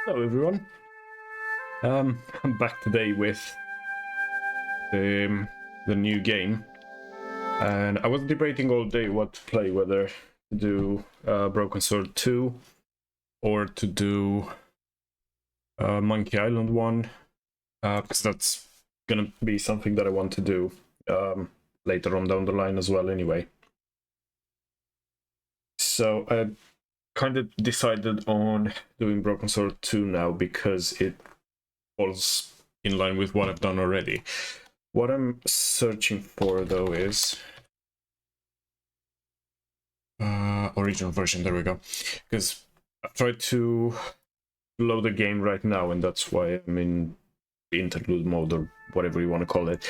Hello everyone. I'm back today with the new game, and I was debating all day what to play, whether to do Broken Sword 2 or to do Monkey Island 1, because that's gonna be something that I want to do later on down the line as well anyway. So I kind of decided on doing Broken Sword 2 now because it falls in line with what I've done already. What I'm searching for though is original version. There we go. Because I've tried to load the game right now, and that's why I'm in the interlude mode or whatever you want to call it.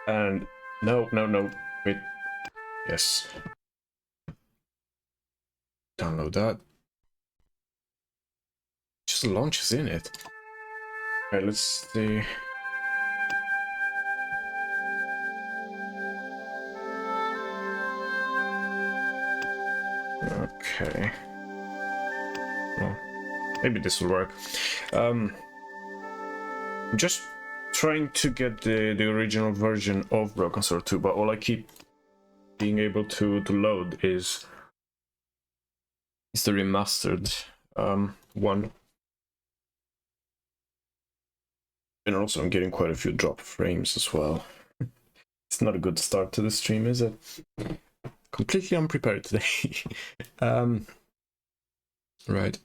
And no, wait, yes, download that. Just launches in it. Alright, let's see. Okay. Well, maybe this will work. I'm just trying to get the original version of Broken Sword 2, but all I keep being able to load is the remastered one. And also I'm getting quite a few drop frames as well. It's not a good start to the stream, is it? Completely unprepared today. Right.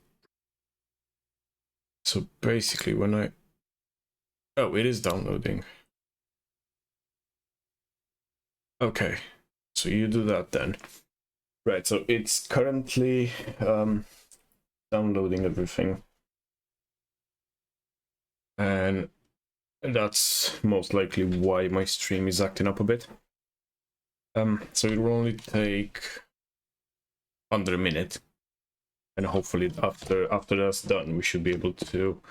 So basically when I... Oh, it is downloading. Okay, so you do that then. Right, so it's currently downloading everything. And that's most likely why my stream is acting up a bit. So it will only take under a minute. And hopefully after that's done, we should be able to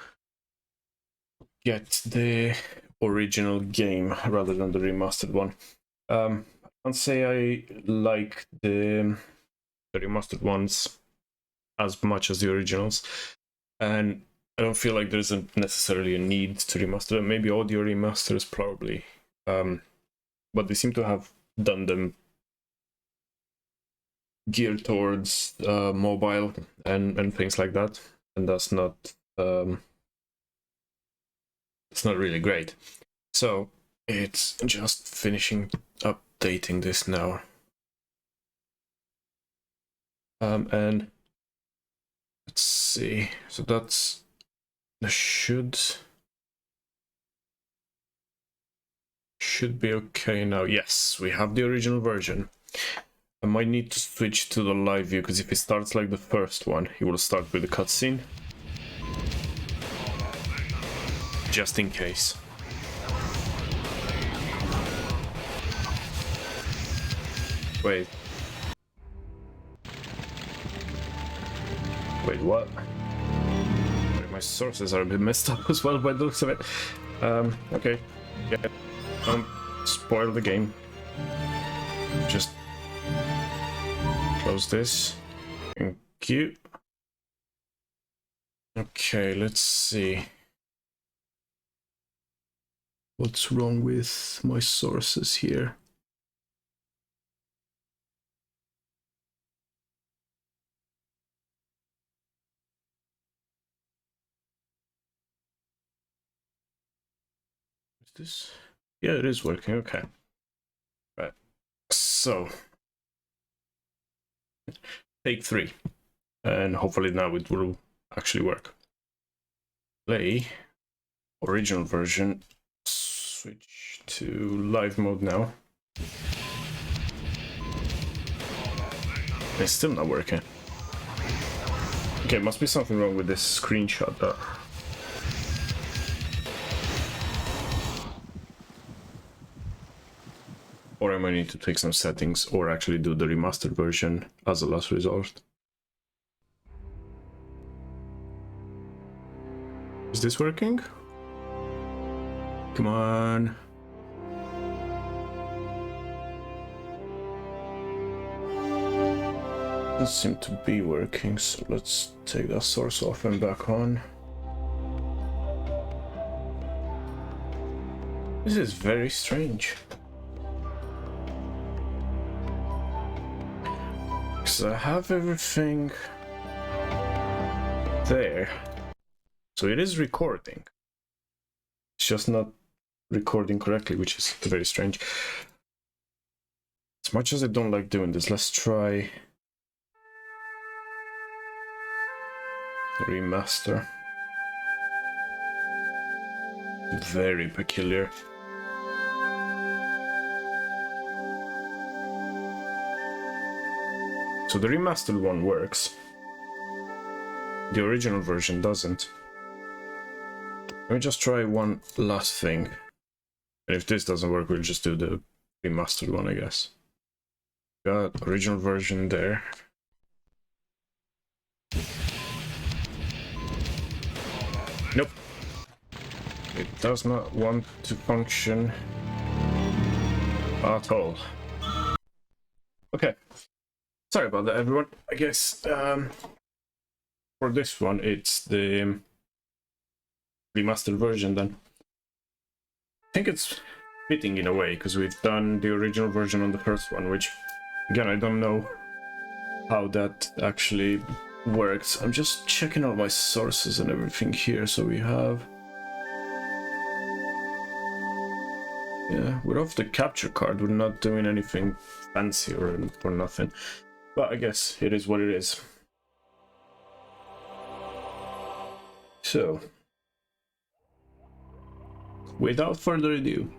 get the original game rather than the remastered one. I can't say I like the remastered ones as much as the originals, and I don't feel like there's necessarily a need to remaster them. Maybe audio remasters probably, but they seem to have done them geared towards mobile and things like that, and that's not it's not really great. So it's just finishing updating this now, and let's see. So that should be okay now. Yes, we have the original version. I might need to switch to the live view, because if it starts like the first one, it will start with the cutscene. Just in case. Wait, what? Wait, my sources are a bit messed up as well by the looks of it. Okay. Yeah. Don't spoil the game. Just close this. Thank you. Okay, let's see. What's wrong with my sources here? Is this? Yeah, it is working. Okay. Right. So, take 3. And hopefully now it will actually work. Play original version. Switch to live mode now. It's still not working. Okay, must be something wrong with this screenshot though. Or I might need to tweak some settings, or actually do the remastered version as a last resort. Is this working? Come on. Doesn't seem to be working, so let's take that source off and back on. This is very strange. Because I have everything there. So it is recording. It's just not recording correctly, which is very strange. As much as I don't like doing this, let's try remaster. Very peculiar. So the remastered one works. The original version doesn't. Let me just try one last thing. And if this doesn't work, we'll just do the remastered one, I guess. Got original version there. Nope. It does not want to function at all. Okay. Sorry about that, everyone. I guess for this one, it's the remastered version then. I think it's fitting in a way, because we've done the original version on the first one, which, again, I don't know how that actually works. I'm just checking all my sources and everything here, so we have... Yeah, we're off the capture card, we're not doing anything fancy or nothing. But I guess it is what it is. So, without further ado,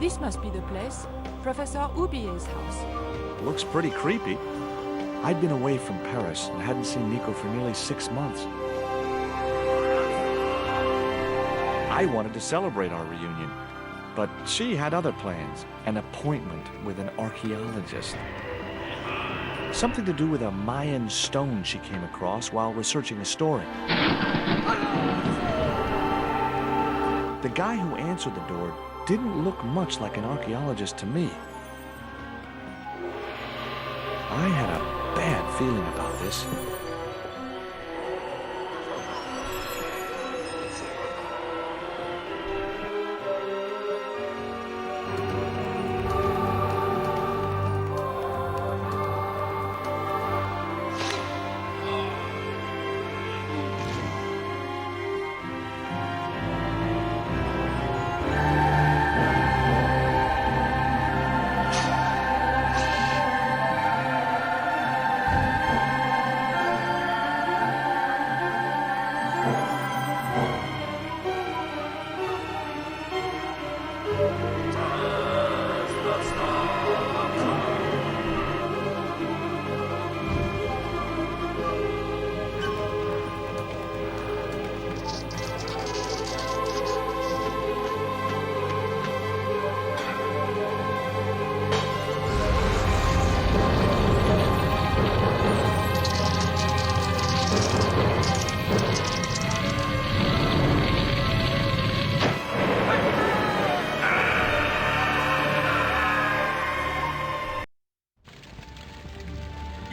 This must be the place. Professor Oubier's house. Looks pretty creepy. I'd been away from Paris and hadn't seen Nico for nearly 6 months. I wanted to celebrate our reunion, but she had other plans. An appointment with an archaeologist. Something to do with a Mayan stone she came across while researching a story. The guy who answered the door didn't look much like an archaeologist to me. I had a bad feeling about this.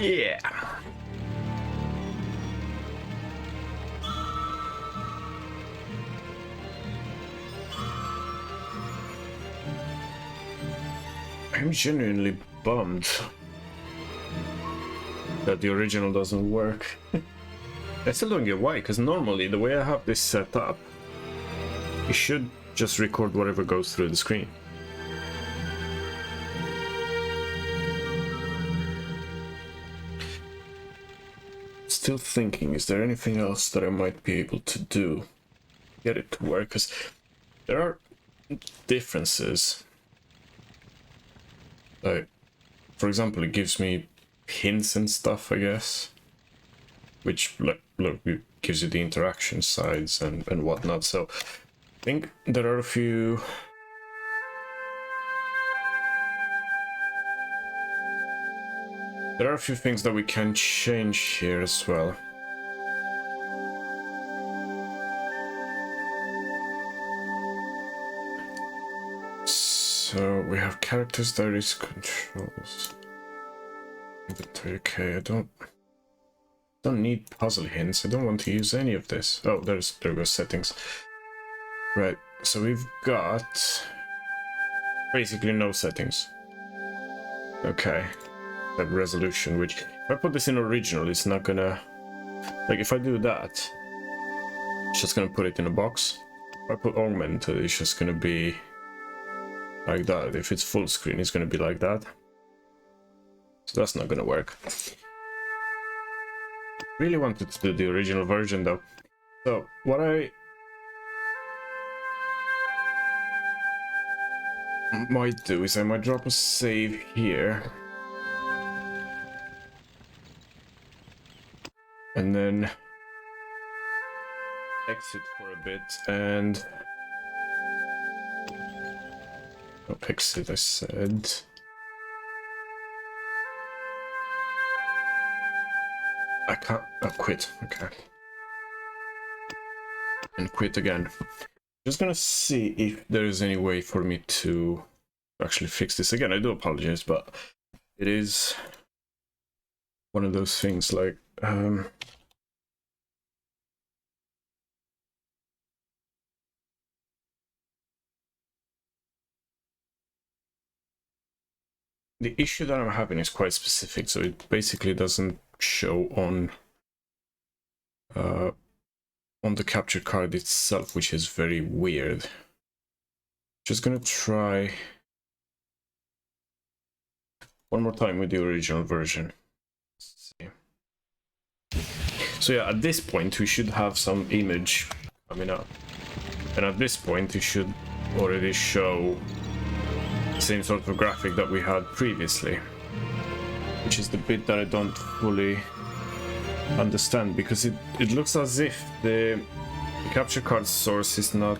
Yeah. I'm genuinely bummed that the original doesn't work. I still don't get why, because normally the way I have this set up, it should just record whatever goes through the screen. Still thinking, is there anything else that I might be able to do? Get it to work, because there are differences. Like, for example, it gives me hints and stuff, I guess. Which, like, look, it gives you the interaction sides and whatnot, so think there are a few... There are a few things that we can change here as well. So we have characters, diaries, controls. Inventory, okay, I don't need puzzle hints. I don't want to use any of this. Oh, there goes settings. Right, so we've got basically no settings. Okay, the resolution, which if I put this in original, it's not gonna, like if I do that, it's just gonna put it in a box. If I put augmented, it's just gonna be like that. If it's full screen, it's gonna be like that. So that's not gonna work. Really wanted to do the original version though. So what I might do is I might drop a save here. And then exit for a bit and... Oh, exit I said. I can't... Oh, quit. Okay. And quit again. Just gonna see if there is any way for me to actually fix this again. I do apologize, but it is one of those things like... The issue that I'm having is quite specific, so it basically doesn't show on the capture card itself, which is very weird. Just gonna try one more time with the original version. Let's see. So yeah, at this point we should have some image coming up, and at this point it should already show the same sort of graphic that we had previously, which is the bit that I don't fully understand, because it looks as if the capture card source is not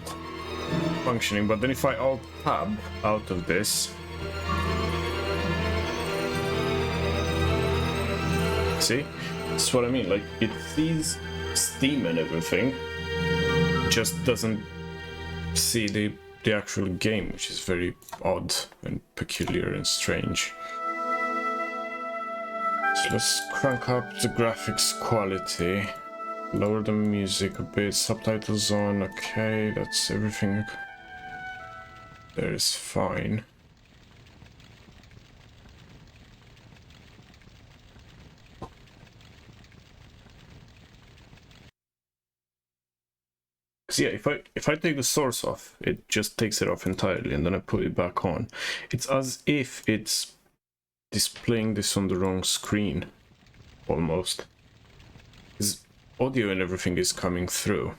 functioning, but then if I alt tab out of this, see, that's what I mean, like it sees Steam and everything, just doesn't see the actual game, which is very odd and peculiar and strange. So let's crank up the graphics quality, lower the music a bit, subtitles on, okay, that's everything there is fine. So yeah, if I take the source off, it just takes it off entirely, and then I put it back on. It's as if it's displaying this on the wrong screen, almost. Because audio and everything is coming through,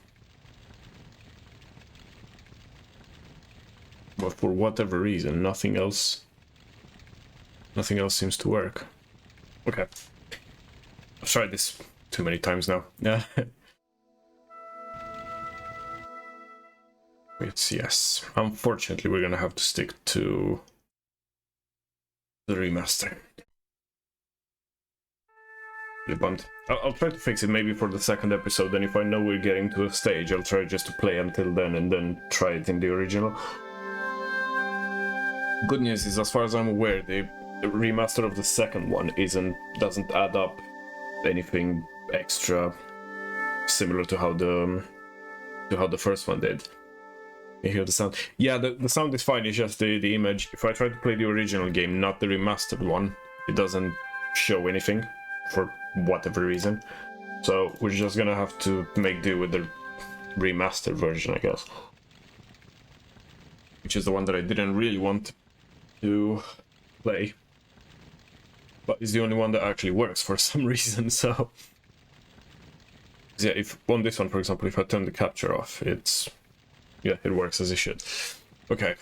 but for whatever reason, nothing else seems to work. Okay, I've tried this too many times now. Yeah. It's yes. Unfortunately, we're gonna have to stick to the remaster. Really bummed. I'll try to fix it maybe for the second episode, and if I know we're getting to a stage, I'll try just to play until then and then try it in the original. Good news is, as far as I'm aware, the remaster of the second one doesn't add up anything extra similar to how the first one did. You hear the sound? Yeah, the sound is fine, it's just the image. If I try to play the original game, not the remastered one, it doesn't show anything for whatever reason. So we're just gonna have to make do with the remastered version, I guess. Which is the one that I didn't really want to play. But it's the only one that actually works for some reason, so... Yeah, if on this one, for example, if I turn the capture off, yeah, it works as it should. Okay.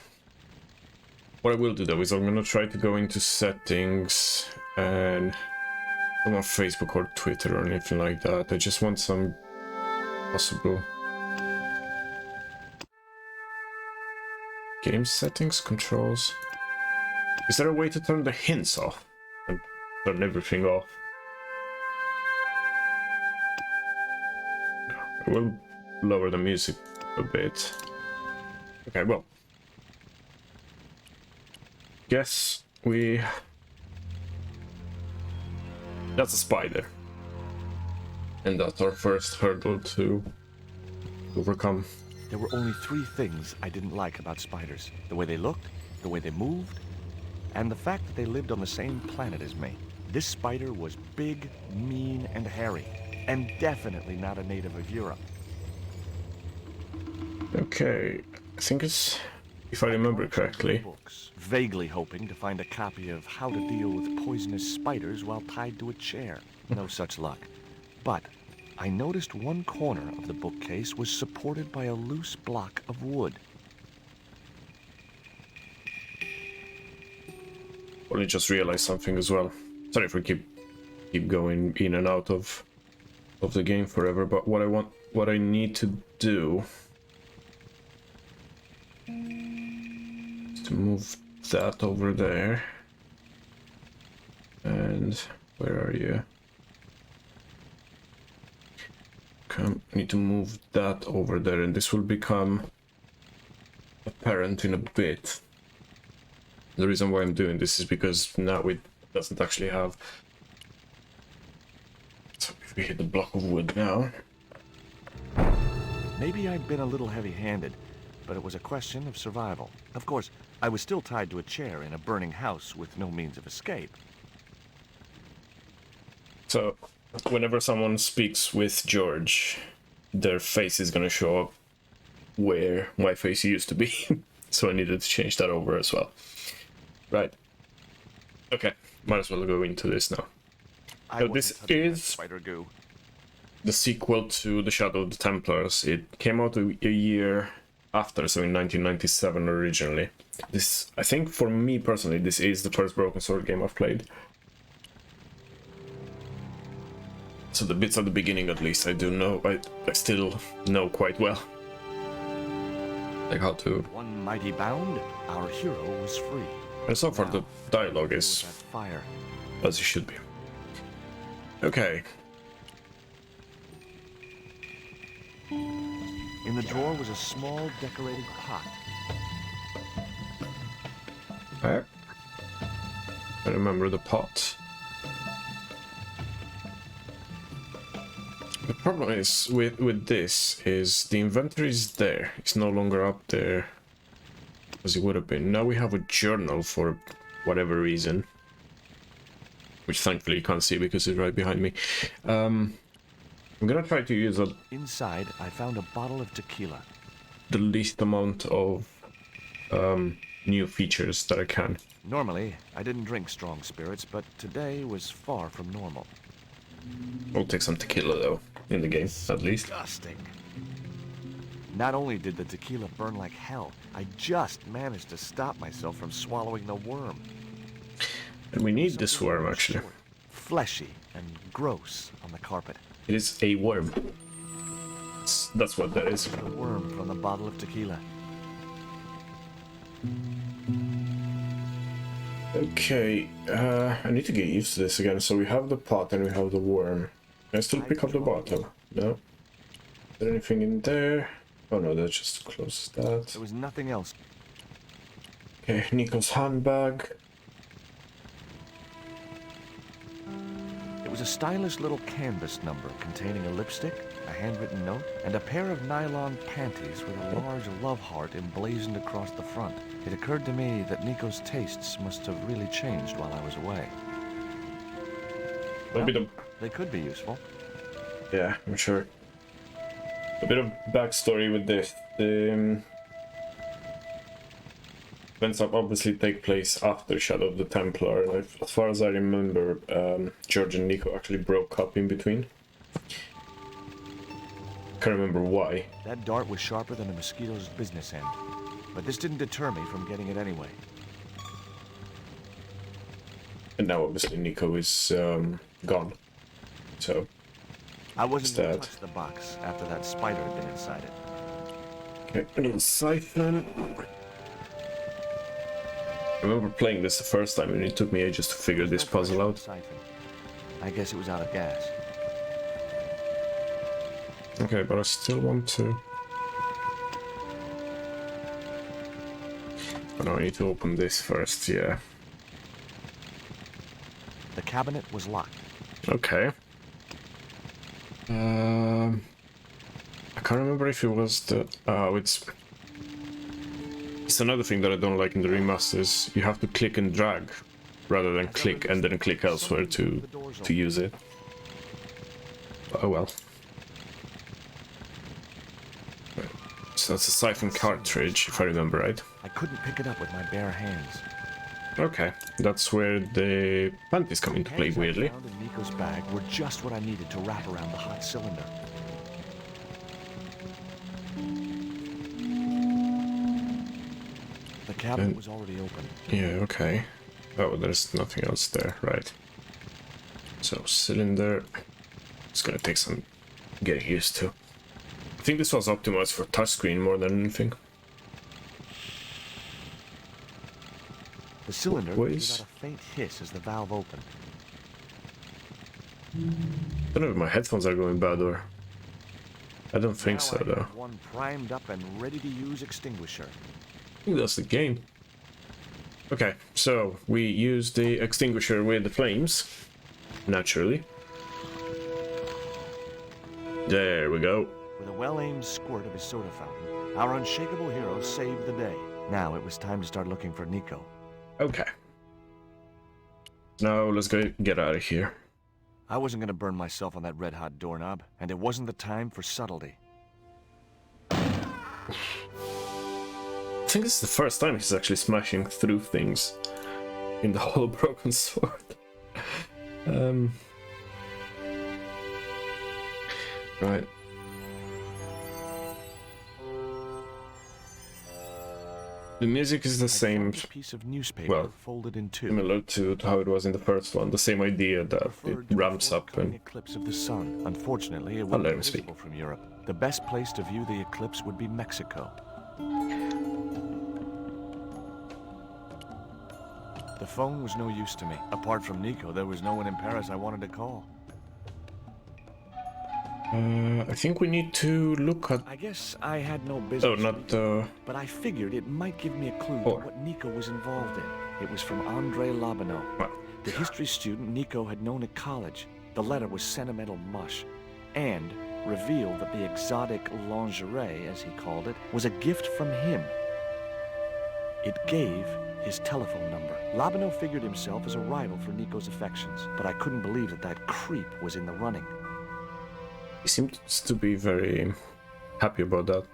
What I will do though is I'm gonna try to go into settings and I'm on Facebook or Twitter or anything like that. I just want some possible Game settings, controls. Is there a way to turn the hints off and turn everything off? I will lower the music a bit. Okay, well. Guess we... That's a spider. And that's our first hurdle to overcome. There were only 3 things I didn't like about spiders. The way they looked, the way they moved, and the fact that they lived on the same planet as me. This spider was big, mean, and hairy, and definitely not a native of Europe. Okay, I think it's, if I remember correctly. Books, vaguely hoping to find a copy of How to Deal with Poisonous Spiders While Tied to a Chair. No such luck. But I noticed one corner of the bookcase was supported by a loose block of wood. Well, I just realized something as well. Sorry if we keep going in and out of the game forever, but what I need to do is to move that over there. And where are you? I need to move that over there, and this will become apparent in a bit. The reason why I'm doing this is because now it doesn't actually have... So if we hit the block of wood now... Maybe I'd been a little heavy-handed, but it was a question of survival. Of course, I was still tied to a chair in a burning house with no means of escape. So, whenever someone speaks with George, their face is gonna show up where my face used to be. So I needed to change that over as well. Right. Okay, might as well go into this now. So this is spider goo. The sequel to The Shadow of the Templars. It came out a year after, so in 1997 originally. This, I think for me personally, this is the first Broken Sword game I've played. So the bits at the beginning, at least, I do know, I still know quite well. Like how to... One mighty bound, our hero was free. And so far the dialogue is fire, as it should be. Okay. In the drawer was a small decorated pot. I remember the pot. The problem is with this is the inventory is there. It's no longer up there as it would have been. Now we have a journal for whatever reason, which thankfully you can't see because it's right behind me. I'm gonna try to use Inside, I found a bottle of tequila. The least amount of new features that I can. Normally, I didn't drink strong spirits, but today was far from normal. I'll take some tequila though, in the game, at least. Disgusting. Not only did the tequila burn like hell, I just managed to stop myself from swallowing the worm. And we need this worm, actually. Fleshy and gross on the carpet. It is a worm. That's what that is. The worm from the bottle of tequila. Okay, I need to get used to this again. So we have the pot and we have the worm. Can I still pick up the bottle? No? Is there anything in there? Oh no, that's just to close that. There was nothing else. Okay, Nico's handbag. It was a stylish little canvas number containing a lipstick, a handwritten note, and a pair of nylon panties with a large love heart emblazoned across the front. It occurred to me that Nico's tastes must have really changed while I was away. Well, they could be useful. Yeah, I'm sure. A bit of backstory with this. The events obviously take place after Shadow of the Templar. And as far as I remember, George and Nico actually broke up in between. Can't remember why. That dart was sharper than a mosquito's business end, but this didn't deter me from getting it anyway. And now obviously Nico is gone. So I wasn't going to touch the box after that spider had been inside it. Okay, I need a siphon. I remember playing this the first time and it took me ages to figure this puzzle out. Siphon. I guess it was out of gas. Okay, but I still want to... Oh no, I need to open this first, yeah. The cabinet was locked. Okay. I can't remember if it was the... Oh, it's another thing that I don't like in the remasters. You have to click and drag rather than click and then click elsewhere to use it. Oh well. So that's a siphon cartridge, if I remember right. I couldn't pick it up with my bare hands. Okay, that's where the panties come into play, weirdly. The hands I found in Nico's bag were just what I needed to wrap around the hot cylinder. The cabinet was already open. Yeah, okay. Oh, there's nothing else there, right. So, cylinder. It's gonna take some getting used to. I think this was optimized for touchscreen more than anything. The cylinder Ways. gave out a faint hiss as the valve opened. I don't know if my headphones are going bad or... I don't think Now so, I though. had one primed up and ready to use extinguisher. I think that's the game. Okay, so we use the extinguisher with the flames. Naturally. There we go. With a well-aimed squirt of his soda fountain, our unshakable hero saved the day. Now it was time to start looking for Nico. Okay. Now let's go get out of here. I wasn't gonna burn myself on that red-hot doorknob, and it wasn't the time for subtlety. I think this is the first time he's actually smashing through things in the whole broken sword. Right. The music is the same, A piece of newspaper well, folded in two. similar to how it was in the first one. The same idea that it Referred to a ramps up forthcoming and... eclipse of the sun. Unfortunately, it let wasn't him speak. visible from Europe. The best place to view the eclipse would be Mexico. The phone was no use to me. Apart from Nico, there was no one in Paris I wanted to call. I think we need to look at... I guess I had no business. Oh, not... But I figured it might give me a clue Or- to what Nico was involved in. It was from Andre Labano, Well, the history student Nico had known at college. The letter was sentimental mush, and revealed that the exotic lingerie, as he called it, was a gift from him. It gave his telephone number. Labano figured himself as a rival for Nico's affections, but I couldn't believe that that creep was in the running. he seems to be very happy about that.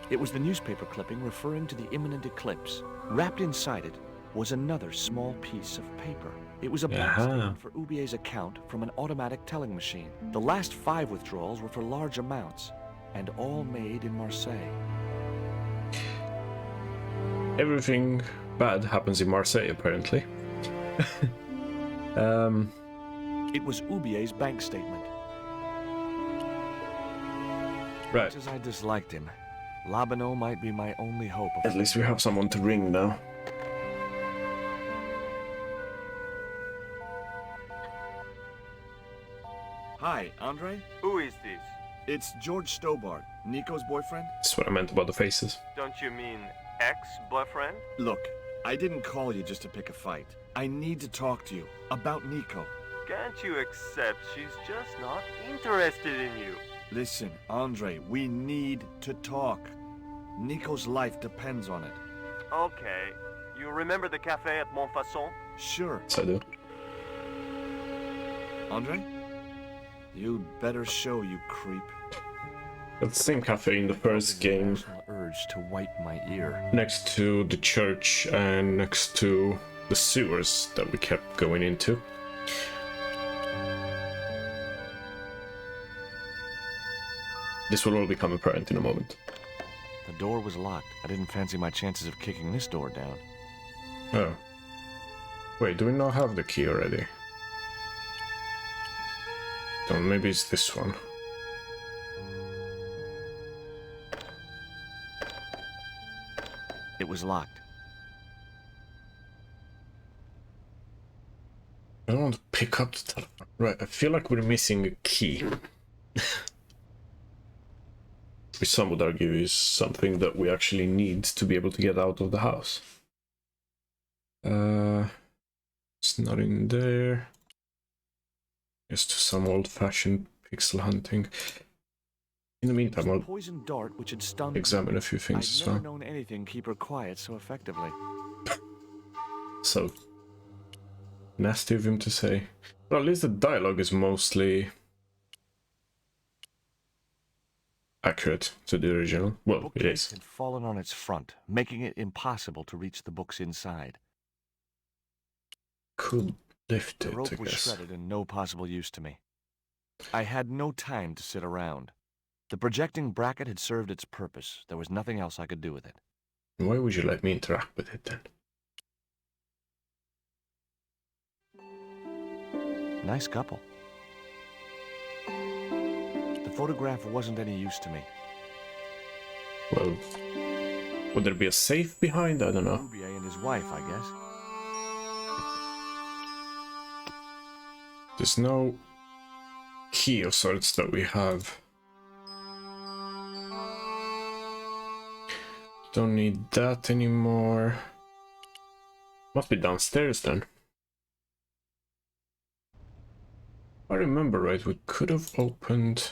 It was the newspaper clipping referring to the imminent eclipse. Wrapped inside it was another small piece of paper. It was a bank Aha. statement for Ubier's account from an automatic telling machine. The last 5 withdrawals were for large amounts, and all made in Marseille. Everything bad happens in Marseille, apparently. It was Ubier's bank statement. Right. Much as I disliked him, Labano might be my only hope of... At least we have someone to ring now. Hi, Andre? Who is this? It's George Stobart, Nico's boyfriend. That's what I meant about the faces. Don't you mean ex-boyfriend? Look, I didn't call you just to pick a fight. I need to talk to you about Nico. Can't you accept she's just not interested in you? Listen, Andre, we need to talk. Nico's life depends on it. Okay. You remember the cafe at Montfaucon? Sure. Yes, I do. Andre? You'd better show, you creep. That's the same cafe in the first game, Irrational urge to wipe my ear. next to the church and next to the sewers that we kept going into. This will all become apparent in a moment. The door was locked. I didn't fancy my chances of kicking this door down. Oh. Wait, do we not have the key already? So maybe it's this one. It was locked. I don't want to pick up the telephone. Right, I feel like we're missing a key. Which some would argue is something that we actually need to be able to get out of the house. It's not in there. Just some old-fashioned pixel hunting. In the meantime, I'll poison dart which had stung examine a few things as well. I've never known anything keep her quiet so effectively. So nasty of him to say. But at least the dialogue is mostly accurate to the original. Well, it Bookcase is. had fallen on its front, making it impossible to reach the books inside. Could lift The it, rope I was guess. shredded and no possible use to me. I had no time to sit around. The projecting bracket had served its purpose. There was nothing else I could do with it. Why would you let me interact with it then? Nice couple. The photograph wasn't any use to me. Well, would there be a safe behind? I don't know. Rubier and his wife, I guess. There's no key of sorts that we have. Don't need that anymore. Must be downstairs then. If I remember right, we could have opened...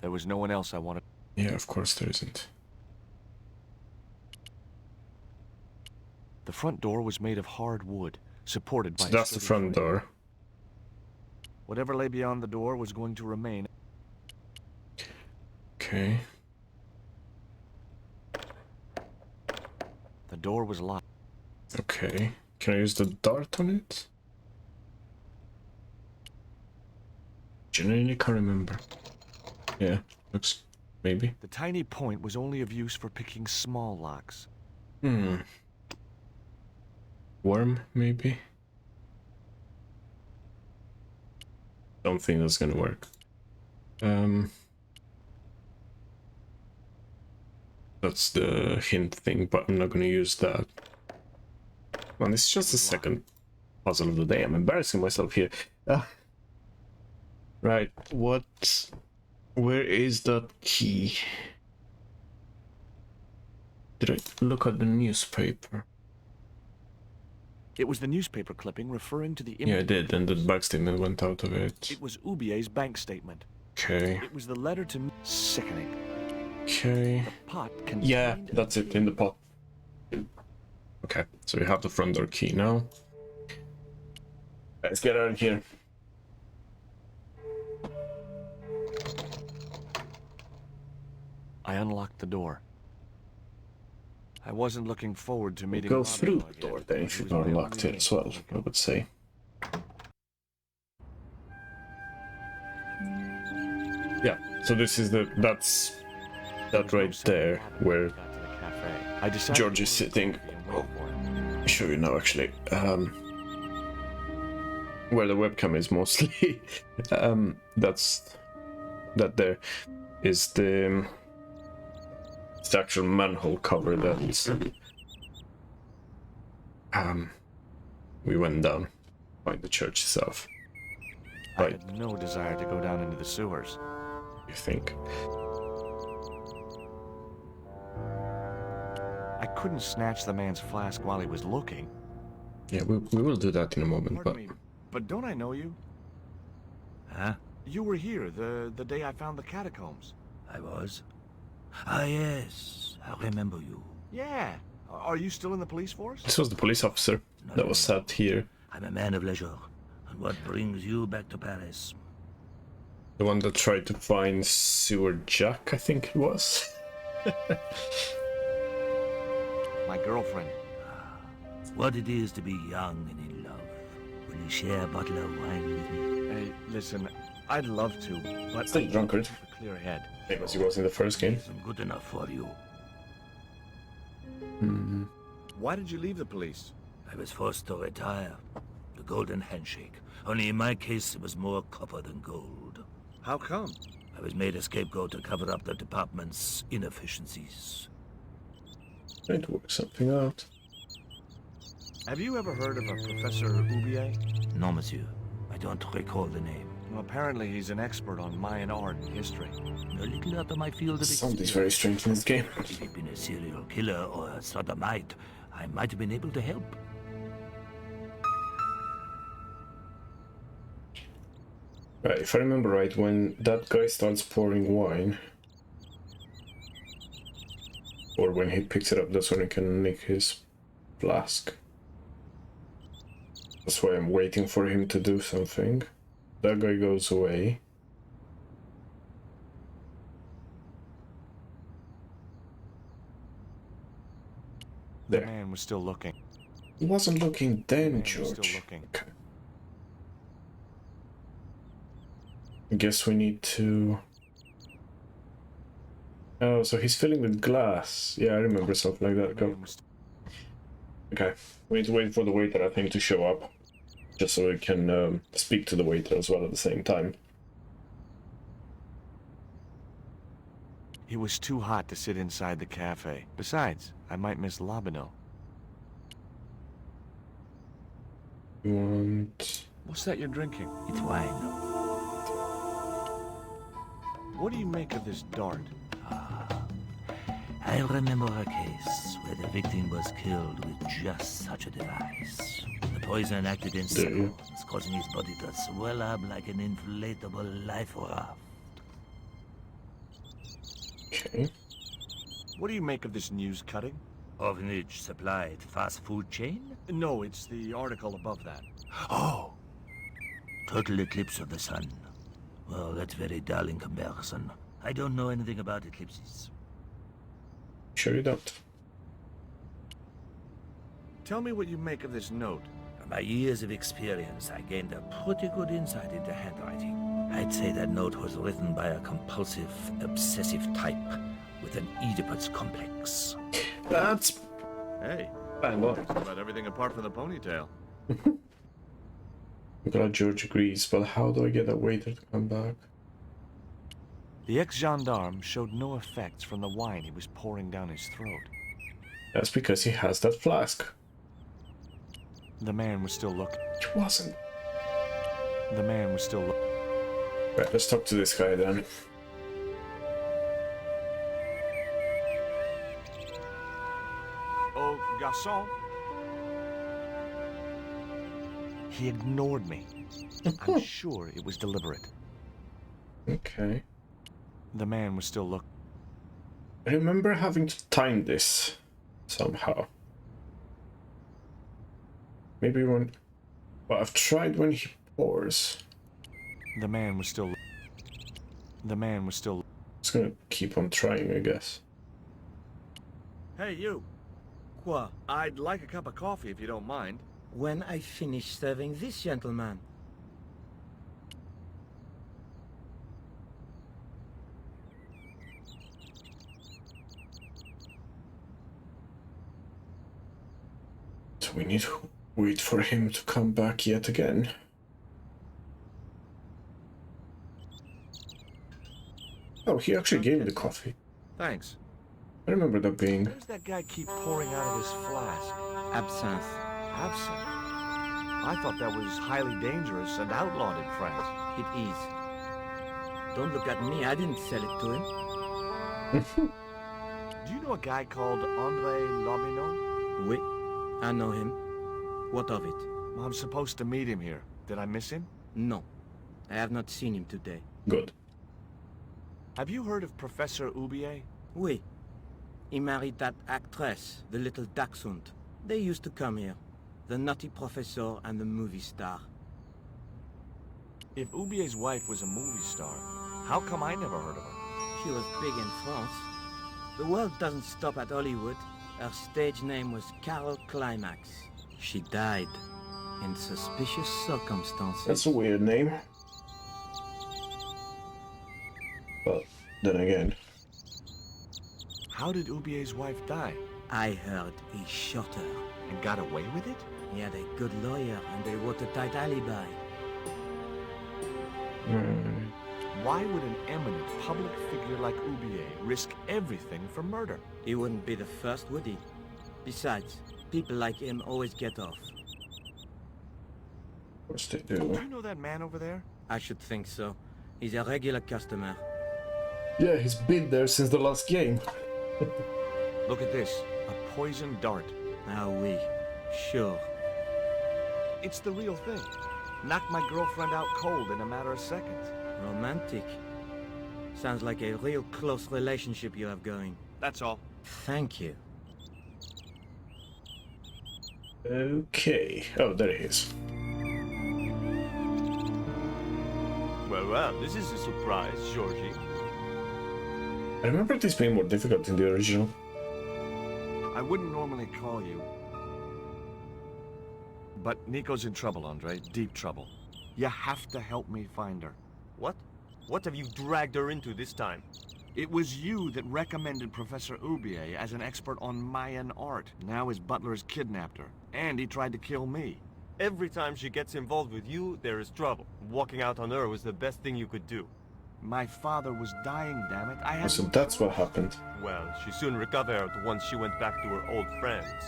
There was no one else I wanted. Yeah, of course there isn't. The front door was made of hard wood, supported by So a that's the sturdy front frame. door. Whatever lay beyond the door was going to remain. Okay. The door was locked. Okay. Can I use the dart on it? Genuinely can't remember. Yeah, looks... maybe. The tiny point was only of use for picking small locks. Worm, maybe? Don't think that's gonna work. That's the hint thing, but I'm not gonna use that. Man, it's just the second puzzle of the day. I'm embarrassing myself here. Right, what... where is that key? Did I look at the newspaper? It was the newspaper clipping referring to the Yeah, I image. did, and the bank statement went out of it. It was Ubier's bank statement. Okay, It was the letter to me. Sickening. okay. The pot contained... Yeah, that's it, in the pot. Okay, so we have the front door key now. Let's get out of here. I unlocked the door. I wasn't looking forward to meeting Go Robin through again. the door then if He you've was my not unlocked only it as well, link. I would say. Yeah, so this is the... that's... that right there, where Got to the cafe. I decided George to is order sitting. coffee and wait for him. I'll show you now actually. Where the webcam is mostly. That's... that there is the... it's the actual manhole cover that... we went down by the church itself. I Right, had no desire to go down into the sewers. you think? I couldn't snatch the man's flask while he was looking. Yeah, we will do that in a moment, Pardon but... me, but don't I know you? Huh? You were here the day I found the catacombs. I was? Ah, yes. I remember you. Yeah. Are you still in the police force? This was the police officer that was sat here. I'm a man of leisure. And what brings you back to Paris? The one that tried to find Sewer Jack, I think it was. My girlfriend. What it is to be young and in love. Will you share a bottle of wine with me? Hey, listen, I'd love to, but Still I drunkard. keep a clear head. Same as he was in the first game. Isn't good enough for you. Why did you leave the police? I was forced to retire. The golden handshake. Only in my case, it was more copper than gold. How come? I was made a scapegoat to cover up the department's inefficiencies. Trying to work something out. Have you ever heard of a Professor Oubier? No, monsieur. I don't recall the name. Well, apparently he's an expert on Mayan art and history. A little out of my field of Something's experience. very strange in this game. If he'd been a serial killer or a sodomite, I might have been able to help. Right, if I remember right, when that guy starts pouring wine, or when he picks it up, that's when he can nick his flask. That's why I'm waiting for him to do something. That guy goes away. The There. man was still looking. He wasn't looking then, Man was still George. looking. Okay. I guess we need to... Oh, so he's filling with glass. Yeah, I remember something like that. The Go. man was Okay. We need to wait for the waiter, I think, to show up. Just so we can speak to the waiter as well at the same time. It was too hot to sit inside the cafe. Besides, I might miss Labino. You want... What's that you're drinking? It's wine. What do you make of this dart? I remember a case where the victim was killed with just such a device. The poison acted in Do you? seconds, causing his body to swell up like an inflatable life raft. Okay. What do you make of this news cutting? Orphanage supplied fast food chain? No, it's the article above that. Oh! Total eclipse of the sun. Well, that's very dull in comparison. I don't know anything about eclipses. Sure you don't. Tell me what you make of this note. From my years of experience, I gained a pretty good insight into handwriting. I'd say that note was written by a compulsive, obsessive type with an Oedipus complex. That's... Hey, bang on. about everything apart from the ponytail. I'm glad George agrees, but how do I get that waiter to come back? The ex-gendarme showed no effects from the wine he was pouring down his throat. That's because he has that flask. The man was still looking. He wasn't. The man was still looking. Right, let's talk to this guy then. Oh, garçon. He ignored me. I'm sure it was deliberate. Okay. The man was still looking. I remember having to time this somehow. Maybe when... Well, I've tried when he pours. The man was still. The man was still. Just gonna keep on trying, I guess. Hey, you. Quoi? I'd like a cup of coffee if you don't mind. When I finish serving this gentleman. So we need to wait for him to come back yet again. Oh, he actually gave me the coffee. Thanks. I remember that being... What does that guy keep pouring out of this flask? Absinthe. Absinthe. I thought that was highly dangerous and outlawed in France. It is. Don't look at me, I didn't sell it to him. Do you know a guy called André Lobineau? Oui, I know him. What of it? Well, I'm supposed to meet him here. Did I miss him? No, I have not seen him today. Good. Have you heard of Professor Oubier? Oui, he married that actress, the little dachshund. They used to come here. The nutty professor and the movie star. If Oubier's wife was a movie star, how come I never heard of her? She was big in France. The world doesn't stop at Hollywood. Her stage name was Carol Climax. She died in suspicious circumstances. That's a weird name. But then again... How did Oubier's wife die? I heard he shot her. And got away with it? He had a good lawyer and a watertight alibi. Why would an eminent public figure like Oubier risk everything for murder? He wouldn't be the first, would he? Besides, People like him always get off. Of course they Do do. you know that man over there? I should think so. He's a regular customer. Yeah, he's been there since the last game. Look at this. A poison dart. Ah oui, sure. It's the real thing. Knocked my girlfriend out cold in a matter of seconds. Romantic. Sounds like a real close relationship you have going. That's all. Thank you. Okay. Oh, there he is. Well, this is a surprise, Georgie. I remember this being more difficult in the original. I wouldn't normally call you. But Nico's in trouble, Andre. Deep trouble. You have to help me find her. What? What have you dragged her into this time? It was you that recommended Professor Ubier as an expert on Mayan art. Now his butler has kidnapped her. And he tried to kill me. Every time she gets involved with you, there is trouble. Walking out on her was the best thing you could do. My father was dying, damn it. I had So that's what happened. Well, she soon recovered once she went back to her old friends.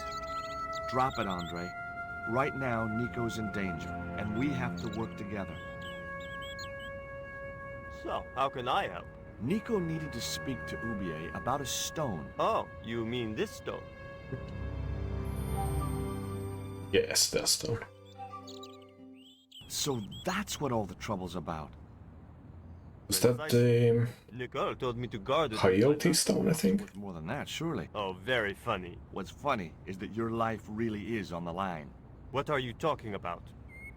Drop it, Andre. Right now, Nico's in danger, and we have to work together. So, how can I help? Nico needed to speak to Ubier about a stone. Oh, you mean this stone? Yes, that's the... So that's what all the trouble's about. Was that the Nicole told me to guard it. Coyote stone, I think? Worth more than that, surely. Oh, very funny. What's funny is that your life really is on the line. What are you talking about?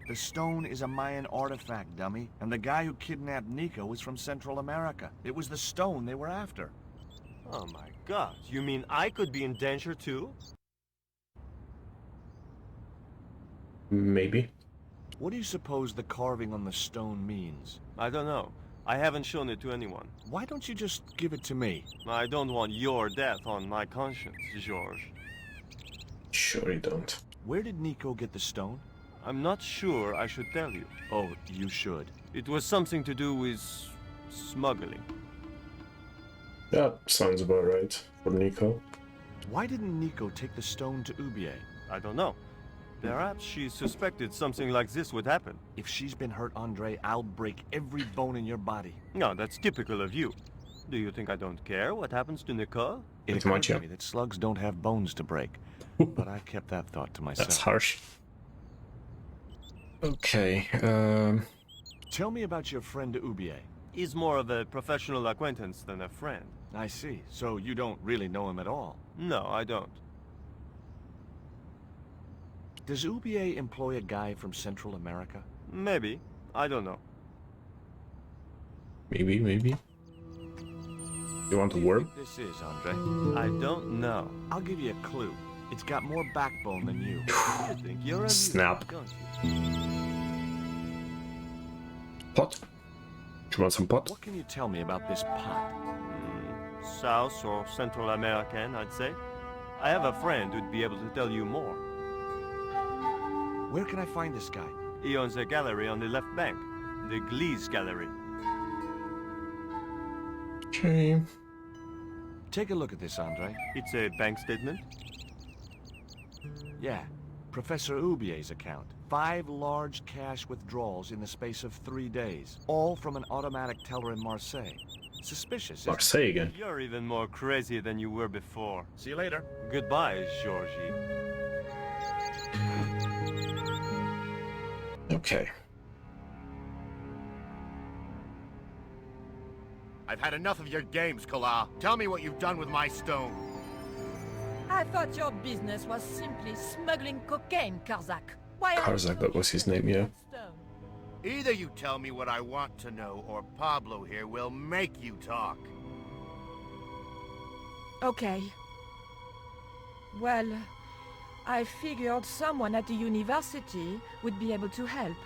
The stone is a Mayan artifact, dummy, and the guy who kidnapped Nico was from Central America. It was the stone they were after. Oh my god, you mean I could be in danger too? Maybe. What do you suppose the carving on the stone means? I don't know. I haven't shown it to anyone. Why don't you just give it to me? I don't want your death on my conscience, George. Sure you don't. Where did Nico get the stone? I'm not sure I should tell you. Oh, you should. It was something to do with smuggling. That sounds about right for Nico. Why didn't Nico take the stone to Ubier? I don't know. Perhaps she suspected something like this would happen. If she's been hurt, Andre, I'll break every bone in your body. No, that's typical of you. Do you think I don't care what happens to Nicole? It Pretty occurred much, to yeah. me that slugs don't have bones to break, but I kept that thought to myself. That's harsh. Okay, Tell me about your friend Ubier. He's more of a professional acquaintance than a friend. I see. So you don't really know him at all. No, I don't. Does Ubier employ a guy from Central America? Maybe. I don't know. maybe. You want What a do you worm? think this is, Andre? I don't know. I'll give you a clue. It's got more backbone than you. You think you're a Snap. don't you? Pot? Do you want some pot? What can you tell me about this pot? South or Central American, I'd say. I have a friend who'd be able to tell you more. Where can I find this guy? He owns a gallery on the left bank. The Gliese Gallery. Okay. Take a look at this, Andre. It's a bank statement. Yeah, Professor Ubier's account. 5 large cash withdrawals in the space of 3 days. All from an automatic teller in Marseille. Suspicious, isn't it? Marseille again. You're even more crazy than you were before. See you later. Goodbye, Georgie. Okay. I've had enough of your games, Kala. Tell me what you've done with my stone. I thought your business was simply smuggling cocaine, Karzak. Why are Karzak, that was his name, yeah. Stone? Either you tell me what I want to know, or Pablo here will make you talk. Okay. Well, I figured someone at the university would be able to help.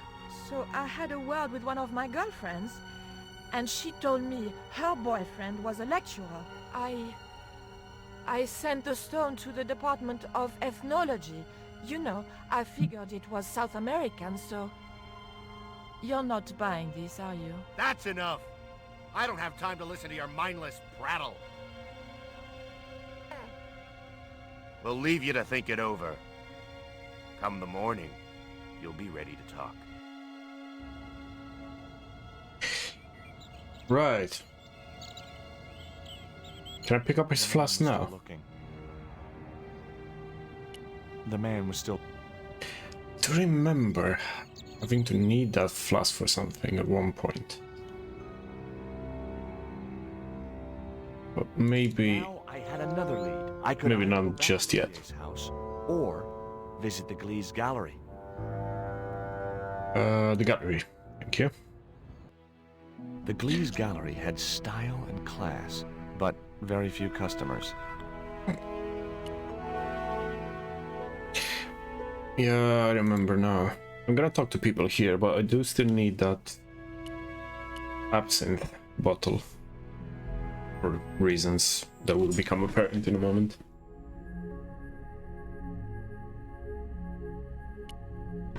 So I had a word with one of my girlfriends, and she told me her boyfriend was a lecturer. I sent the stone to the Department of Ethnology. You know, I figured it was South American, so... You're not buying this, are you? That's enough! I don't have time to listen to your mindless prattle. We'll leave you to think it over. Come the morning, you'll be ready to talk. Right. Can I pick up his flask now? Looking. The man was still. To remember having to need that flask for something at one point. But maybe. Now I had another lead. I could Maybe either not go back just to yet. Ubia's house or visit the Glee's gallery. The gallery. Thank you. The Glee's gallery had style and class, but very few customers. Yeah, I remember now. I'm gonna talk to people here, but I do still need that absinthe bottle. For reasons that will become apparent in a moment.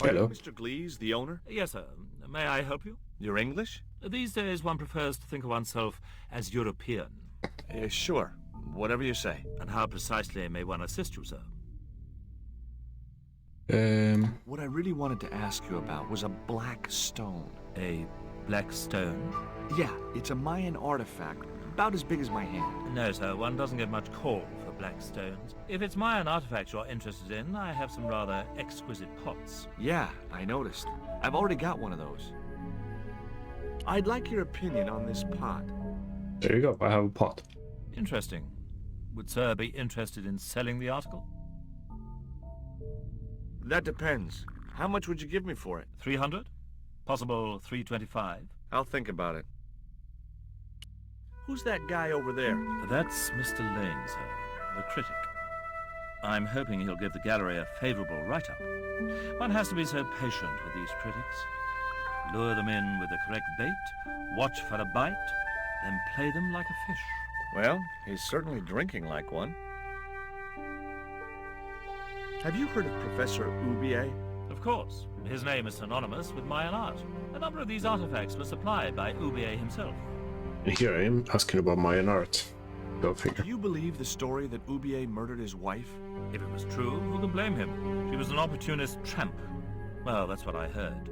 Hello. Mr. Glee's, the owner? Yes, sir. May I help you? You're English? These days one prefers to think of oneself as European. Sure. Whatever you say. And how precisely may one assist you, sir? What I really wanted to ask you about was a black stone. A black stone? Yeah, it's a Mayan artifact, about as big as my hand. No, sir, one doesn't get much call for black stones. If it's Mayan artifacts you're interested in, I have some rather exquisite pots. Yeah, I noticed. I've already got one of those. I'd like your opinion on this pot. There you go, I have a pot. Interesting. Would sir be interested in selling the article? That depends. How much would you give me for it? 300? Possible 325? I'll think about it. Who's that guy over there? That's Mr. Lane, sir, the critic. I'm hoping he'll give the gallery a favorable write-up. One has to be so patient with these critics. Lure them in with the correct bait, watch for a bite, then play them like a fish. Well, he's certainly drinking like one. Have you heard of Professor Ubier? Of course. His name is synonymous with Mayan art. A number of these artifacts were supplied by Ubier himself. And here I am asking about Mayan art. Go Do figure. you believe the story that Ubier murdered his wife? If it was true, who can blame him? She was an opportunist tramp. Well, that's what I heard.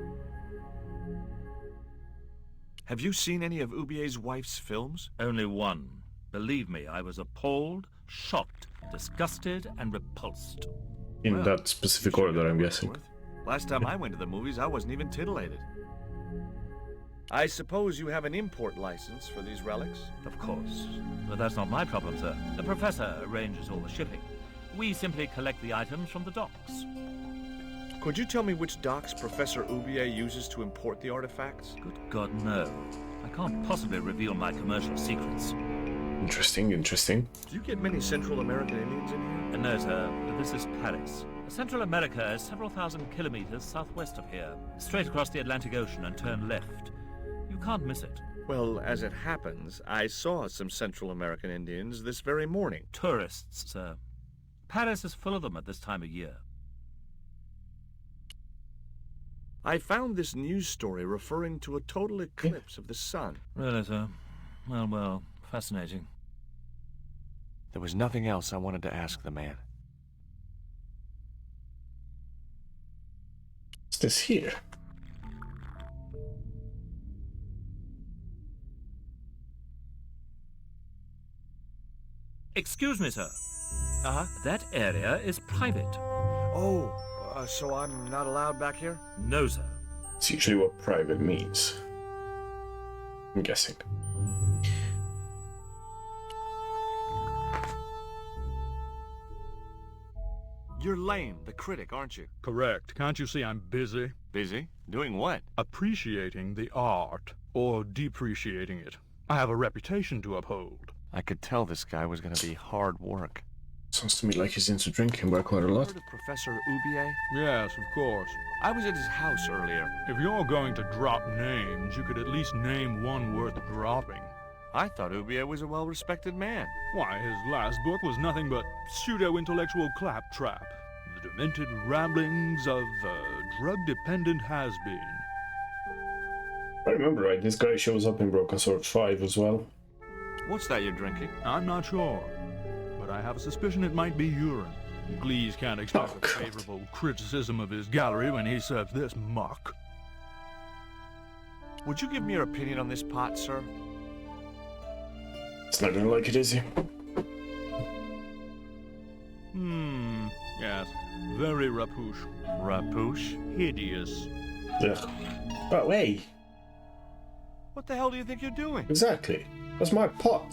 Have you seen any of Ubier's wife's films? Only one. Believe me, I was appalled, shocked, disgusted, and repulsed. In Well, that specific you should order, get I'm one guessing. worth. Last time I went to the movies, I wasn't even titillated. I suppose you have an import license for these relics? Of course. But that's not my problem, sir. The professor arranges all the shipping. We simply collect the items from the docks. Could you tell me which docks Professor Ubier uses to import the artifacts? Good God, no. I can't possibly reveal my commercial secrets. Interesting, interesting. Do you get many Central American Indians in here? No, sir. This is Paris. Central America is several thousand kilometers southwest of here. Straight across the Atlantic Ocean and turn left. You can't miss it. Well, as it happens, I saw some Central American Indians this very morning. Tourists, sir. Paris is full of them at this time of year. I found this news story referring to a total eclipse of the sun. Really, sir? Well, fascinating. There was nothing else I wanted to ask the man. What's this here? Excuse me, sir. Uh-huh. That area is private. Oh, so I'm not allowed back here? No, sir. It's usually what private means. I'm guessing. You're Lane, the critic, aren't you? Correct. Can't you see I'm busy? Busy? Doing what? Appreciating the art, or depreciating it. I have a reputation to uphold. I could tell this guy was going to be hard work. Sounds to me like he's into drinking by quite a lot. Heard of Professor Ubier? Yes, of course. I was at his house earlier. If you're going to drop names, you could at least name one worth dropping. I thought Ubier was a well-respected man. Why, his last book was nothing but pseudo-intellectual claptrap. The demented ramblings of a drug-dependent has-been. If I remember right, this guy shows up in Broken Sword 5 as well. What's that you're drinking? I'm not sure, but I have a suspicion it might be urine. Glees can't expect Oh, a God. favorable criticism of his gallery when he serves this muck. Would you give me your opinion on this pot, sir? It's not gonna like it, is he? Yes. Very rapouche. Rapouche? Hideous. Ugh. Oh, hey. What the hell do you think you're doing? Exactly. That's my pot.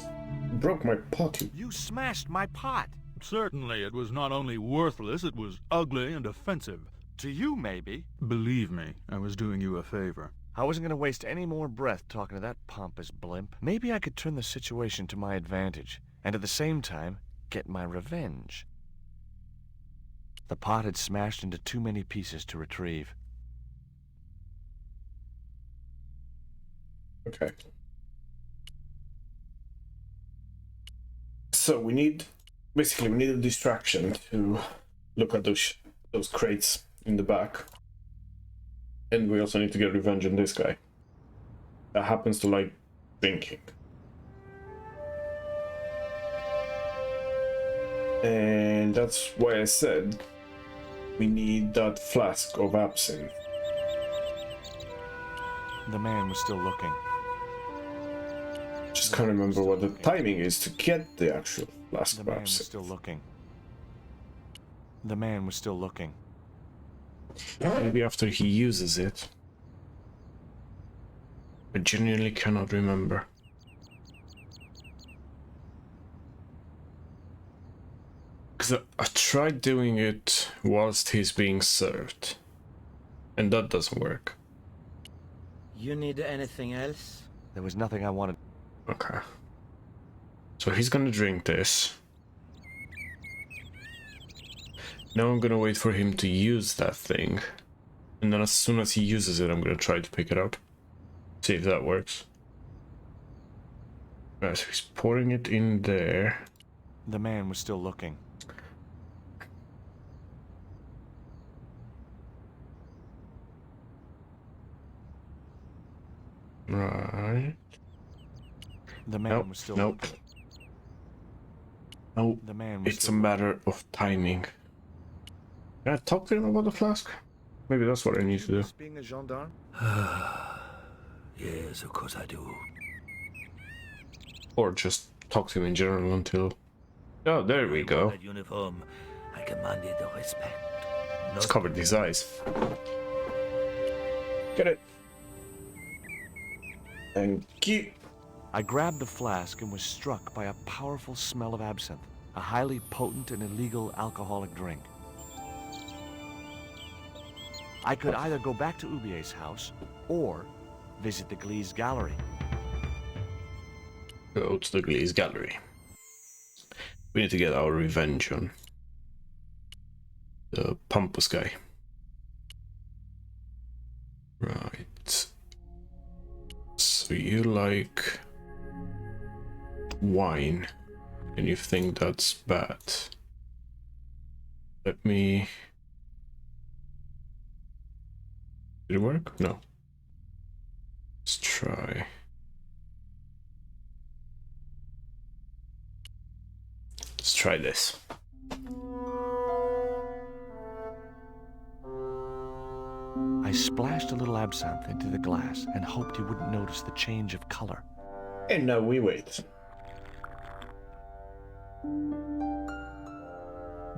You broke my pot, you... You smashed my pot. Certainly, it was not only worthless, it was ugly and offensive. To you, maybe. Believe me, I was doing you a favor. I wasn't going to waste any more breath talking to that pompous blimp. Maybe I could turn the situation to my advantage, and at the same time, get my revenge. The pot had smashed into too many pieces to retrieve. Okay. So we need... Basically, we need a distraction to look at those crates in the back. And we also need to get revenge on this guy. That happens to like drinking. And that's why I said we need that flask of absinthe. The man was still looking. Just can't remember what the timing is to get the actual flask The of man was absinthe. still looking. The man was still looking. Maybe after he uses it. I genuinely cannot remember. Because I tried doing it whilst he's being served. And that doesn't work. You need anything else? There was nothing I wanted. Okay. So he's gonna drink this. Now I'm gonna wait for him to use that thing. And then as soon as he uses it, I'm gonna try to pick it up. See if that works. Right, so he's pouring it in there. The man was still looking. Right. The man was still Nope. looking. No, The man was it's a still matter of timing. Can I talk to him about the flask? Maybe that's what I need to do. being a gendarme? Yes, of course I do. Or just talk to him in general until... Oh, there we go. That uniform, I commanded the respect. Let's cover these eyes. Get it. Thank you. I grabbed the flask and was struck by a powerful smell of absinthe, a highly potent and illegal alcoholic drink. I could either go back to Ubier's house or visit the Glees gallery. Go to the Glees gallery. We need to get our revenge on the pompous guy. Right. So you like wine and you think that's bad. Let me... Did it work? No. Let's try. Let's try this. I splashed a little absinthe into the glass and hoped he wouldn't notice the change of color. And now we wait.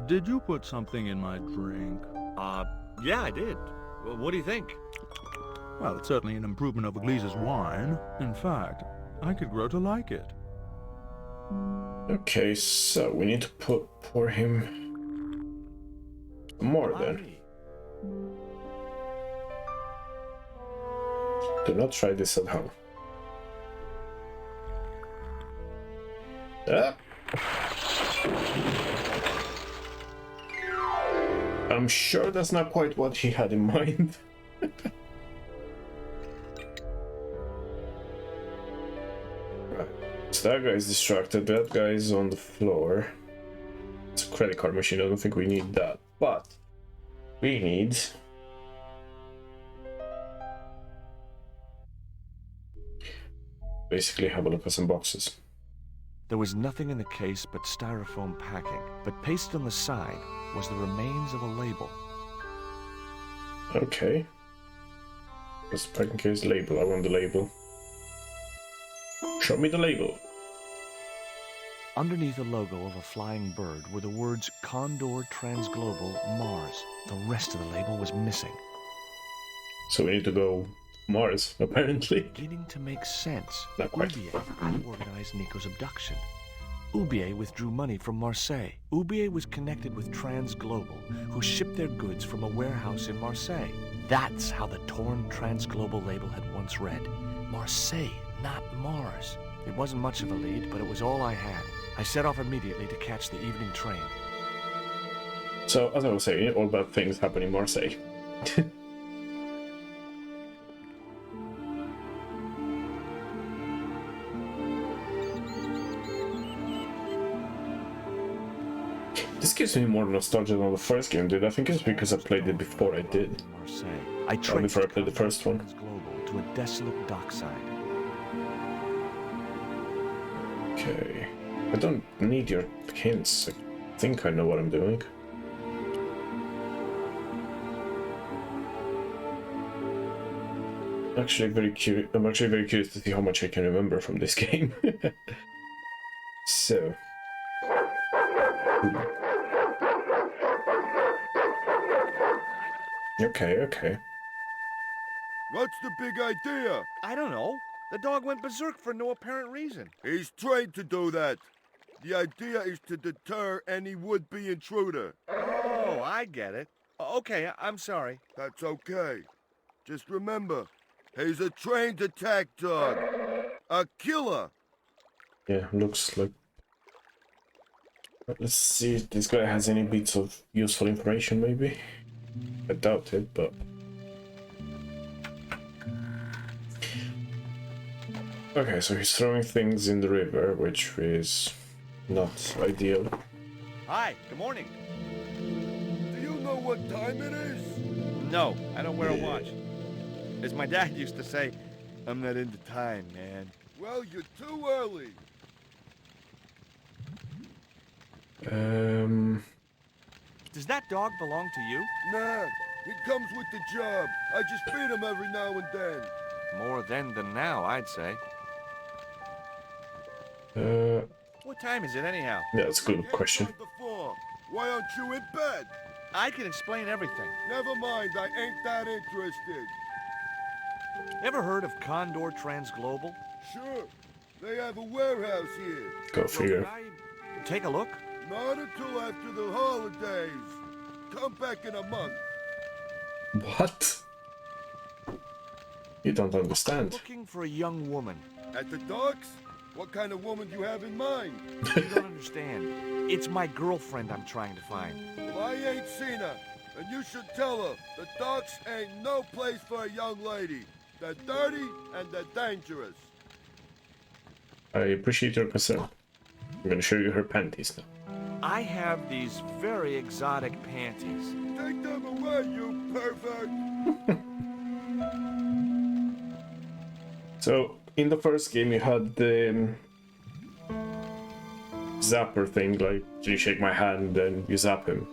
Did you put something in my drink? Yeah, I did. What do you think? Well, it's certainly an improvement over Glees's wine. In fact, I could grow to like it. Okay, so we need to pour him more then. Do not try this at home. Ah. I'm sure that's not quite what he had in mind. Right. So that guy's distracted, that guy's on the floor. It's a credit card machine, I don't think we need that. But we need... basically have a look at some boxes. There was nothing in the case but styrofoam packing, but pasted on the side was the remains of a label. Okay. This packing case label. I want the label. Show me the label. Underneath the logo of a flying bird were the words Condor Transglobal Mars. The rest of the label was missing. So we need to go Mars, apparently. Beginning to make sense. Not quite. Oubier organized Nico's abduction. Oubier withdrew money from Marseille. Oubier was connected with Transglobal, who shipped their goods from a warehouse in Marseille. That's how the torn Transglobal label had once read. Marseille, not Mars. It wasn't much of a lead, but it was all I had. I set off immediately to catch the evening train. So, as I was saying, all bad things happen in Marseille. This gives me more nostalgia than the first game did. I think it's because I played it before I did. Marseille. I Before I traced played the first one. Transglobal to a desolate dockside. Okay. I don't need your hints. I think I know what I'm doing. I'm actually very curious to see how much I can remember from this game. So. Okay. What's the big idea? I don't know. The dog went berserk for no apparent reason. He's trained to do that. The idea is to deter any would-be intruder. Oh, I get it. Okay, I'm sorry. That's okay. Just remember, he's a trained attack dog. A killer. Yeah, looks like... Let's see if this guy has any bits of useful information, maybe. I doubt it, but... Okay, so he's throwing things in the river, which is not ideal. Hi, good morning. Do you know what time it is? No, I don't wear a watch. As my dad used to say, I'm not into time, man. Well, you're too early. Does that dog belong to you? Nah, he comes with the job. I just feed him every now and then. More then than now, I'd say. What time is it anyhow? Yeah, that's a good question. Before. Why aren't you in bed? I can explain everything. Never mind, I ain't that interested. Ever heard of Condor Transglobal? Sure, they have a warehouse here. Go figure. Can I take a look? Not until after the holidays. Come back in a month. What? You don't understand. Looking for a young woman. At the docks? What kind of woman do you have in mind? You don't understand. It's my girlfriend I'm trying to find. Well, I ain't seen her, and you should tell her the docks ain't no place for a young lady. They're dirty and they're dangerous. I appreciate your concern. I'm gonna show you her panties now. I have these very exotic panties. Take them away, you pervert! So, in the first game you had the zapper thing, like you shake my hand and you zap him.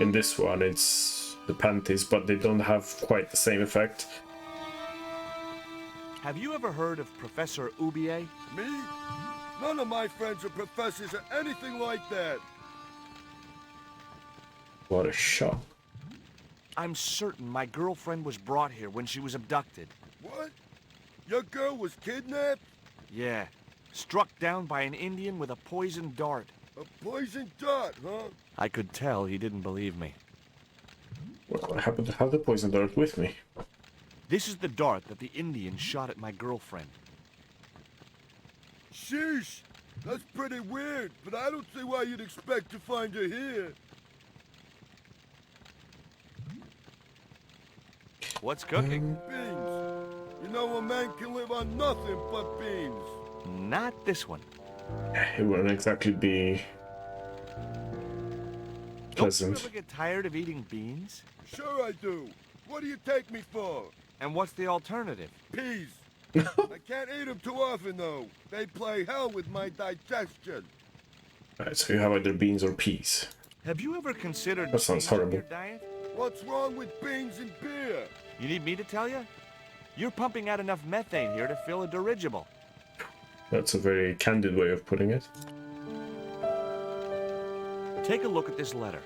In this one it's the panties, but they don't have quite the same effect. Have you ever heard of Professor Oubier? Me? None of my friends are professors or anything like that. What a shock. I'm certain my girlfriend was brought here when she was abducted. What? Your girl was kidnapped? Yeah, struck down by an Indian with a poisoned dart. A poison dart, huh? I could tell he didn't believe me. Well, I happen to have the poison dart with me. This is the dart that the Indian shot at my girlfriend. Sheesh! That's pretty weird, but I don't see why you'd expect to find her here. What's cooking? Beans. You know a man can live on nothing but beans. Not this one. It wouldn't exactly be pleasant. Don't you ever get tired of eating beans? Sure I do. What do you take me for? And what's the alternative? Peas. I can't eat them too often, though. They play hell with my digestion. Alright, so you have either beans or peas. Have you ever considered That sounds changing horrible. your diet? What's wrong with beans and beer? You need me to tell you? You're pumping out enough methane here to fill a dirigible. That's a very candid way of putting it. Take a look at this letter.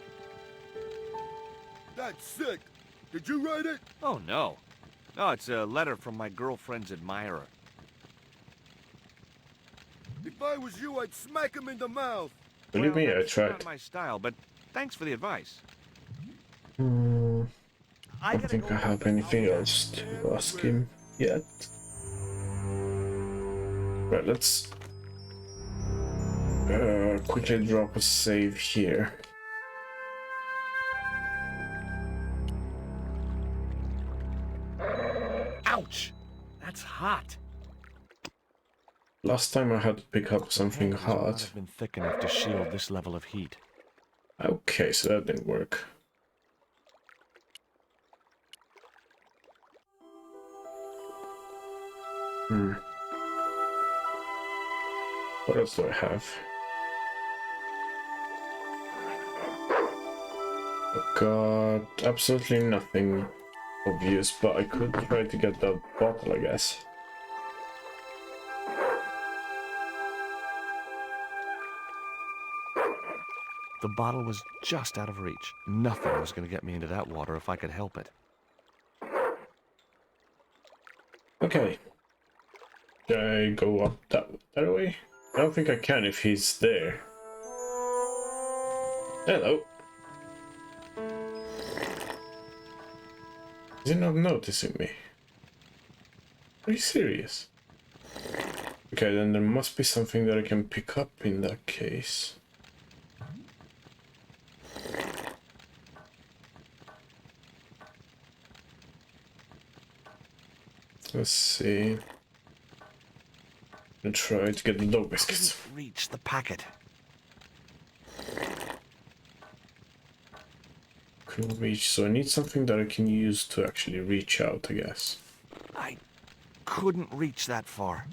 That's sick. Did you write it? Oh, no. No, it's a letter from my girlfriend's admirer. If I was you, I'd smack him in the mouth. Believe me, I that's tried. not my style, but thanks for the advice. I don't think I have anything else to ask him yet. Right, let's quickly drop a save here. Ouch! That's hot. Last time I had to pick up something The hands would not hot. have been thick enough to shield this level of heat. Okay, so that didn't work. What else do I have? I've got absolutely nothing obvious, but I could try to get that bottle, I guess. The bottle was just out of reach. Nothing was going to get me into that water if I could help it. Okay. Can I go up that way? I don't think I can if he's there. Hello. Is he not noticing me? Are you serious? Okay, then there must be something that I can pick up in that case. Let's see. I'm gonna try to get the dog biscuits. Couldn't reach the packet. Couldn't reach, so I need something that I can use to actually reach out, I guess. I couldn't reach that far.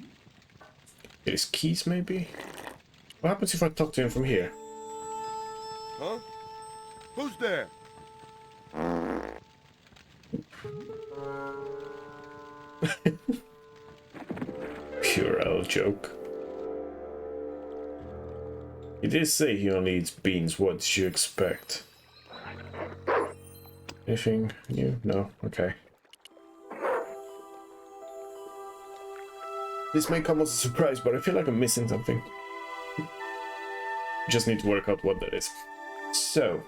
His keys, maybe? What happens if I talk to him from here? Huh? Who's there? Pure L joke. He did say he only eats beans. What did you expect? Anything new? No? Okay. This may come as a surprise, but I feel like I'm missing something. Just need to work out what that is. So.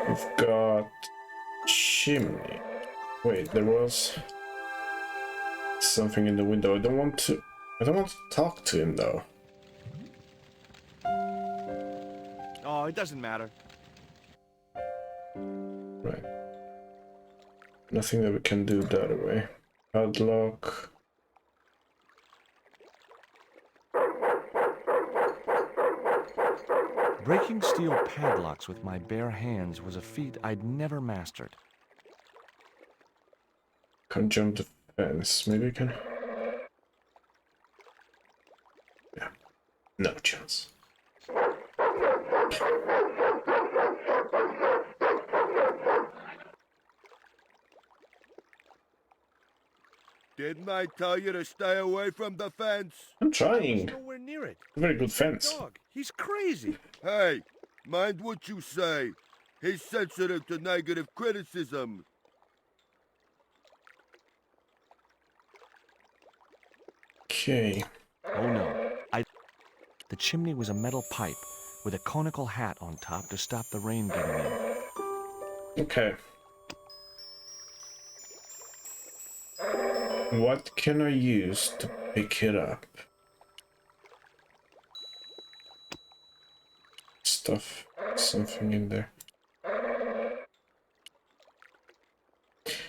We've got chimney. Wait, there was something in the window. I don't want to talk to him though. Oh, it doesn't matter. Right. Nothing that we can do that way. Padlock. Breaking steel padlocks with my bare hands was a feat I'd never mastered. Can't jump the fence. Maybe we can. Yeah. No chance. Didn't I tell you to stay away from the fence? I'm trying. Nowhere near it. A very good fence. Dog, he's crazy. Hey, mind what you say. He's sensitive to negative criticism. Okay. Oh no. The chimney was a metal pipe with a conical hat on top to stop the rain getting in. Okay. What can I use to pick it up? Stuff. Something in there.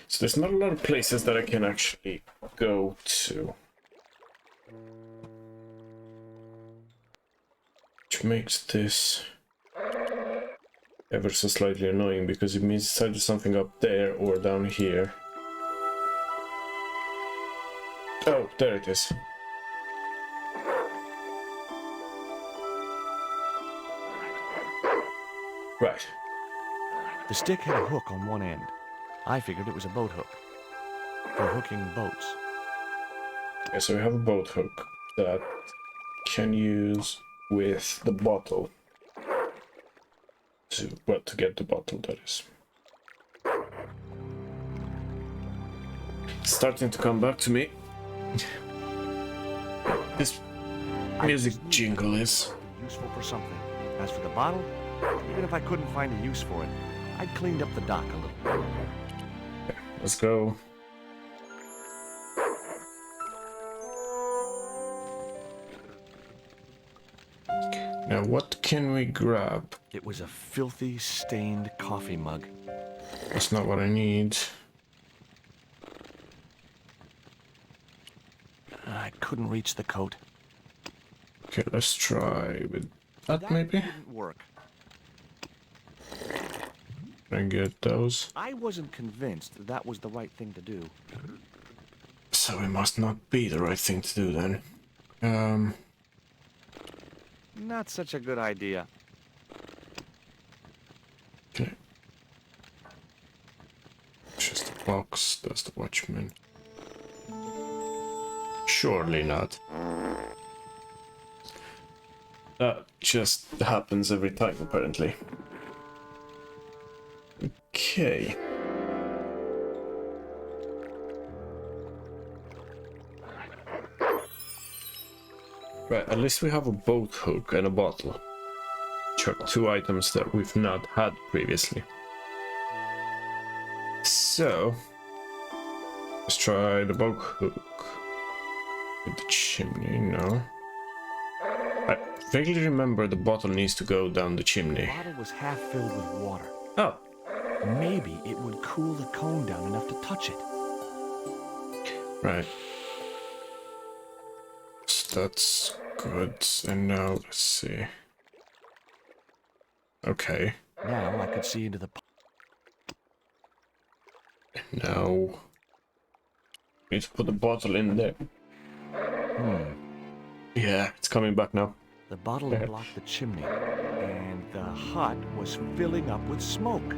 So there's not a lot of places that I can actually go to. Which makes this ever so slightly annoying because it means it's either something up there or down here. Oh, there it is. Right. The stick had a hook on one end. I figured it was a boat hook for hooking boats. Okay, so we have a boat hook that can use with the bottle. To get the bottle, that is. Starting to come back to me. This music jingle is Useful for something. As for the bottle, even if I couldn't find a use for it, I'd cleaned up the dock a little. okay, let's go. Now what can we grab? It was a filthy, stained coffee mug. That's not what I need. I couldn't reach the coat. Okay, let's try with that maybe. Didn't work. And get those. I wasn't convinced that was the right thing to do. So it must not be the right thing to do then. Not such a good idea. Okay. Just a box, that's the watchman. Surely not. That just happens every time, apparently. Okay. Right, at least we have a boat hook and a bottle. Which are two items that we've not had previously. So, let's try the boat hook. With the chimney, no. I vaguely remember the bottle needs to go down the chimney. The bottle was half filled with water. Oh, Maybe it would cool the cone down enough to touch it. right. So that's good. And now, let's see. Okay. Now I could see into the... Now... need to put the bottle in there. Yeah, it's coming back now. The bottle blocked the chimney, and the hut was filling up with smoke.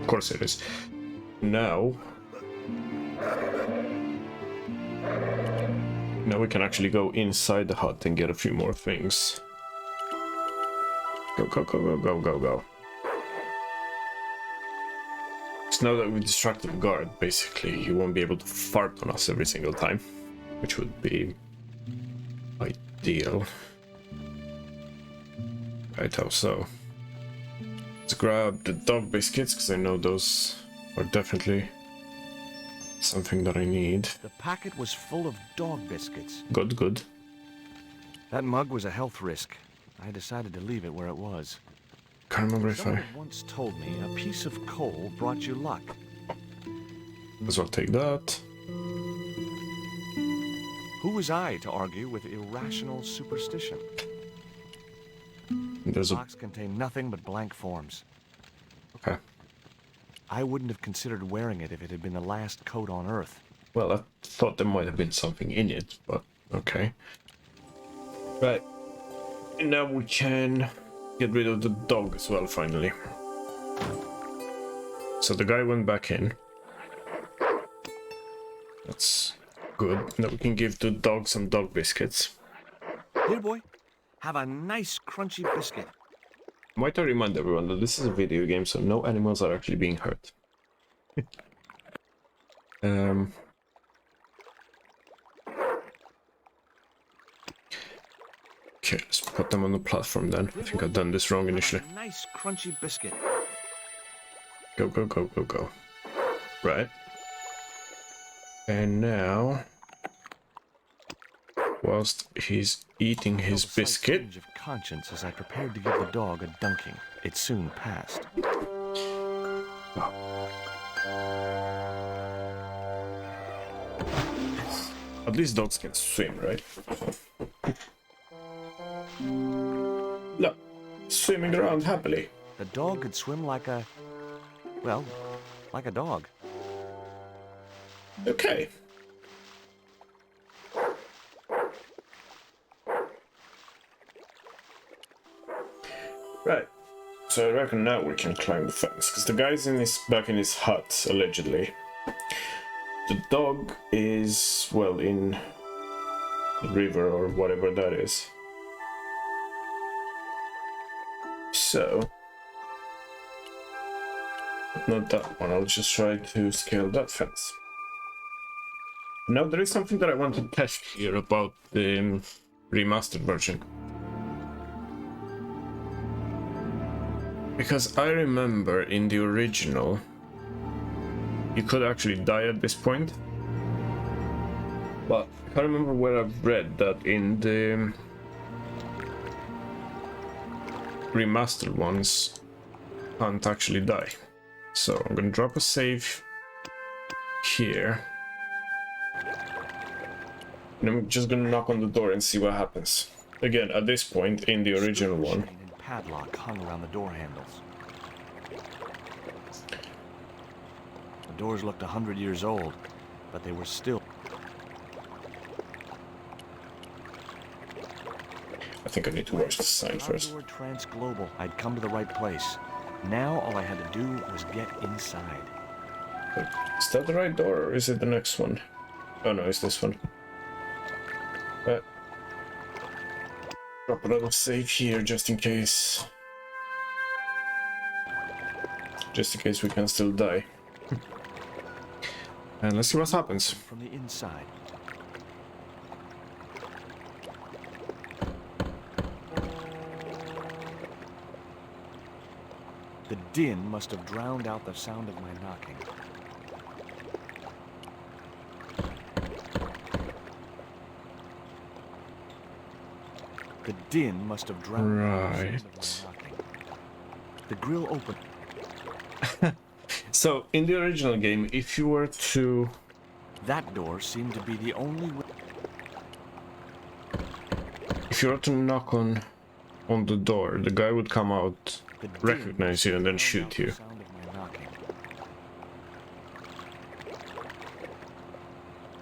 Of course it is. Now we can actually go inside the hut and get a few more things. Go, go, go, go, go, go, go. So now that we distracted the guard, basically, you won't be able to fart on us every single time, which would be ideal. Right, how so? Let's grab the dog biscuits, because I know those are definitely something that I need. The packet was full of dog biscuits. Good, good. That mug was a health risk. I decided to leave it where it was. Can't remember if Someone I... once told me a piece of coal brought you luck. as well take that. Who was I to argue with irrational superstition? There's The a... box contained nothing but blank forms. Okay. I wouldn't have considered wearing it if it had been the last coat on Earth. Well, I thought there might have been something in it, but okay. Right. And now we can get rid of the dog as well, finally. So the guy went back in. That's good. Now we can give the dog some dog biscuits. Here, boy. Have a nice crunchy biscuit. Might I remind everyone that this is a video game, so no animals are actually being hurt. Okay, let's put them on the platform then. I think I've done this wrong initially. Have a nice crunchy biscuit. Go, go, go, go, go. Right. And now, whilst he's eating his I felt a slight biscuit... twinge of conscience as I prepared to give the dog a dunking. It soon passed. At least dogs can swim, right? Look, swimming around happily. The dog could swim like a... well, like a dog. Okay. Right. So I reckon now we can climb the fence, because the guy's back in his hut, allegedly. The dog is, well, in the river or whatever that is. So, not that one, I'll just try to scale that fence. Now there is something that I want to test here about the remastered version. Because I remember in the original, you could actually die at this point. But I can't remember where I've read that in the remastered ones, you can't actually die. So I'm gonna drop a save here. And I'm just gonna knock on the door and see what happens. Again, at this point, in the original one, Padlock hung around the door handles. The doors looked 100 years old, but they were still... I think I need to watch the sign first. Transglobal. I'd come to the right place. Now all I had to do was get inside. Is that the right door, or is it the next one? Oh no, it's this one. Drop another save here, just in case. Just in case we can still die. And let's see what happens. From the inside. The din must have drowned out the sound of my knocking. The din must have drowned out the sound of my knocking. The grill opened. So, in the original game, if you were to... That door seemed to be the only way. If you were to knock on the door, the guy would come out, recognize you, and then shoot you.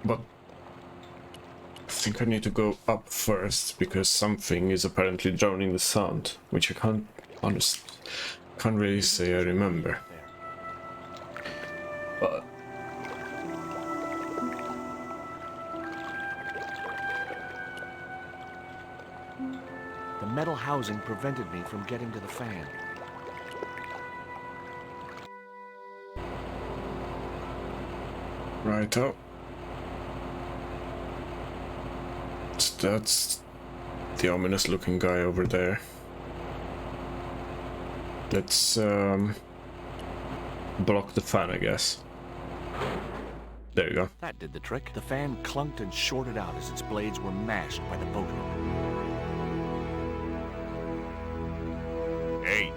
But I think I need to go up first, because something is apparently drowning the sound, which I can't really say I remember. But the metal housing prevented me from getting to the fan. Righto. So that's the ominous looking guy over there. Let's block the fan, I guess. There you go. That did the trick. The fan clunked and shorted out as its blades were mashed by the boat hook. Hey,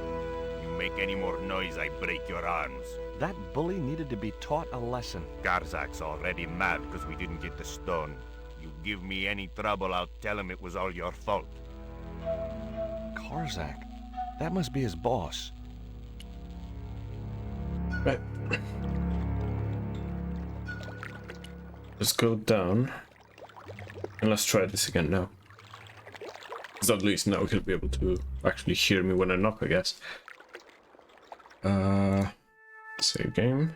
you make any more noise, I break your arms. That bully needed to be taught a lesson. Garzak's already mad because we didn't get the stone. You give me any trouble, I'll tell him it was all your fault. Karzak? That must be his boss. Right. Let's go down. And let's try this again now. Because at least now he'll be able to actually hear me when I knock, I guess. Save game.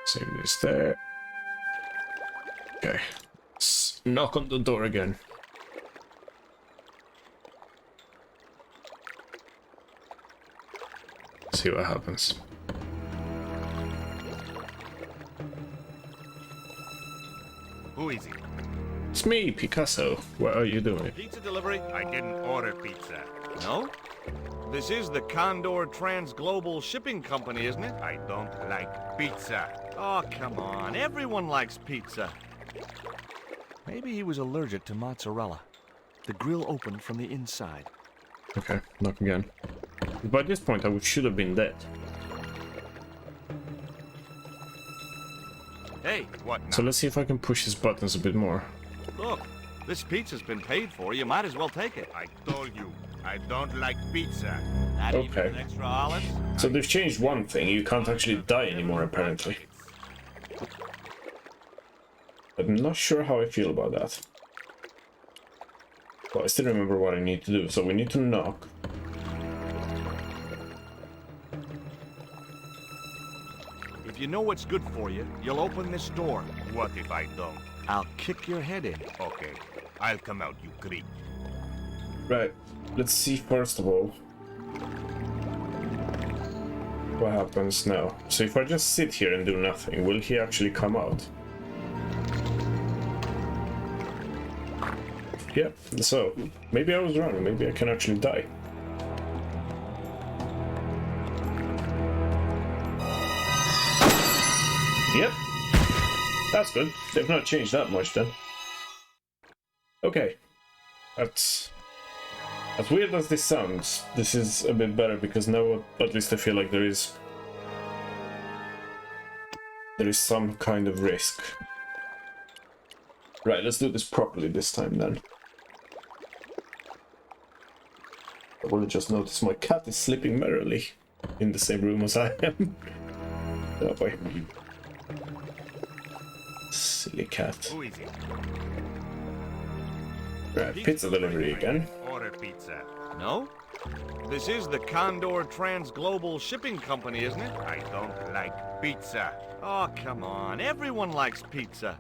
Save this there. Okay. Let's knock on the door again. See what happens. Who is he? It's me, Picasso. What are you doing? Pizza delivery? I didn't order pizza. No? This is the Condor Transglobal Shipping Company, isn't it? I don't like pizza. Oh, come on. Everyone likes pizza. Maybe he was allergic to mozzarella. The grill opened from the inside. Okay, knock again. By this point, I should have been dead. Hey, What now? So let's see if I can push his buttons a bit more. look. This pizza's been paid for. You might as well take it. I told you, I don't like pizza. Not even Okay. with extra olives? So they've changed one thing. You can't actually die anymore, apparently. But I'm not sure how I feel about that. Well, I still remember what I need to do. So we need to knock. If you know what's good for you, you'll open this door. What if I don't? I'll kick your head in. Okay, I'll come out, you creep. Right. Let's see first of all what happens now. So if I just sit here and do nothing, will he actually come out? Yep, so maybe I was wrong. Maybe I can actually die. Yep, that's good. They've not changed that much then. Okay, that's as weird as this sounds. This is a bit better because now at least I feel like there is some kind of risk. Right, let's do this properly this time then. I will just notice my cat is sleeping merrily in the same room as I am. Oh boy. Silly cat. Who is it? Right, pizza delivery again. Order pizza. No? This is the Condor Transglobal Shipping Company, isn't it? I don't like pizza. Oh, come on. Everyone likes pizza.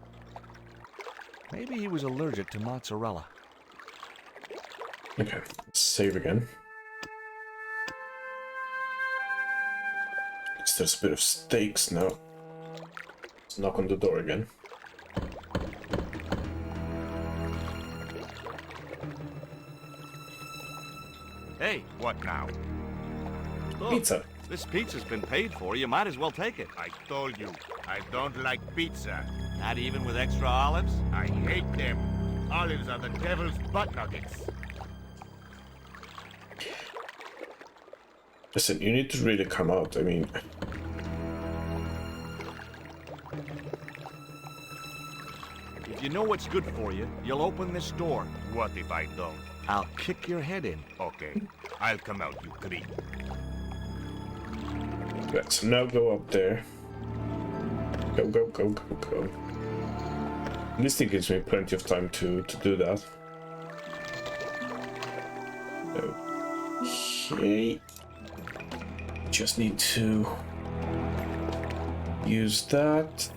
Maybe he was allergic to mozzarella. Okay, let's save again. Guess there's a bit of stakes now. Let's knock on the door again. Hey, What now? look. Pizza. This pizza's been paid for. You might as well take it. I told you, I don't like pizza. Not even with extra olives? I hate them. Olives are the devil's butt nuggets. Listen, you need to really come out. I mean, If you know what's good for you, you'll open this door. What if I don't? I'll kick your head in. Okay, I'll come out, you creep. right, so now go up there. Go, go, go, go, go. At least it gives me plenty of time to do that. Okay. Just need to use that.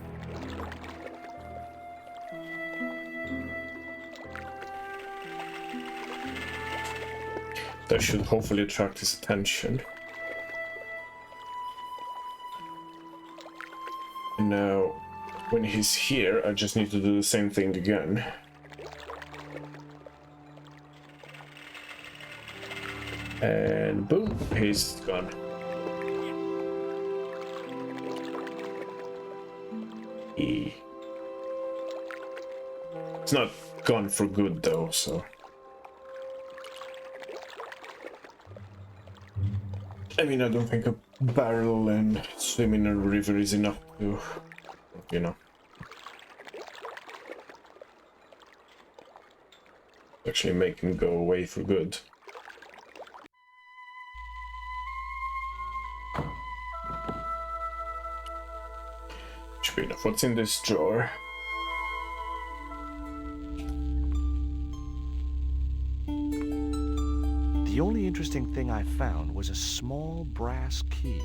That should hopefully attract his attention. And now, when he's here, I just need to do the same thing again. And boom, he's gone. It's not gone for good though, so. I mean, I don't think a barrel and swim in a river is enough to, you know, actually make him go away for good. Should be enough. What's in this drawer? The only interesting thing I found was a small brass key.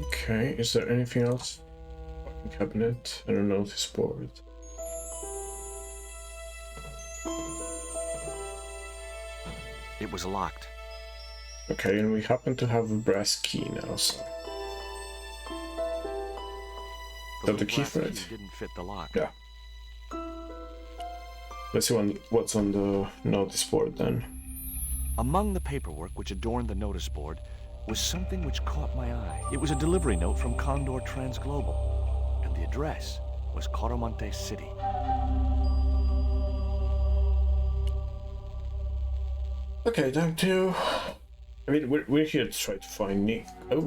Okay, is there anything else? Fucking cabinet and a notice board. It was locked. Okay, and we happen to have a brass key now, so. The Is that the little key brass for it? didn't fit the lock. Yeah. Let's see what's on the notice board then. Among the paperwork which adorned the notice board was something which caught my eye. It was a delivery note from Condor Transglobal, and the address was Coromante City. Okay, time to. I mean, we're here to try to find Nick. Oh,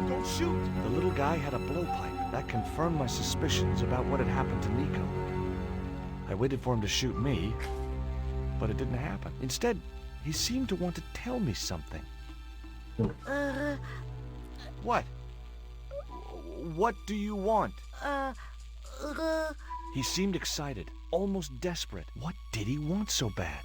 Don't shoot! The little guy had a blowpipe. That confirmed my suspicions about what had happened to Nico. I waited for him to shoot me, but it didn't happen. Instead, He seemed to want to tell me something. What? What do you want? He seemed excited, almost desperate. What did he want so bad?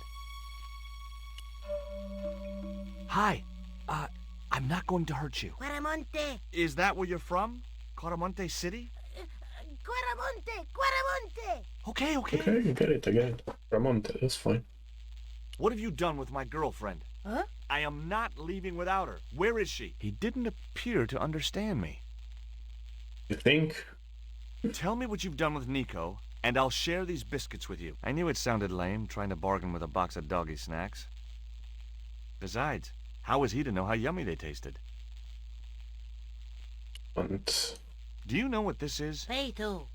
Hi. I'm not going to hurt you. Guaramonte! Is that where you're from? Caramonte City? Guaramonte! Guaramonte! Okay. Okay, I get it. Ramonte, that's fine. What have you done with my girlfriend? Huh? I am not leaving without her. Where is she? He didn't appear to understand me. You think? Tell me what you've done with Nico, and I'll share these biscuits with you. I knew it sounded lame, trying to bargain with a box of doggy snacks. Besides, how was he to know how yummy they tasted? And Do you know what this is? Peito.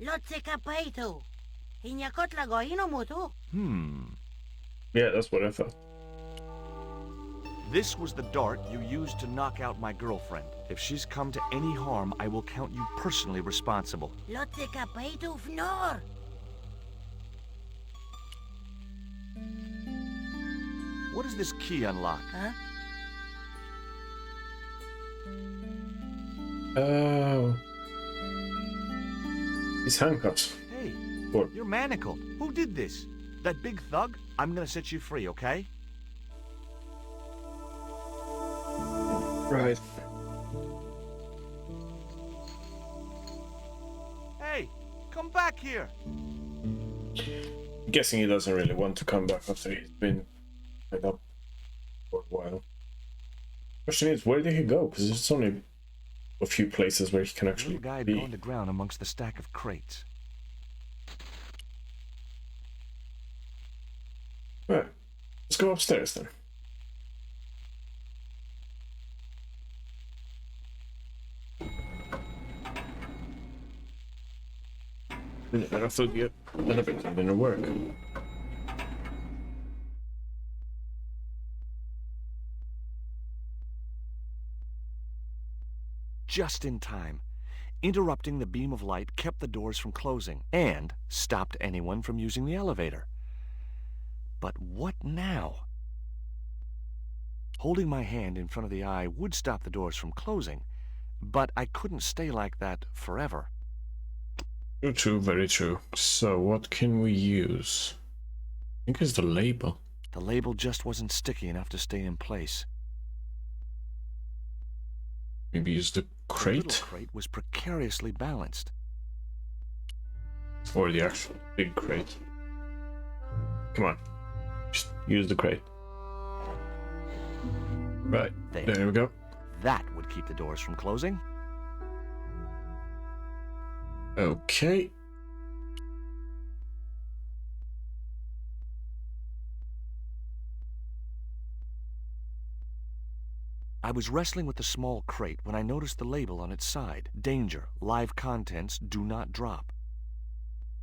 Lotseka peito. Inyakotlago inomutu. yeah, that's what I thought. This was the dart you used to knock out my girlfriend. If she's come to any harm, I will count you personally responsible. Lotseka peito fnor. What does this key unlock? Huh? Oh. These handcuffs. Hey, What? you're manacled. Who did this? That big thug? I'm gonna set you free, okay? Right. Hey, come back here. I'm guessing he doesn't really want to come back after he's been tied up for a while. Question is, where did he go? Because there's only a few places where he can actually The guy had be. gone to ground amongst the stack of crates. Right. Let's go upstairs then. I thought the elevator didn't work. Just in time. Interrupting the beam of light kept the doors from closing and stopped anyone from using the elevator. But what now? Holding my hand in front of the eye would stop the doors from closing, but I couldn't stay like that forever. True, very true. So, what can we use? I think it's the label. The label just wasn't sticky enough to stay in place. Maybe use the The crate? little crate was precariously balanced. Or the actual big crate. Come on. Just use the crate. Right. There we go. That would keep the doors from closing. Okay. I was wrestling with the small crate when I noticed the label on its side. Danger. Live contents do not drop.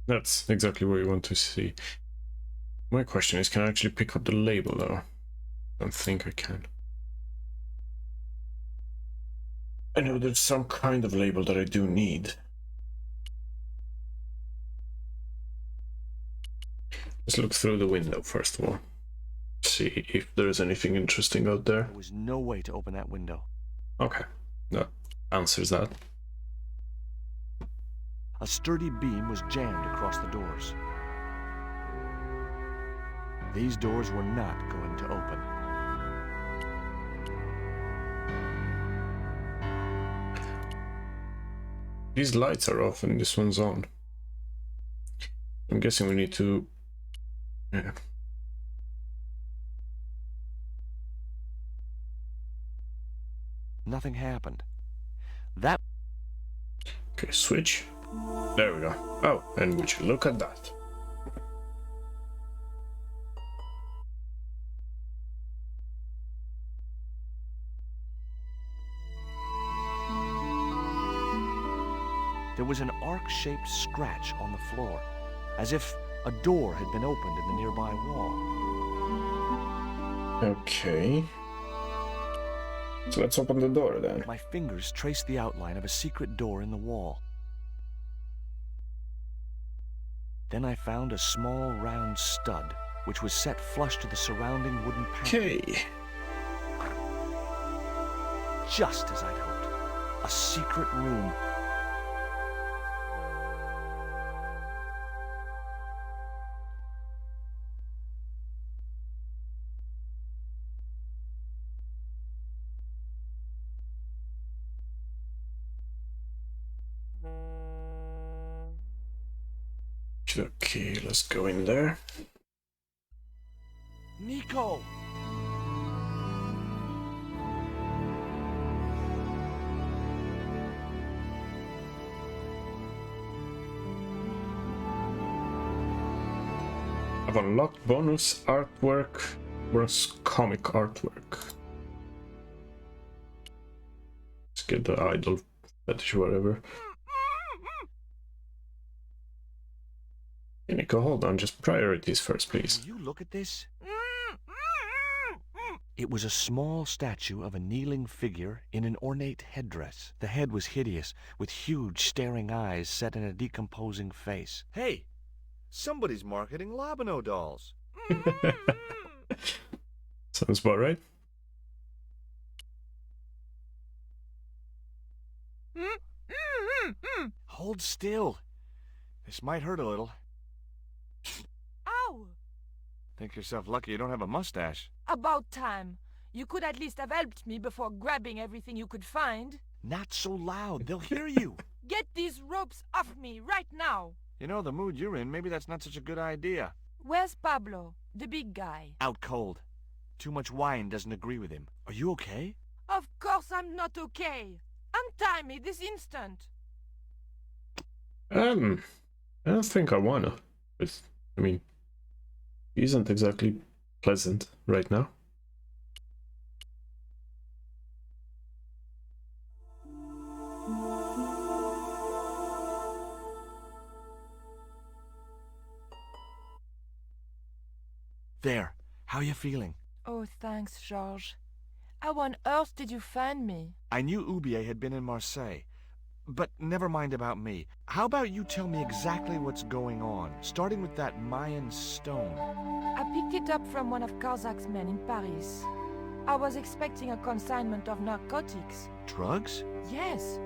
That's exactly what we want to see. My question is, can I actually pick up the label though? I don't think I can. I know there's some kind of label that I do need. Let's look through the window first of all. See if there's anything interesting out there. There was no way to open that window. Okay, that answers that. A sturdy beam was jammed across the doors. These doors were not going to open. These lights are off and this one's on. I'm guessing we need to... Yeah. Nothing happened. That... Okay, switch. There we go. Oh, and would you look at that? There was an arc-shaped scratch on the floor, as if a door had been opened in the nearby wall. Okay. So let's open the door then. My fingers traced the outline of a secret door in the wall. Then I found a small round stud which was set flush to the surrounding wooden panel. Okay. Just as I'd hoped. A secret room. Okay, let's go in there. Nico! I've unlocked bonus artwork, bonus comic artwork. Let's get the idol fetish, whatever. Hey, Nico, hold on, just priorities first, please. Will you look at this? It was a small statue of a kneeling figure in an ornate headdress. The head was hideous, with huge staring eyes set in a decomposing face. Hey, somebody's marketing Labino dolls. Sounds about right. Hold still. This might hurt a little. Ow! Think yourself lucky you don't have a mustache. About time. You could at least have helped me before grabbing everything you could find. Not so loud, they'll hear you. Get these ropes off me right now. You know, the mood you're in, maybe that's not such a good idea. Where's Pablo, the big guy? Out cold. Too much wine doesn't agree with him. Are you okay? Of course I'm not okay. Untie me this instant. I don't think I wanna. But, I mean, he isn't exactly pleasant right now. There. How you feeling? Oh, thanks, Georges. How on earth did you find me? I knew Ubier had been in Marseille. But never mind about me. How about you tell me exactly what's going on, starting with that Mayan stone? I picked it up from one of Karzak's men in Paris. I was expecting a consignment of narcotics. Drugs? Yes.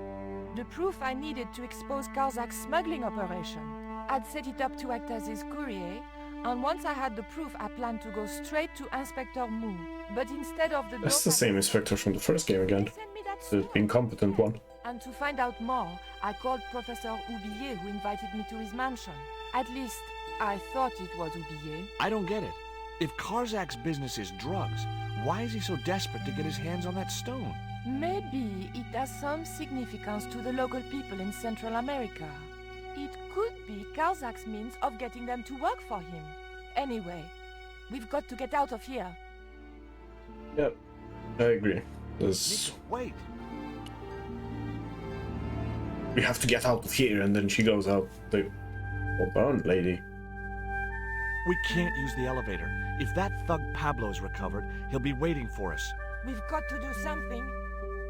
The proof I needed to expose Karzak's smuggling operation. I'd set it up to act as his courier, and once I had the proof, I planned to go straight to Inspector Mou. But instead of the... That's the same inspector from the first game again. The incompetent one. And to find out more, I called Professor Oublier, who invited me to his mansion. At least, I thought it was Oublier. I don't get it. If Karzak's business is drugs, why is he so desperate to get his hands on that stone? Maybe it has some significance to the local people in Central America. It could be Karzak's means of getting them to work for him. Anyway, we've got to get out of here. Yep, I agree. This... Wait. We have to get out of here, and then she goes out. Hold on, lady. We can't use the elevator. If that thug Pablo's recovered, he'll be waiting for us. We've got to do something.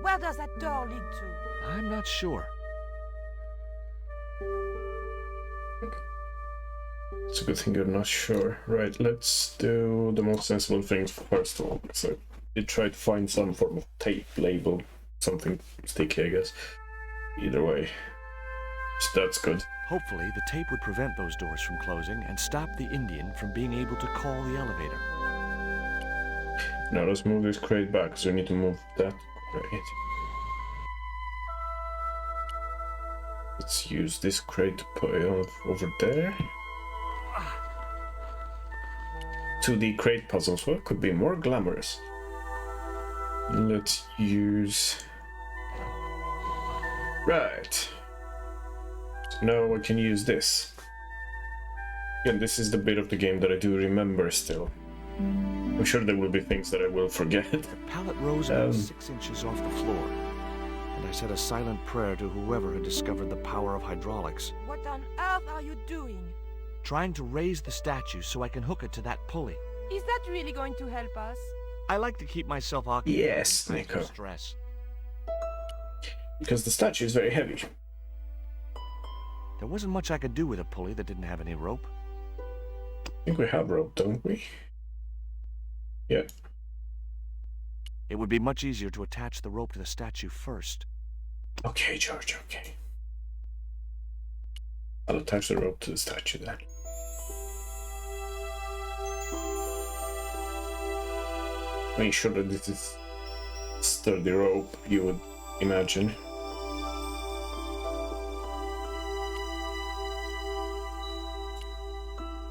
Where does that door lead to? I'm not sure. It's a good thing you're not sure. Right, let's do the most sensible things first of all. So I did try to find some form of tape label, something sticky, I guess. Either way, so that's good. Hopefully, the tape would prevent those doors from closing and stop the Indian from being able to call the elevator. Now let's move this crate back, so we need to move that crate. Let's use this crate to put it over there. 2D crate puzzles, what could be more glamorous? Let's use... Right. So now I can use this. Again, this is the bit of the game that I do remember still. I'm sure there will be things that I will forget. The pallet rose about 6 inches off the floor, and I said a silent prayer to whoever had discovered the power of hydraulics. What on earth are you doing? Trying to raise the statue so I can hook it to that pulley. Is that really going to help us? I like to keep myself occupied. Yes, in times of Nico. Stress. Because the statue is very heavy. There wasn't much I could do with a pulley that didn't have any rope. think we have rope, don't we? Yeah. It would be much easier to attach the rope to the statue first. Okay, George, okay. I'll attach the rope to the statue then. Make sure that this is sturdy rope, you would imagine.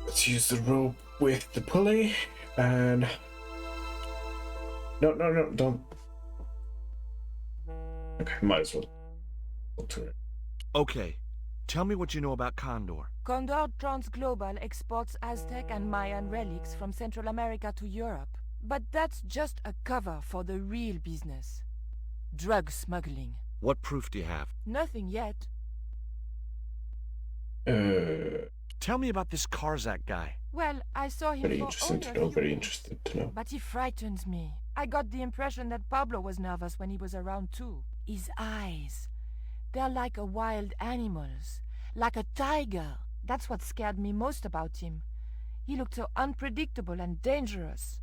Let's use the rope with the pulley and... No, don't. Okay, might as well. Okay, tell me what you know about Condor. Condor Transglobal exports Aztec and Mayan relics from Central America to Europe. But that's just a cover for the real business. Drug smuggling. What proof do you have? Nothing yet. Tell me about this Karzak guy. Well, I saw him very for interesting to only a know, few very days, interested to know. but he frightens me. I got the impression that Pablo was nervous when he was around too. His eyes. They're like a wild animal's. Like a tiger. That's what scared me most about him. He looked so unpredictable and dangerous.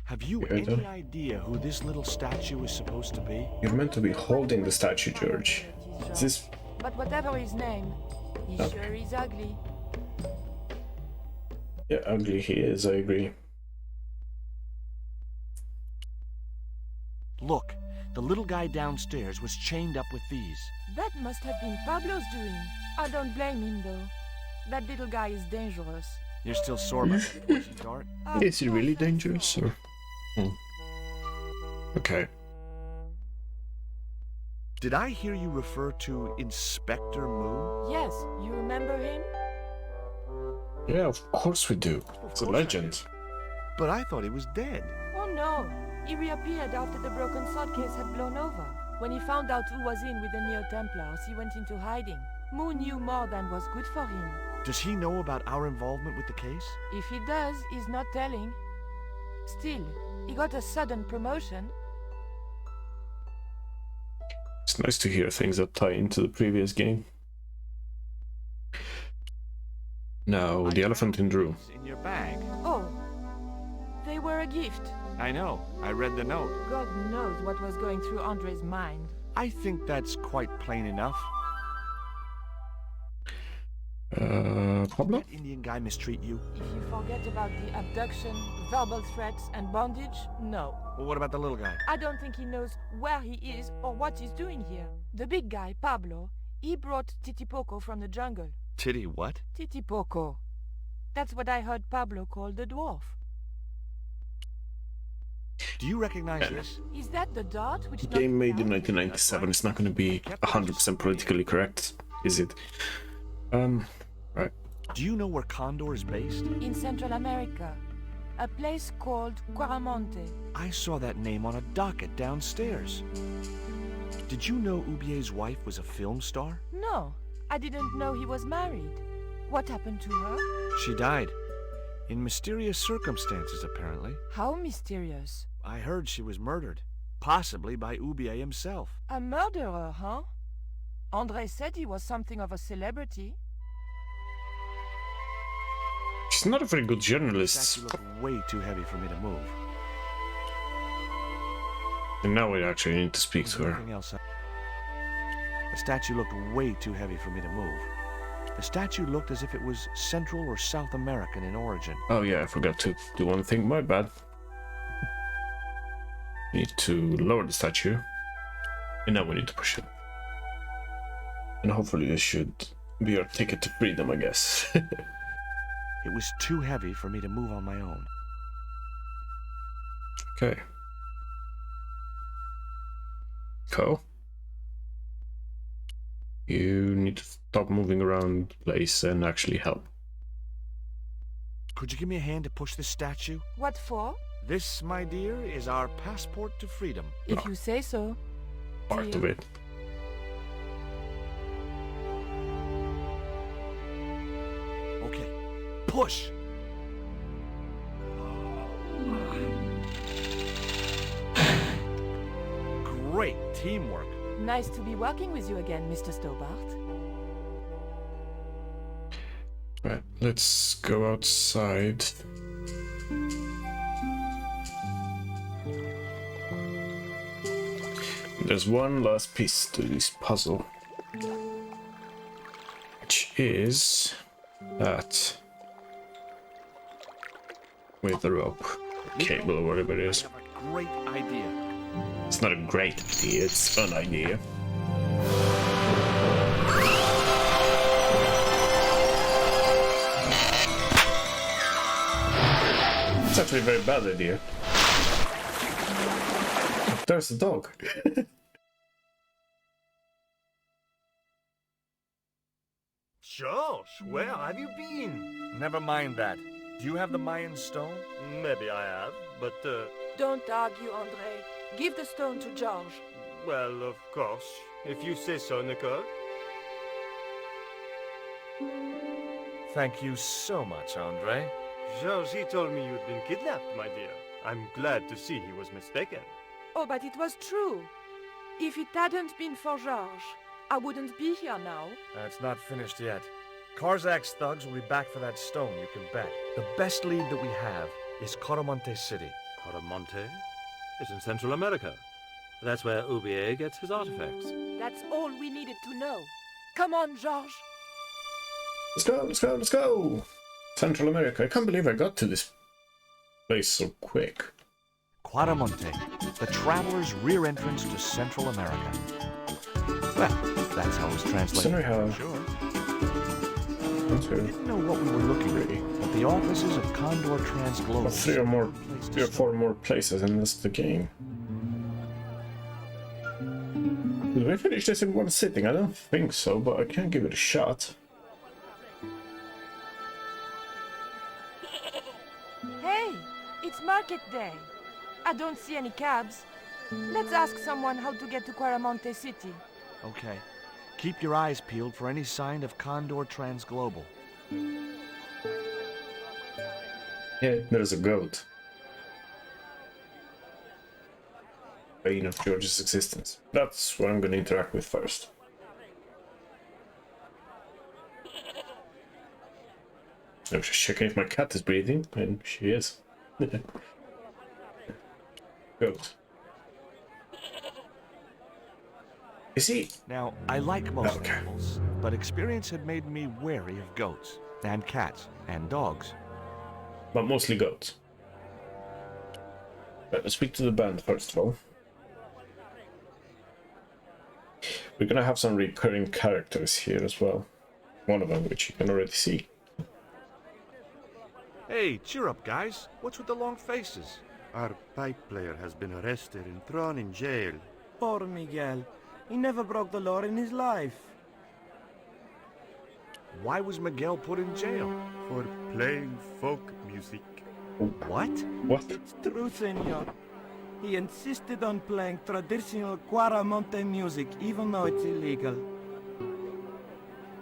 Have you any idea who this little statue is supposed to be? You're meant to be holding the statue, George. Is this... But whatever his name, he sure is ugly. Yeah, ugly he is, I agree. Look, the little guy downstairs was chained up with these. That must have been Pablo's doing. I don't blame him, though. That little guy is dangerous. You're still sore about the poison dart? Is he really dangerous, or...? Okay. Did I hear you refer to Inspector Moon? Yes, you remember him? Yeah, of course we do. It's a legend. But I thought he was dead. Oh no, he reappeared after the broken sword case had blown over. When he found out who was in with the Neo-Templars, he went into hiding. Moon knew more than was good for him. Does he know about our involvement with the case? If he does, he's not telling. Still, he got a sudden promotion. It's nice to hear things that tie into the previous game. Now, the elephant in the room. In your bag. Oh, they were a gift. I know. I read the note. God knows what was going through Andre's mind. I think that's quite plain enough. Pablo? Did that Indian guy mistreat you? If you forget about the abduction, verbal threats, and bondage, no. Well, what about the little guy? I don't think he knows where he is or what he's doing here. The big guy, Pablo, he brought Titipoco from the jungle. Titty what? Titipoco. That's what I heard Pablo call the dwarf. Do you recognize this? Is that the dart which... The game made in 1997 is not going to be 100% politically correct, is it? Right. Do you know where Condor is based? In Central America. A place called Quaramonte. I saw that name on a docket downstairs. Did you know Ubier's wife was a film star? No, I didn't know he was married. What happened to her? She died. In mysterious circumstances, apparently. How mysterious? I heard she was murdered. Possibly by Ubier himself. A murderer, huh? Andre said he was something of a celebrity. She's not a very good The journalist. statue looked way too heavy for me to move. And now we actually need to speak to her. Anything else? The statue looked way too heavy for me to move. The statue looked as if it was Central or South American in origin. Oh yeah, I forgot to do one thing, my bad. Need to lower the statue. And now we need to push it. And hopefully this should be our ticket to freedom, I guess. It was too heavy for me to move on my own. Okay. Ko? You need to stop moving around the place and actually help. Could you give me a hand to push this statue? What for? This, my dear, is our passport to freedom. If you say so. Part of it. Okay, push! Great teamwork. Nice to be working with you again, Mr. Stobart. Right, let's go outside. There's one last piece to this puzzle, which is that with the rope, cable, or whatever it is. I have a great idea. It's not a great idea, it's an idea. It's actually a very bad idea. There's a dog. Josh, where have you been? Never mind that. Do you have the Mayan stone? Maybe I have, but, Don't argue, Andre. Give the stone to George. well, of course. If you say so, Nicole. Thank you so much, Andre. George, he told me you'd been kidnapped, my dear. I'm glad to see he was mistaken. Oh, but it was true. If it hadn't been for George, I wouldn't be here now. It's not finished yet. Karzak's thugs will be back for that stone, you can bet. The best lead that we have is Caramonte City. Caramonte is in Central America. That's where Ubier gets his artifacts. That's all we needed to know. Come on, George. Let's go, let's go, let's go! Central America. I can't believe I got to this place so quick. Quaramonte, the traveler's rear entrance to Central America. Well, that's how it's translated. So now we have Sure. one, two, Didn't know what we were looking at, but the offices of Condor Transglobal. three or four more places, and that's the game. Did we finish this in one sitting? I don't think so, but I can give it a shot. Hey, it's market day. I don't see any cabs. Let's ask someone how to get to Quaramonte City. Okay. Keep your eyes peeled for any sign of Condor Transglobal. Yeah, there's a goat. Bane of George's existence. That's what I'm going to interact with first. I was just checking if my cat is breathing, and she is. Goat. Is he? Now, I like most Okay. animals, but experience had made me wary of goats, and cats, and dogs. But mostly goats. Right, let's speak to the band first of all. We're gonna have some recurring characters here as well. One of them, which you can already see. Hey, cheer up, guys. What's with the long faces? Our pipe player has been arrested and thrown in jail. Poor Miguel. He never broke the law in his life. Why was Miguel put in jail? For playing folk music. What? What? It's true, senor. He insisted on playing traditional Quaramonte music, even though it's illegal.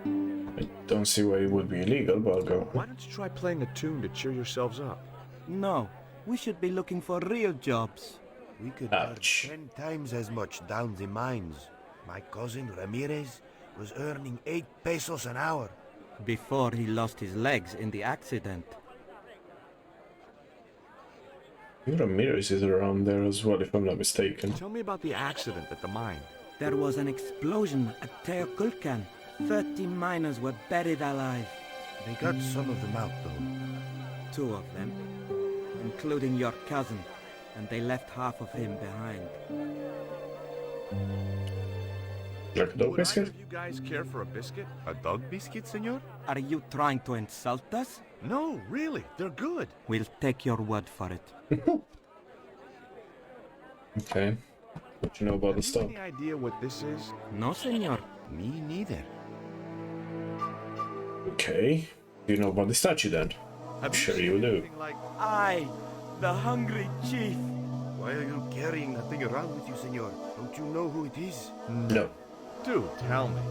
I don't see why it would be illegal, but I'll go. Why don't you try playing a tune to cheer yourselves up? No, we should be looking for real jobs. We could Ouch. earn 10 times as much down the mines. My cousin Ramirez was earning 8 pesos an hour. Before he lost his legs in the accident. Ramirez is around there as well, if I'm not mistaken. Tell me about the accident at the mine. There was an explosion at Teoculcan. 30 miners were buried alive. They got some of them out, though. 2 of them, including your cousin, and they left half of him behind. Like a dog Would either biscuit? of you guys care for a biscuit? A dog biscuit, senor? Are you trying to insult us? No, really. They're good. We'll take your word for it. Okay. What you know about the Have you stuff? any idea what this is? No, senor. Me neither. Okay. Do you know about the statue then? I'm sure you do. Anything like I, the hungry chief. Why are you carrying that thing around with you, senor? Don't you know who it is? No. Dude, tell me.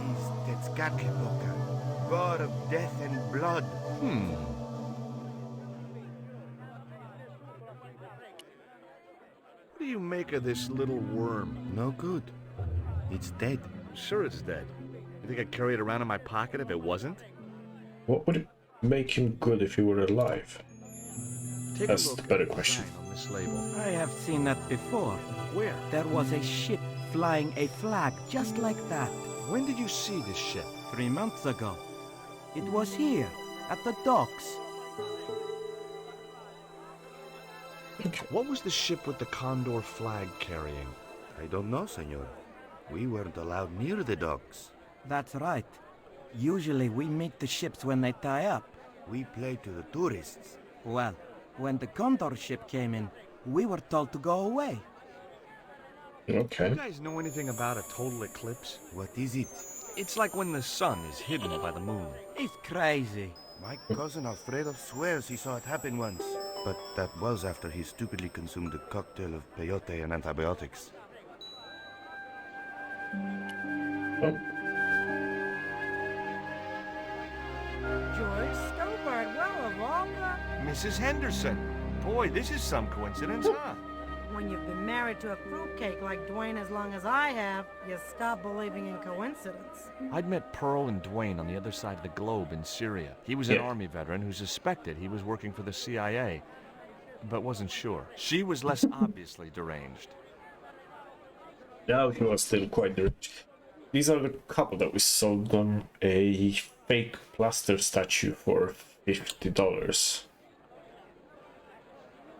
He's Tezcatlipoca, god of death and blood. What do you make of this little worm? No good. It's dead. Sure it's dead. You think I'd carry it around in my pocket if it wasn't? What would make him good if he were alive? Take That's a look the better at the question. design on this label. I have seen that before. Where? There was a ship flying a flag just like that When did you see this ship? 3 months ago. It was here, at the docks. What was the ship with the Condor flag carrying? I don't know, senor. We weren't allowed near the docks. That's right. Usually we meet the ships when they tie up. We play to the tourists. Well, when the Condor ship came in, we were told to go away. Okay. You guys know anything about a total eclipse? What is it? It's like when the sun is hidden by the moon. It's crazy. My cousin Alfredo swears he saw it happen once. But that was after he stupidly consumed a cocktail of peyote and antibiotics. Oh, George Stobart, well, of all the... Mrs. Henderson. Boy, this is some coincidence, huh? When you've been married to a fruitcake like Dwayne as long as I have, you stop believing in coincidence. I'd met Pearl and Dwayne on the other side of the globe in Syria. He was an Yeah. Army veteran who suspected he was working for the CIA, but wasn't sure. She was less obviously deranged. now he was still quite rich. These are the couple that we sold them a fake plaster statue for $50.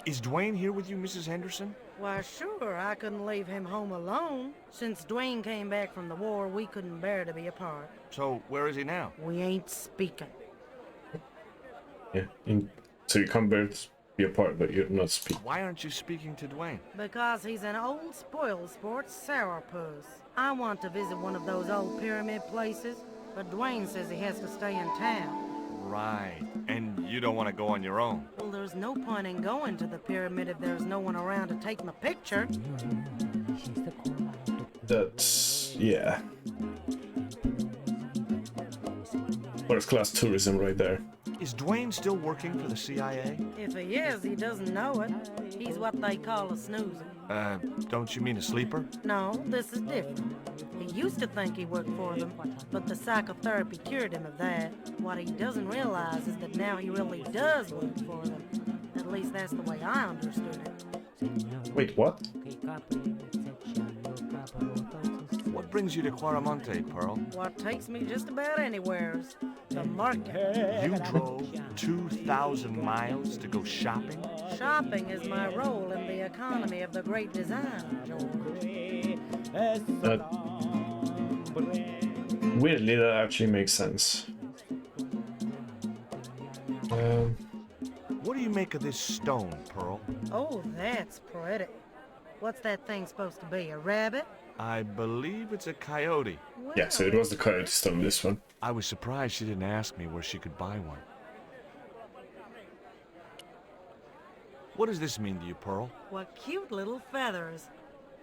Is Dwayne here with you, Mrs. Henderson? Why, sure, I couldn't leave him home alone. Since Dwayne came back from the war, we couldn't bear to be apart. So, where is he now? We ain't speaking. Yeah. So you come bear to be apart, but you're not speaking. Why aren't you speaking to Dwayne? Because he's an old spoil sport sourpuss. I want to visit one of those old pyramid places, but Dwayne says he has to stay in town. Right. And you don't want to go on your own. Well, there's no point in going to the pyramid if there's no one around to take my picture. That's... yeah. First class tourism right there. Is Dwayne still working for the CIA? If he is, he doesn't know it. He's what they call a snoozer. Don't you mean a sleeper? No, this is different. He used to think he worked for them, but the psychotherapy cured him of that. What he doesn't realize is that now he really does work for them. At least that's the way I understood it. Wait, what? What brings you to Quaramonte, Pearl? What takes me just about anywheres. The market. You drove 2,000 miles to go shopping? Shopping is my role in the economy of the great design, George. Weirdly, that actually makes sense. What do you make of this stone, Pearl? Oh, that's pretty. What's that thing supposed to be, a rabbit? I believe it's a coyote. Yeah, so it was the coyote stone, this one. I was surprised she didn't ask me where she could buy one. What does this mean to you, Pearl? What cute little feathers.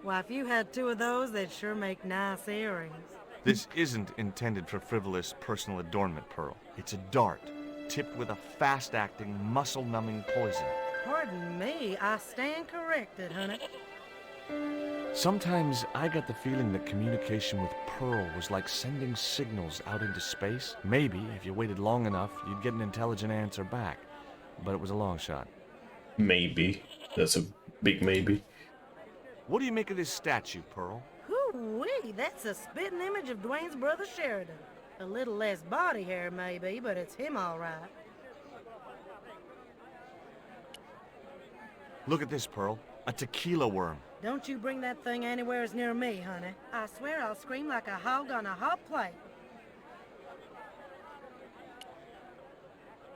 Why, if you had 2 of those, they'd sure make nice earrings. This isn't intended for frivolous personal adornment, Pearl. It's a dart, tipped with a fast-acting, muscle-numbing poison. Pardon me, I stand corrected, honey. Sometimes I got the feeling that communication with Pearl was like sending signals out into space. Maybe, if you waited long enough, you'd get an intelligent answer back. But it was a long shot. Maybe. That's a big maybe. What do you make of this statue, Pearl? Hoo-wee, that's a spitting image of Dwayne's brother Sheridan. A little less body hair, maybe, but it's him all right. Look at this, Pearl. A tequila worm. Don't you bring that thing anywhere near me, honey. I swear I'll scream like a hog on a hot plate.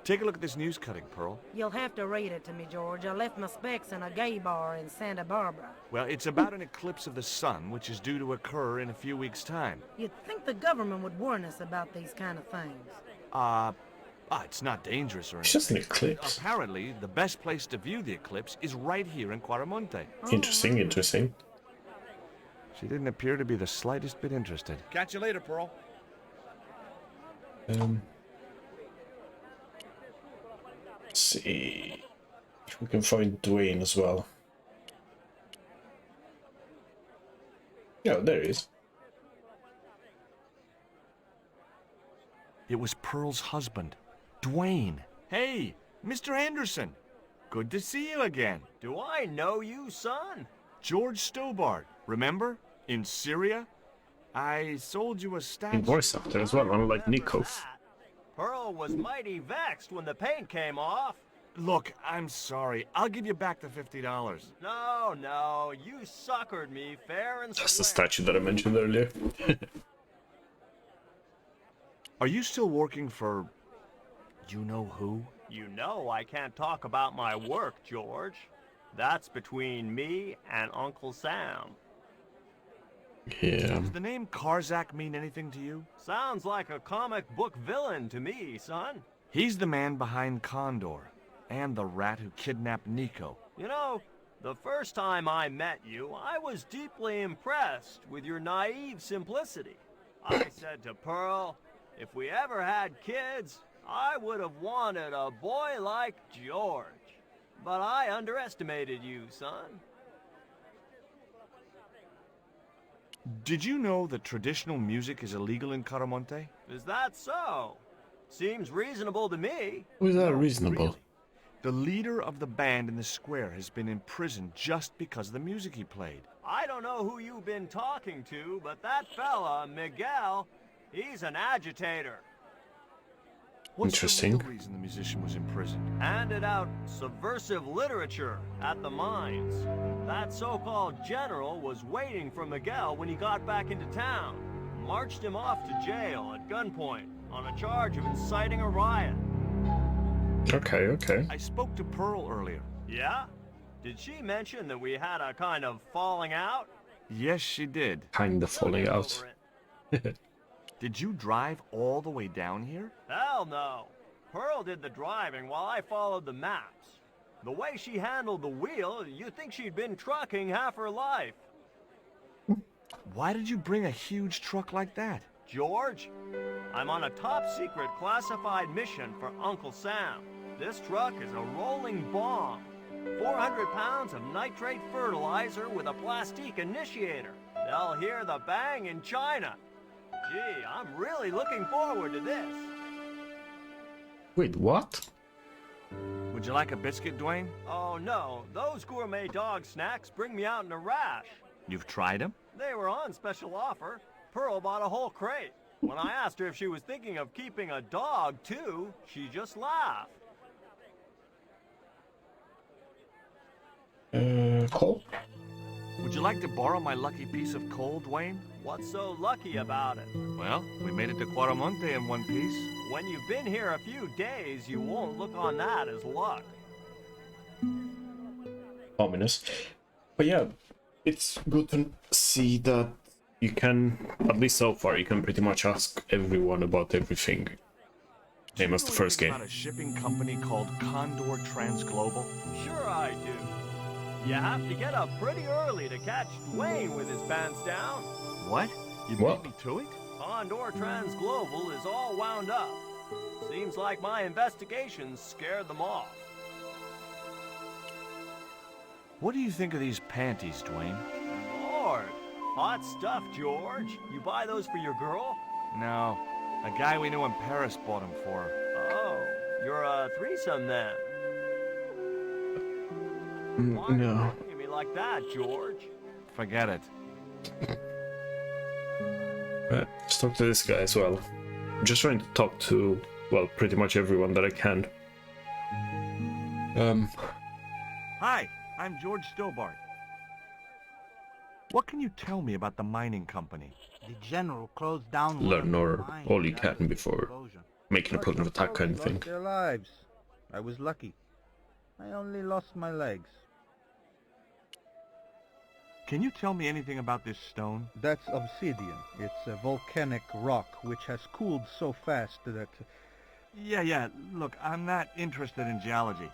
Take a look at this news cutting, Pearl. You'll have to read it to me, George. I left my specs in a gay bar in Santa Barbara. Well, it's about an eclipse of the sun, which is due to occur in a few weeks' time. You'd think the government would warn us about these kind of things. It's not dangerous or anything. It's just an eclipse. Apparently, the best place to view the eclipse is right here in Quaramonte. Interesting, interesting. She didn't appear to be the slightest bit interested. Catch you later, Pearl. Let's see if we can find Dwayne as well. Yeah, there he is. It was Pearl's husband. Dwayne. Hey, Mr. Anderson. Good to see you again. Do I know you, son? George Stobart, remember? In Syria? I sold you a statue. In voice actor as well, unlike Nico. That. Pearl was mighty vexed when the paint came off. Look, I'm sorry. I'll give you back the $50. No, you suckered me fair and square. That's the statue that I mentioned earlier. Are you still working for... you know who? You know I can't talk about my work, George. That's between me and Uncle Sam. Yeah. Does the name Karzak mean anything to you? Sounds like a comic book villain to me, son. He's the man behind Condor, and the rat who kidnapped Nico. You know, the first time I met you, I was deeply impressed with your naive simplicity. I said to Pearl, if we ever had kids, I would have wanted a boy like George. But I underestimated you, son. Did you know that traditional music is illegal in Caramonte? Is that so? Seems reasonable to me. Was that reasonable? Really. The leader of the band in the square has been in prison just because of the music he played. I don't know who you've been talking to, but that fella, Miguel, he's an agitator. What's Interesting. the real reason the musician was in prison? Handed out subversive literature at the mines. That so-called general was waiting for Miguel when he got back into town. Marched him off to jail at gunpoint on a charge of inciting a riot. Okay. I spoke to Pearl earlier. Yeah? Did she mention that we had a kind of falling out? Yes, she did. Kinda falling Get out. over it. Did you drive all the way down here? Hell no. Pearl did the driving while I followed the maps. The way she handled the wheel, you'd think she'd been trucking half her life. Why did you bring a huge truck like that? George, I'm on a top-secret classified mission for Uncle Sam. This truck is a rolling bomb. 400 pounds of nitrate fertilizer with a plastique initiator. They'll hear the bang in China. Gee, I'm really looking forward to this. Wait, what? Would you like a biscuit, Dwayne? Oh no, those gourmet dog snacks bring me out in a rash. You've tried them? They were on special offer. Pearl bought a whole crate. When I asked her if she was thinking of keeping a dog too, she just laughed. Coal? Would you like to borrow my lucky piece of coal, Dwayne? What's so lucky about it? Well, we made it to Quaramonte in one piece. When you've been here a few days, you won't look on that as luck. Ominous. But yeah, it's good to see that you can, at least so far, you can pretty much ask everyone about everything. Same as the first game. About a shipping company called Condor Transglobal? Sure I do. You have to get up pretty early to catch Dwayne with his pants down. What? You What? beat me to it? Condor Transglobal is all wound up. Seems like my investigations scared them off. What do you think of these panties, Dwayne? Lord, hot stuff, George. You buy those for your girl? No. A guy we knew in Paris bought them for her. Oh, you're a threesome then. Why No. are you looking at me like that, George? Forget it. Let's talk to this guy as well. I'm just trying to talk to, well, pretty much everyone that I can. Hi, I'm George Stobart. What can you tell me about the mining company? The general closed down Learn all you can before making a plan of attack kind of thing. Lost their lives. I was lucky. I only lost my legs. Can you tell me anything about this stone? That's obsidian. It's a volcanic rock which has cooled so fast that... Yeah. Look, I'm not interested in geology.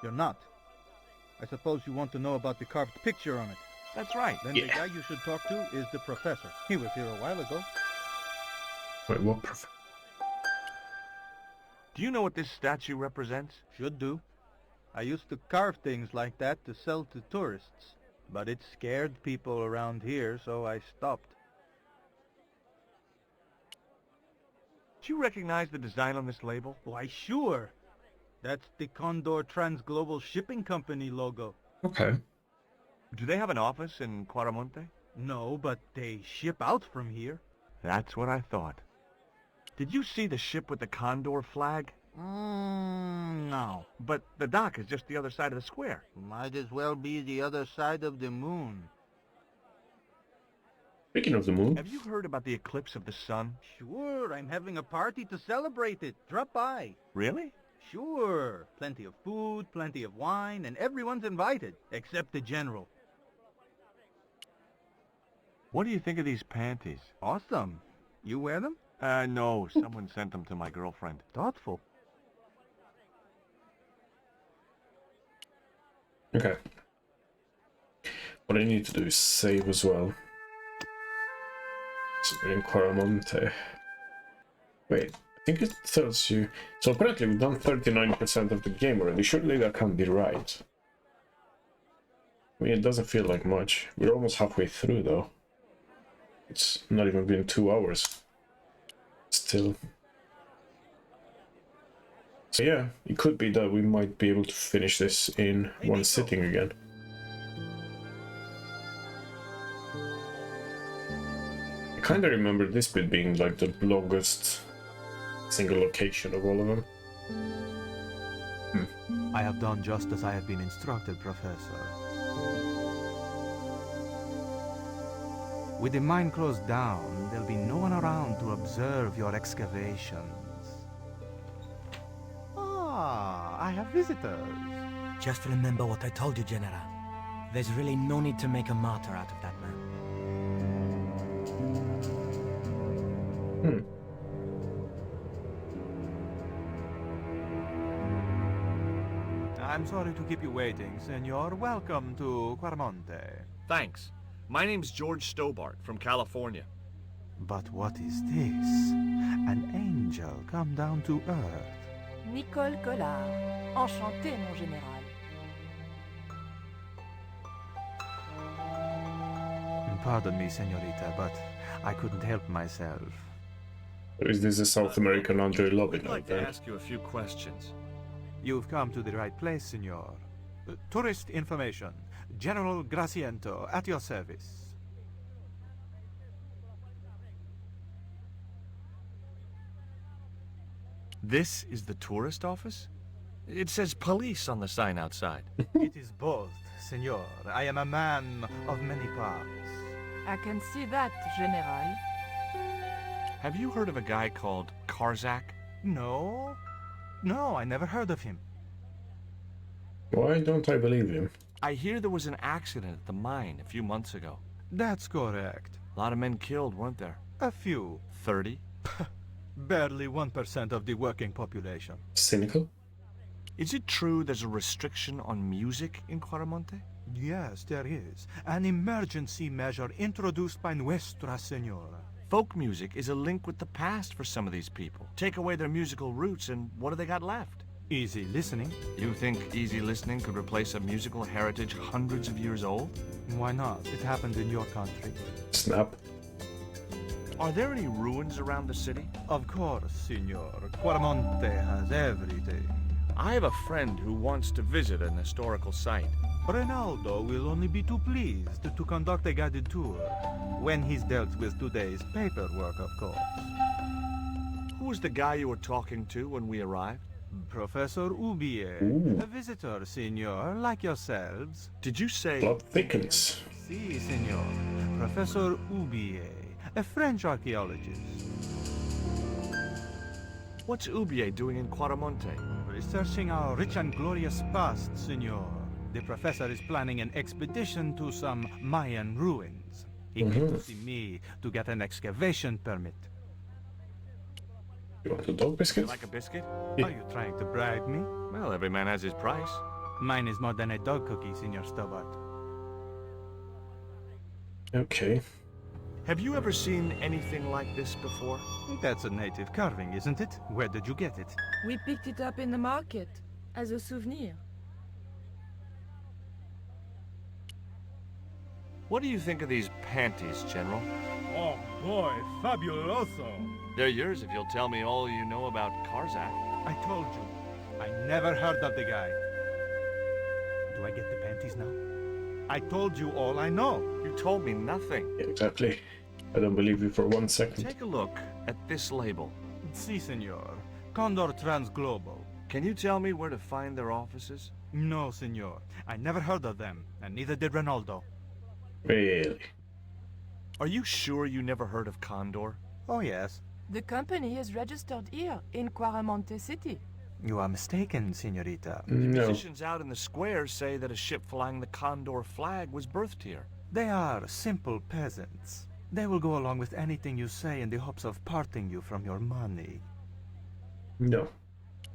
You're not. I suppose you want to know about the carved picture on it. That's right. Then Yeah. the guy you should talk to is the professor. He was here a while ago. Wait, what? Do you know what this statue represents? Should do. I used to carve things like that to sell to tourists. But it scared people around here, so I stopped. Do you recognize the design on this label? Why, sure. That's the Condor Transglobal Shipping Company logo. Okay. Do they have an office in Quaramonte? No, but they ship out from here. That's what I thought. Did you see the ship with the Condor flag? No. But the dock is just the other side of the square. Might as well be the other side of the moon. Speaking of the moon. Have you heard about the eclipse of the sun? Sure, I'm having a party to celebrate it. Drop by. Really? Sure. Plenty of food, plenty of wine, and everyone's invited, except the general. What do you think of these panties? Awesome. You wear them? No. Someone sent them to my girlfriend. Thoughtful. Okay. What I need to do is save as well. So we're in Quaramonte. Wait, I think it tells you... So apparently we've done 39% of the game already. Surely that can't be right. I mean, it doesn't feel like much. We're almost halfway through though. It's not even been 2 hours. Still. So yeah, it could be that we might be able to finish this in one sitting again. I kinda remember this bit being like the longest single location of all of them. I have done just as I have been instructed, Professor. With the mine closed down, there'll be no one around to observe your excavations. Ah, I have visitors. Just remember what I told you, General. There's really no need to make a martyr out of that man. I'm sorry to keep you waiting, Senor. Welcome to Quaramonte. Thanks. My name's George Stobart from California. But what is this? An angel come down to earth. Nicole Collard. Enchanté, mon général. Pardon me, senorita, but I couldn't help myself. Is this a South American Andre Lobby I'd now like to then? ask you a few questions. You've come to the right place, senor. Tourist information. General Graciento, at your service. This is the tourist office? It says police on the sign outside. It is both, senor. I am a man of many parts. I can see that, General. Have you heard of a guy called Karzak? No? No, I never heard of him. Why don't I believe him? I hear there was an accident at the mine a few months ago. That's correct. A lot of men killed, weren't there? A few. 30? Barely 1% of the working population. Cynical? Is it true there's a restriction on music in Quaramonte? Yes, there is. An emergency measure introduced by Nuestra Senora. Folk music is a link with the past for some of these people. Take away their musical roots and what do they got left? Easy listening. You think easy listening could replace a musical heritage hundreds of years old? Why not? It happened in your country. Snap. Are there any ruins around the city? Of course, senor. Quaramonte has everything. I have a friend who wants to visit an historical site. Ronaldo will only be too pleased to conduct a guided tour, when he's dealt with today's paperwork, of course. Who was the guy you were talking to when we arrived? Professor Ubier, a visitor, senor, like yourselves. Did you say... Plot thickens. Si, senor. Professor Ubier, a French archaeologist. What's Ubier doing in Quaramonte? Researching our rich and glorious past, senor. The professor is planning an expedition to some Mayan ruins. He came to see me to get an excavation permit. You want a dog biscuit? You like a biscuit? Are you trying to bribe me? Well, every man has his price. Mine is more than a dog cookie, Senor Stobart. Okay. Have you ever seen anything like this before? That's a native carving, isn't it? Where did you get it? We picked it up in the market as a souvenir. What do you think of these panties, General? Oh boy, fabuloso. They're yours if you'll tell me all you know about Karzak. I told you, I never heard of the guy. Do I get the panties now? I told you all I know. You told me nothing. Yeah, exactly. I don't believe you for 1 second. Take a look at this label. Si, senor. Condor Transglobal. Can you tell me where to find their offices? No, senor. I never heard of them, and neither did Ronaldo. Really? Are you sure you never heard of Condor? Oh, yes. The company is registered here in Quaramonte City. You are mistaken, senorita. No. Musicians out in the square say that a ship flying the Condor flag was birthed here. They are simple peasants. They will go along with anything you say in the hopes of parting you from your money. No.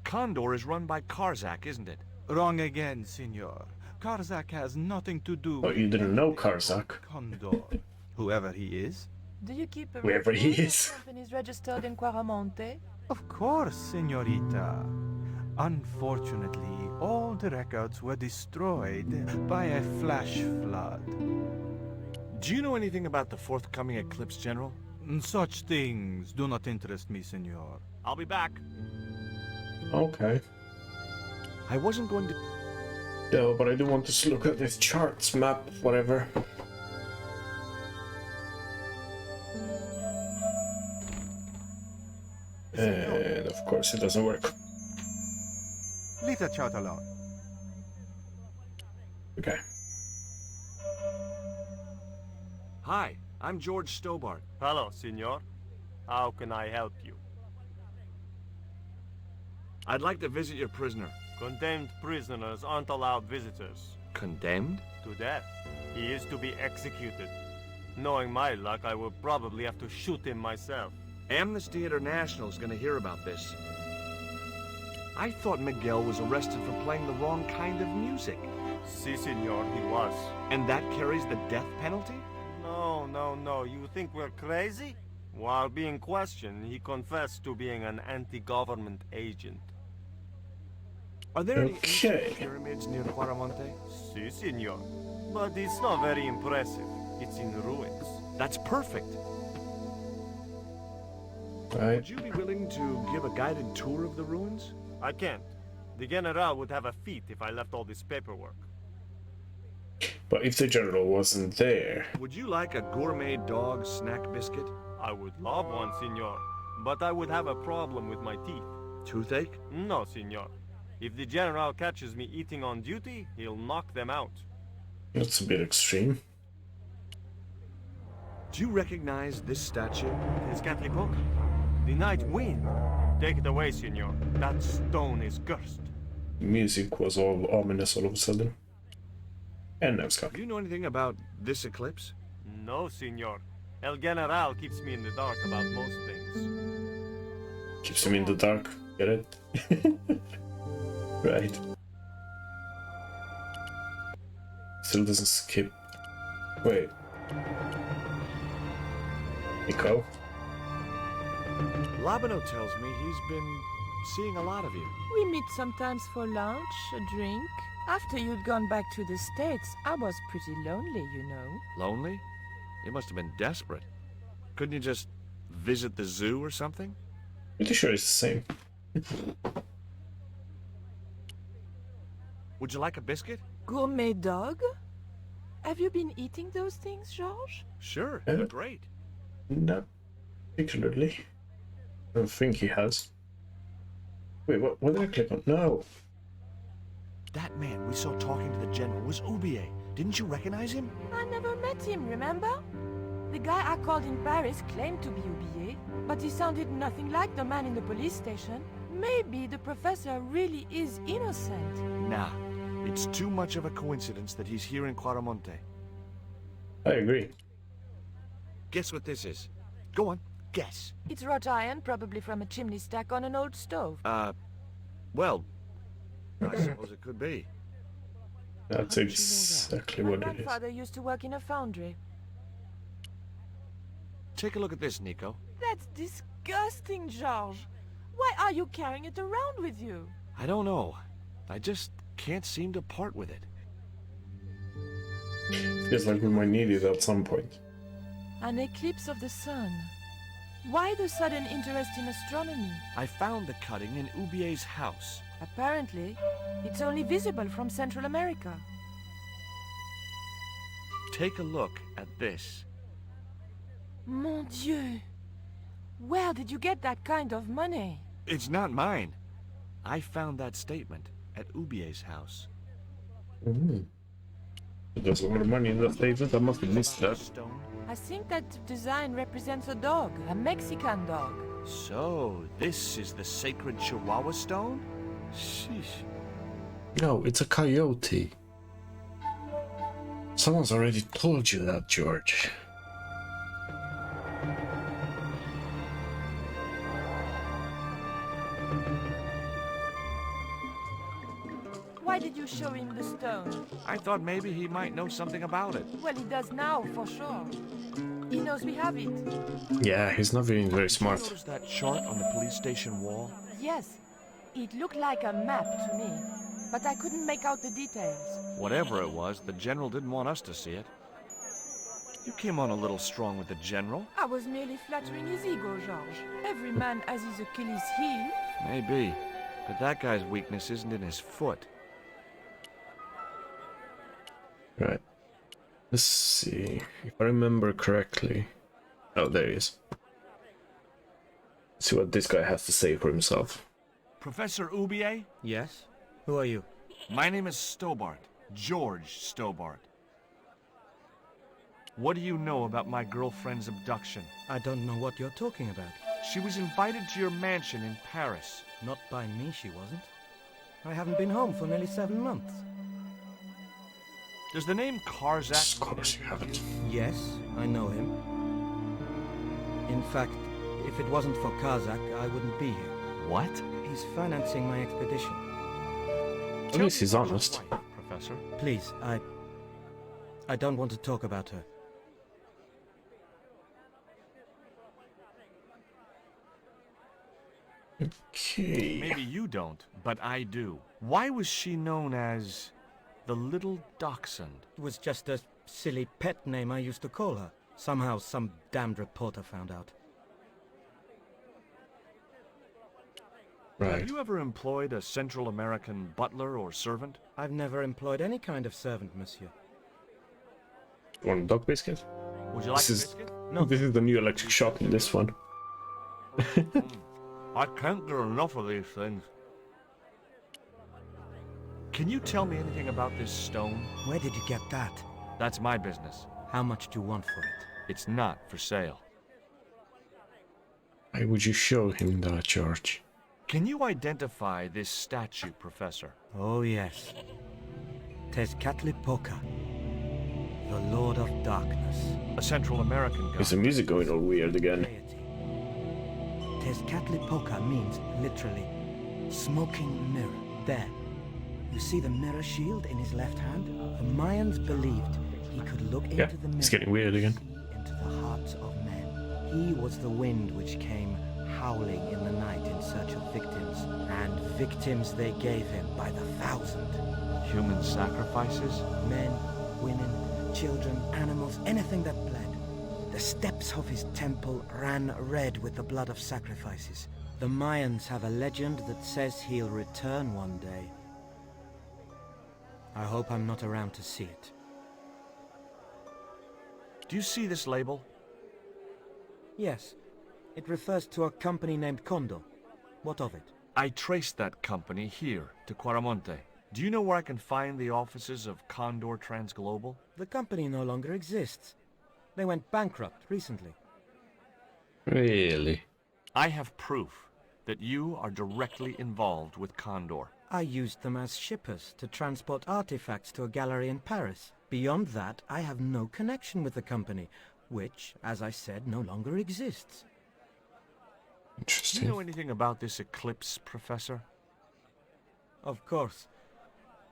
Condor is run by Karzak, isn't it? Wrong again, senor. Karzak has nothing to do Oh, with you didn't know anything Karzak. but Condor. Whoever he is. Do you keep a Wherever he record of is. companies registered in Quaramonte? Of course, senorita. Unfortunately, all the records were destroyed by a flash flood. Do you know anything about the forthcoming eclipse, General? Such things do not interest me, senor. I'll be back. Okay. I wasn't going to... No, but I do want to look at this charts, map, whatever. And of course it doesn't work. Leave the chart alone. Okay. Hi, I'm George Stobart. Hello, senor. How can I help you? I'd like to visit your prisoner. Condemned prisoners aren't allowed visitors. Condemned? To death. He is to be executed. Knowing my luck, I will probably have to shoot him myself. Amnesty International is going to hear about this. I thought Miguel was arrested for playing the wrong kind of music. Si, senor, he was. And that carries the death penalty? No. You think we're crazy? While being questioned, he confessed to being an anti-government agent. Are there any Okay. ancient pyramids near Quaramonte? Si, senor. But it's not very impressive. It's in ruins. That's perfect. Right. Would you be willing to give a guided tour of the ruins? I can't. The General would have a fit if I left all this paperwork. But if the general wasn't there... Would you like a gourmet dog snack biscuit? I would love one, senor. But I would have a problem with my teeth. Toothache? No, senor. If the General catches me eating on duty, he'll knock them out. That's a bit extreme. Do you recognize this statue? Tezcatlipoca? The night wind. Take it away, senor. That stone is cursed. Music was all ominous all of a sudden. And now it's gone. Do you know anything about this eclipse? No, senor. El General keeps me in the dark about most things. Keeps him in the dark. Get it? Right. Still doesn't skip. Wait. Nico? Labano tells me he's been seeing a lot of you. We meet sometimes for lunch, a drink. After you'd gone back to the States, I was pretty lonely, you know. Lonely? You must have been desperate. Couldn't you just visit the zoo or something? Pretty sure it's the same. Would you like a biscuit? Gourmet dog? Have you been eating those things, George? Sure, they're great. Not particularly. I don't think he has. Wait, what did I click on? No. That man we saw talking to the general was Ubier. Didn't you recognize him? I never met him, remember? The guy I called in Paris claimed to be Oublié, but he sounded nothing like the man in the police station. Maybe the professor really is innocent. Nah, it's too much of a coincidence that he's here in Quaramonte. I agree. Guess what this is? Go on, guess. It's wrought iron, probably from a chimney stack on an old stove. Well, I suppose it could be. That's exactly My what it is. grandfather used to work in a foundry. Take a look at this, Nico. That's disgusting, George. Why are you carrying it around with you? I don't know. I just can't seem to part with it. Feels like we might need it at some point. An eclipse of the sun. Why the sudden interest in astronomy? I found the cutting in Ubier's house. Apparently, it's only visible from Central America. Take a look at this. Mon Dieu! Where did you get that kind of money? It's not mine. I found that statement at Ubier's house. There's a lot of money in the statement. I must have missed that. I think that design represents a dog, a Mexican dog. So, this is the sacred Chihuahua stone? Sheesh. No, it's a coyote. Someone's already told you that, George. Why did you show him the stone? I thought maybe he might know something about it. Well, he does now, for sure. He knows we have it. Yeah, he's not being very smart. Notice that chart on the police station wall? Yes, it looked like a map to me, but I couldn't make out the details. Whatever it was, the general didn't want us to see it. You came on a little strong with the general. I was merely flattering his ego, Georges. Every man has his Achilles heel. Maybe, but that guy's weakness isn't in his foot. Right. Let's see. If I remember correctly. Oh, there he is. Let's see what this guy has to say for himself. Professor Ubier? Yes? Who are you? My name is Stobart. George Stobart. What do you know about my girlfriend's abduction? I don't know what you're talking about. She was invited to your mansion in Paris. Not by me, she wasn't. I haven't been home for nearly 7 months. Does the name Karzak... Of course you haven't. Yes, I know him. In fact, if it wasn't for Karzak, I wouldn't be here. What? He's financing my expedition. At least he's honest. Professor. Please, I don't want to talk about her. Okay. Maybe you don't, but I do. Why was she known as the Little Dachshund? It was just a silly pet name I used to call her. Somehow some damned reporter found out. Right. Have you ever employed a Central American butler or servant? I've never employed any kind of servant, monsieur. Want a dog biscuit? Would you like This a is biscuit? No. This is the new electric shock in this one. I can't get enough of these things. Can you tell me anything about this stone? Where did you get that? That's my business. How much do you want for it? It's not for sale. Why would you show him that, George? Can you identify this statue, Professor? Oh yes. Tezcatlipoca, the Lord of Darkness. A Central American guy. Is the music going all weird again? Tezcatlipoca means, literally, smoking mirror. There. You see the mirror shield in his left hand? The Mayans believed he could look into the mirror. It's getting weird again. Into the hearts of men. He was the wind which came howling in the night in search of victims. And victims they gave him by the thousand. Human sacrifices? Men, women, children, animals, anything that bled. The steps of his temple ran red with the blood of sacrifices. The Mayans have a legend that says he'll return one day. I hope I'm not around to see it. Do you see this label? Yes. It refers to a company named Condor. What of it? I traced that company here to Quaramonte. Do you know where I can find the offices of Condor Transglobal? The company no longer exists. They went bankrupt recently. Really? I have proof that you are directly involved with Condor. I used them as shippers to transport artifacts to a gallery in Paris. Beyond that, I have no connection with the company, which, as I said, no longer exists. Do Interesting. you know anything about this eclipse, Professor? Of course.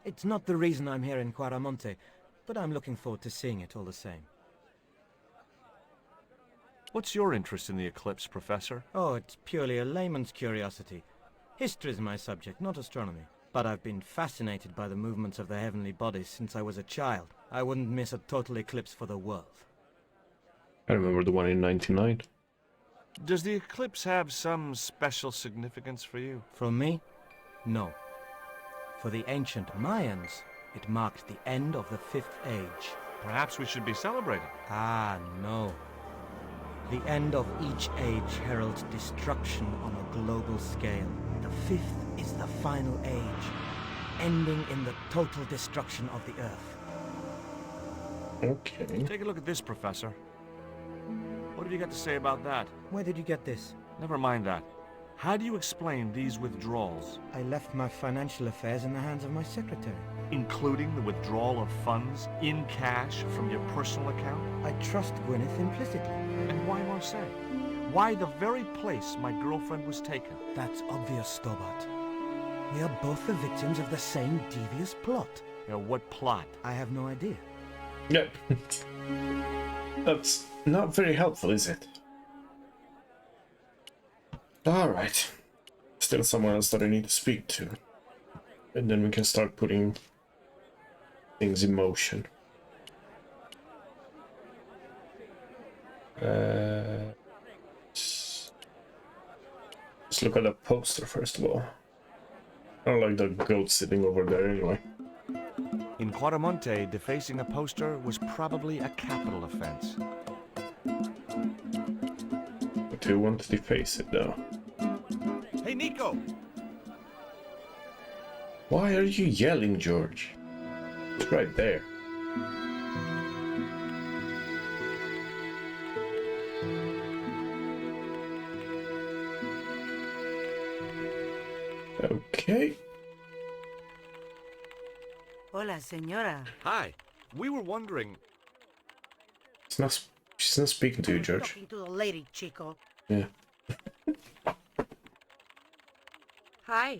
It's not the reason I'm here in Quaramonte, but I'm looking forward to seeing it all the same. What's your interest in the eclipse, Professor? Oh, it's purely a layman's curiosity. History's my subject, not astronomy. but I've been fascinated by the movements of the heavenly bodies since I was a child. I wouldn't miss a total eclipse for the world. I remember the one in 99. Does the eclipse have some special significance for you? From me? No. For the ancient Mayans, it marked the end of the Fifth Age. Perhaps we should be celebrating. Ah, no. The end of each age heralds destruction on a global scale. The Fifth is the final age, ending in the total destruction of the Earth. Okay. Take a look at this, Professor. What have you got to say about that? Where did you get this? Never mind that. How do you explain these withdrawals? I left my financial affairs in the hands of my secretary. Including the withdrawal of funds in cash from your personal account? I trust Gwyneth implicitly. And why Marseille? Why the very place my girlfriend was taken? That's obvious, Stobart. We are both the victims of the same devious plot. What plot? I have no idea. Yep. That's not very helpful, is it? Alright. Still someone else that I need to speak to. And then we can start putting things in motion. Let's look at the poster first of all. I don't like the goat sitting over there anyway. In Quaramonte, defacing a poster was probably a capital offense. But who wants to deface it though? Hey, Nico! Why are you yelling, George? It's right there. Okay. Hola, señora. Hi. We were wondering... She's not speaking to you, George. Talking to the lady, Chico. Yeah. Hi,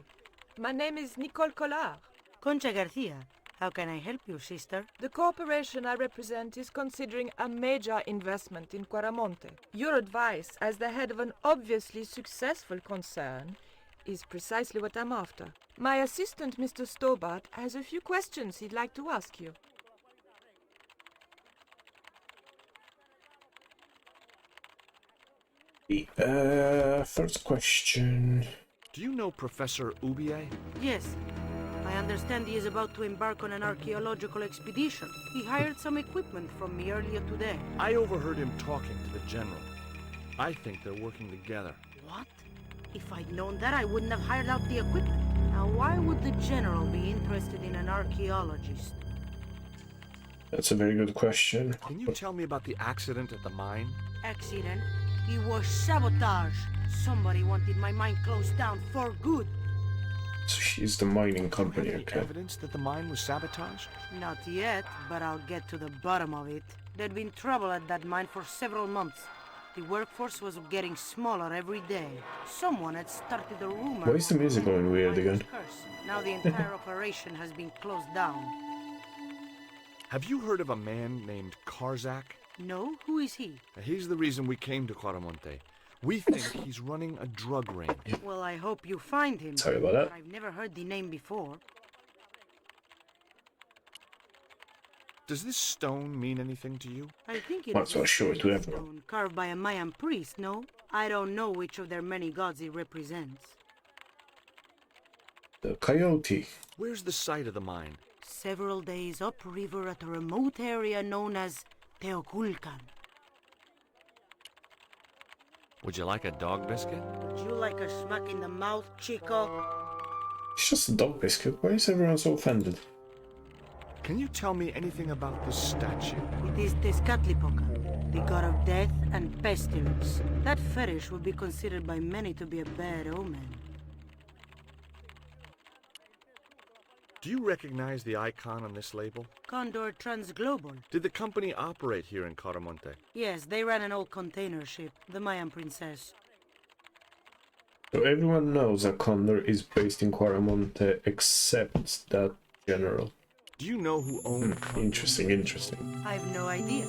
my name is Nicole Collard. Concha Garcia. How can I help you, sister? The corporation I represent is considering a major investment in Quaramonte. Your advice, as the head of an obviously successful concern, is precisely what I'm after. My assistant, Mr. Stobart, has a few questions he'd like to ask you. First question. Do you know Professor Ubier? Yes. I understand he is about to embark on an archaeological expedition. He hired some equipment from me earlier today. I overheard him talking to the General. I think they're working together. What? If I'd known that, I wouldn't have hired out the equipment. Now, why would the General be interested in an archaeologist? That's a very good question. Can you tell me about the accident at the mine? Accident? It was sabotage. Somebody wanted my mine closed down for good. So she's the mining company, Any okay. evidence that the mine was sabotaged? Not yet, but I'll get to the bottom of it. There'd been trouble at that mine for several months. The workforce was getting smaller every day. Someone had started a rumor... Why is the music going weird again? Now the entire operation has been closed down. Have you heard of a man named Karzak? No? Who is he? He's the reason we came to Quaramonte. We think he's running a drug ring. Well, I hope you find him. Sorry about that. But I've never heard the name before. Does this stone mean anything to you? I think it Might is as well show it to a everyone. stone carved by a Mayan priest, no? I don't know which of their many gods it represents. The coyote. Where's the site of the mine? Several days upriver at a remote area known as Teoculcan. Would you like a dog biscuit? Would you like a smack in the mouth, Chico? It's just a dog biscuit. Why is everyone so offended? Can you tell me anything about this statue? It is Tezcatlipoca, the god of death and pestilence. That fetish would be considered by many to be a bad omen. Do you recognize the icon on this label? Condor Transglobal. Did the company operate here in Quaramonte? Yes, they ran an old container ship, the Mayan Princess. So everyone knows that Condor is based in Quaramonte except that general. Do you know who owned Condor? Interesting, interesting. I have no idea.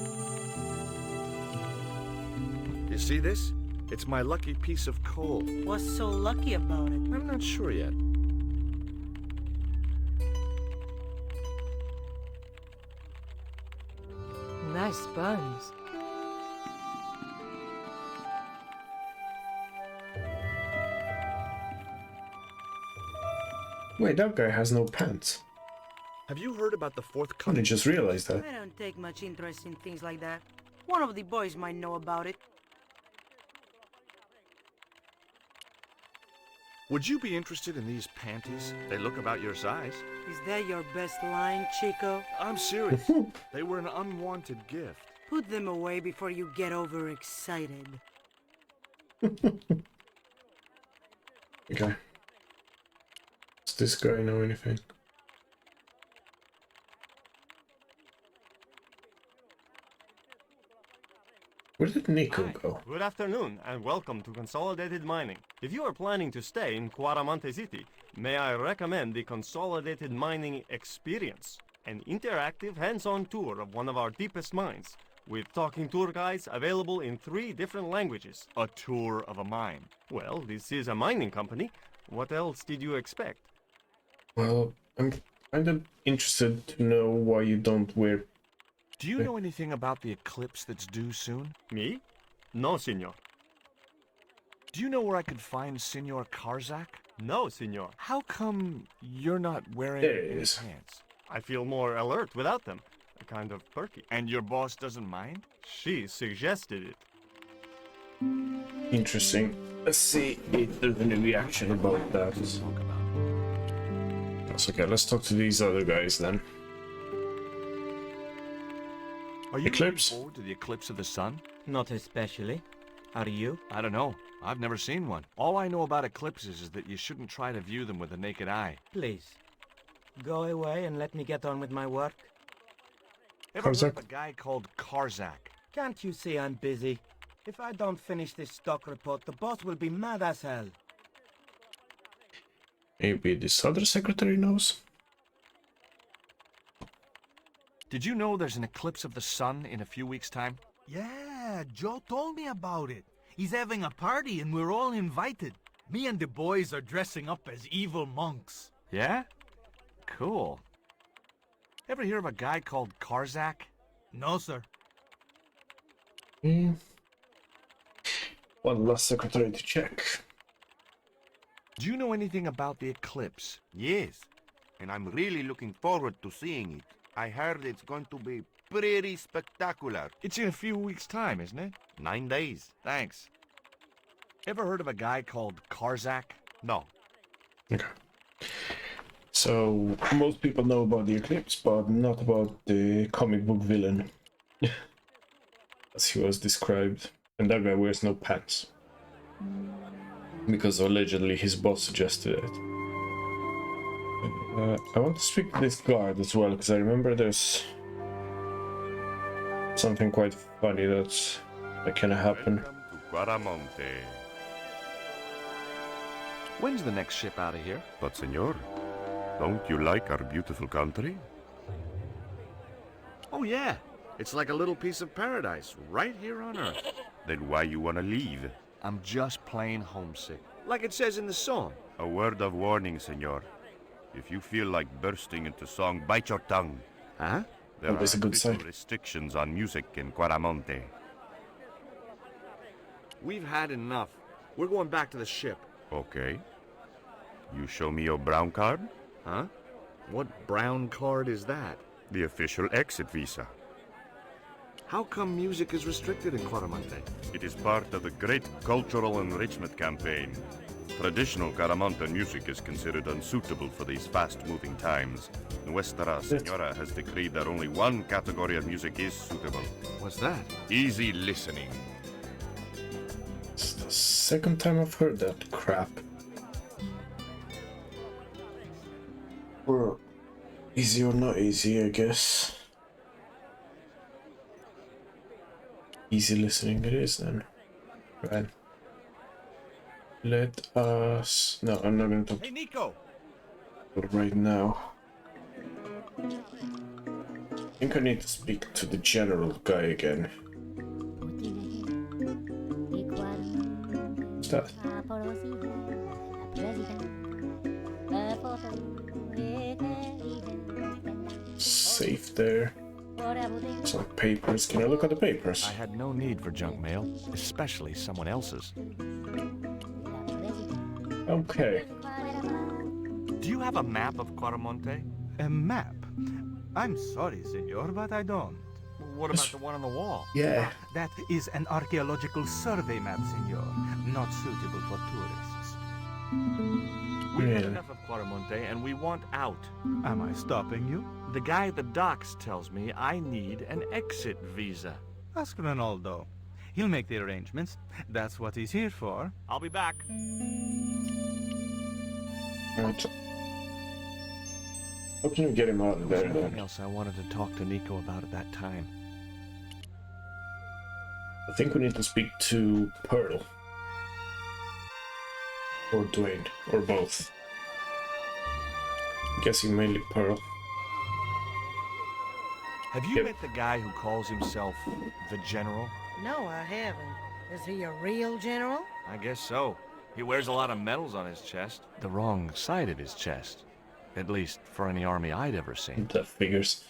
You see this? It's my lucky piece of coal. What's so lucky about it? I'm not sure yet. Nice buns. Wait, that guy has no pants. Have you heard about the I forthcoming... just realized that. I don't take much interest in things like that. One of the boys might know about it. Would you be interested in these panties? They look about your size. Is that your best line, Chico? I'm serious. They were an unwanted gift. Put them away before you get overexcited. Okay. Does this guy know anything? Where did Nico go? Good afternoon, and welcome to Consolidated Mining. If you are planning to stay in Cuaramonte City, may I recommend the Consolidated Mining Experience, an interactive hands-on tour of one of our deepest mines, with talking tour guides available in 3 different languages. A tour of a mine. Well, this is a mining company. What else did you expect? Well, I'm kind of interested to know why you don't wear... Do you know anything about the eclipse that's due soon? Me? No, senor. Do you know where I could find Senor Karzak? No, senor. How come you're not wearing There he any is. pants? I feel more alert without them. Kind of perky. And your boss doesn't mind? She suggested it. Interesting. Let's see if there's any reaction about that. That's okay, let's talk to these other guys then. Are you Eclipse? looking forward to the eclipse of the sun? Not especially. Are you? I don't know. I've never seen one. All I know about eclipses is that you shouldn't try to view them with the naked eye. Please. Go away and let me get on with my work. Ever heard of Karzak? a guy called Karzak? Can't you see I'm busy? If I don't finish this stock report, the boss will be mad as hell. Maybe this other secretary knows? Did you know there's an eclipse of the sun in a few weeks' time? Yeah, Joe told me about it. He's having a party and we're all invited. Me and the boys are dressing up as evil monks. Yeah? Cool. Ever hear of a guy called Karzak? No, sir. One last secretary to check. Do you know anything about the eclipse? Yes, and I'm really looking forward to seeing it. I heard it's going to be pretty spectacular. It's in a few weeks' time, isn't it? 9 days. Thanks. Ever heard of a guy called Karzak? No. Okay. So, most people know about the eclipse, but not about the comic book villain. As he was described. And that guy wears no pants. Because allegedly his boss suggested it. I want to speak to this guard as well, because I remember there's something quite funny that can happen. Welcome to Cuaramonte. When's the next ship out of here? But, senor, don't you like our beautiful country? Oh, yeah. It's like a little piece of paradise right here on Earth. Then why you wanna leave? I'm just plain homesick. Like it says in the song. A word of warning, senor. If you feel like bursting into song, bite your tongue. Huh? There Always a are good official sign. restrictions on music in Cuaramonte. We've had enough. We're going back to the ship. Okay. You show me your brown card? Huh? What brown card is that? The official exit visa. How come music is restricted in Cuaramonte? It is part of the great cultural enrichment campaign. Traditional Caramonte music is considered unsuitable for these fast-moving times. Nuestra Señora has decreed that only one category of music is suitable. What's that? Easy listening. It's the second time I've heard that crap. Or easy or not easy, I guess. Easy listening it is then. Right. Let us... No, I'm not going to talk Hey, Nico! right now. I think I need to speak to the general guy again. What's that? Safe there. Some papers. Can I look at the papers? I had no need for junk mail, especially someone else's. Okay. Do you have a map of Quaramonte? A map? I'm sorry, senor, but I don't. What about the one on the wall? Yeah. That is an archaeological survey map, senor. Not suitable for tourists. We've had Really? enough of Quaramonte, and we want out. Am I stopping you? The guy at the docks tells me I need an exit visa. Ask Ronaldo. He'll make the arrangements. That's what he's here for. I'll be back. Right. How can you get him out of there Something then? else I wanted to talk to Nico about at that time. I think we need to speak to Pearl. Or Dwayne. Or both. I'm guessing mainly Pearl. Have you Yep. met the guy who calls himself the General? No, I haven't. Is he a real general? I guess so. He wears a lot of medals on his chest. The wrong side of his chest. At least for any army I'd ever seen. That figures.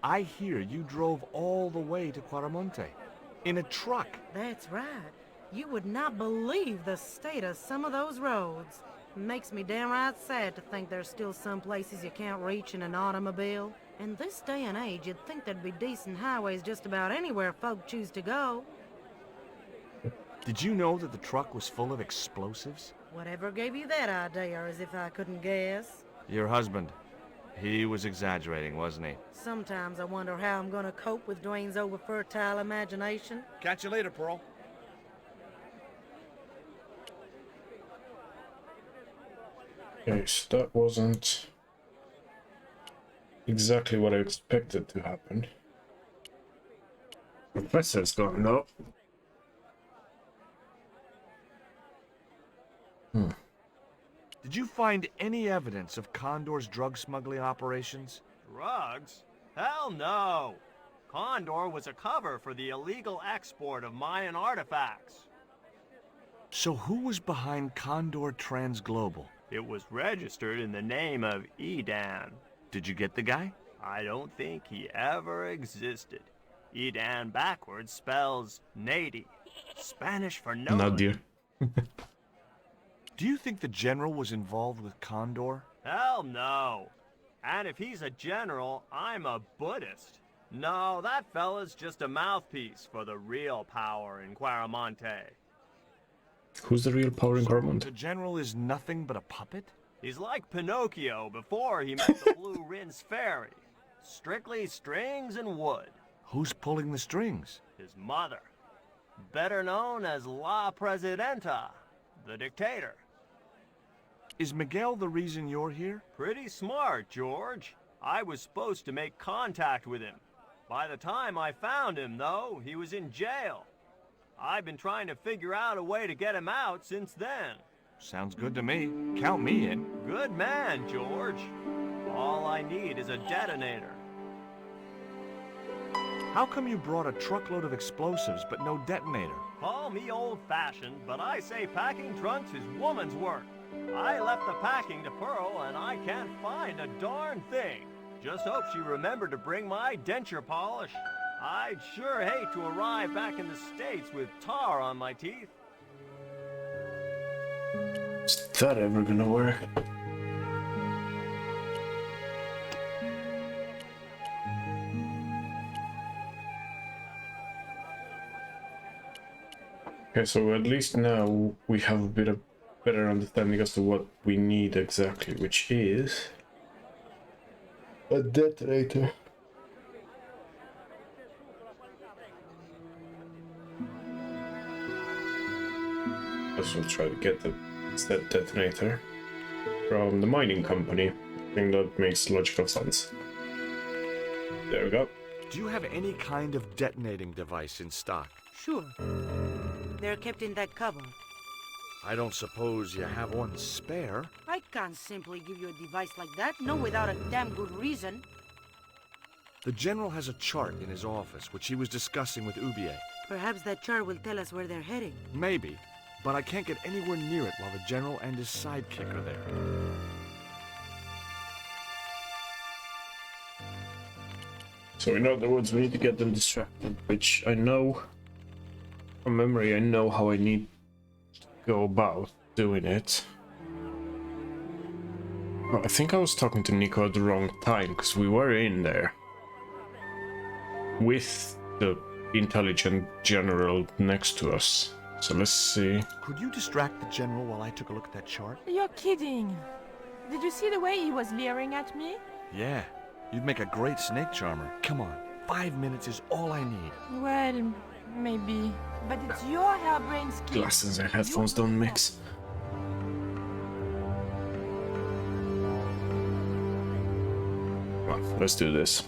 I hear you drove all the way to Quaramonte. In a truck. That's right. You would not believe the state of some of those roads. Makes me downright sad to think there's still some places you can't reach in an automobile. In this day and age, you'd think there'd be decent highways just about anywhere folk choose to go. Did you know that the truck was full of explosives? Whatever gave you that idea, as if I couldn't guess? Your husband. He was exaggerating, wasn't he? Sometimes I wonder how I'm gonna cope with Dwayne's over-fertile imagination. Catch you later, Pearl. Okay, so that wasn't exactly what I expected to happen. Professor's gone though. Did you find any evidence of Condor's drug smuggling operations? Drugs? Hell no! Condor was a cover for the illegal export of Mayan artifacts. So who was behind Condor Transglobal? It was registered in the name of Edan. Did you get the guy? I don't think he ever existed. Edan backwards spells Nady, Spanish for no. Nadir. Do you think the general was involved with Condor? Hell no. And if he's a general, I'm a Buddhist. No, that fella's just a mouthpiece for the real power in Quaramonte. Who's the real power in The Cormont? general is nothing but a puppet? He's like Pinocchio before he met the Blue Rinse Fairy. Strictly strings and wood. Who's pulling the strings? His mother. Better known as La Presidenta, the dictator. Is Miguel the reason you're here? Pretty smart, George. I was supposed to make contact with him. By the time I found him, though, he was in jail. I've been trying to figure out a way to get him out since then. Sounds good to me. Count me in. Good man, George. All I need is a detonator. How come you brought a truckload of explosives but no detonator? Call me old-fashioned, but I say packing trunks is woman's work. I left the packing to Pearl, and I can't find a darn thing. Just hope she remembered to bring my denture polish. I'd sure hate to arrive back in the States with tar on my teeth. Is that ever gonna work? Okay, so at least now we have a bit of better understanding as to what we need exactly, which is a detonator. Let's try to get that detonator from the mining company. I think that makes logical sense. There we go. Do you have any kind of detonating device in stock? Sure. They're kept in that cupboard. I don't suppose you have one spare? I can't simply give you a device like that, no without a damn good reason. The general has a chart in his office, which he was discussing with Ubier. Perhaps that chart will tell us where they're heading. Maybe, but I can't get anywhere near it while the general and his sidekick are there. So in other words, we need to get them distracted, which I know from memory. I know how I need to go about doing it. Oh, I think I was talking to Nico at the wrong time, because we were in there with the intelligent general next to us. So let's see. Could you distract the general while I took a look at that chart? You're kidding. Did you see the way he was leering at me? Yeah. You'd make a great snake charmer. Come on. 5 minutes is all I need. Well, maybe. But it's your harebrained scheme. Glasses and headphones don't mix. Well, let's do this.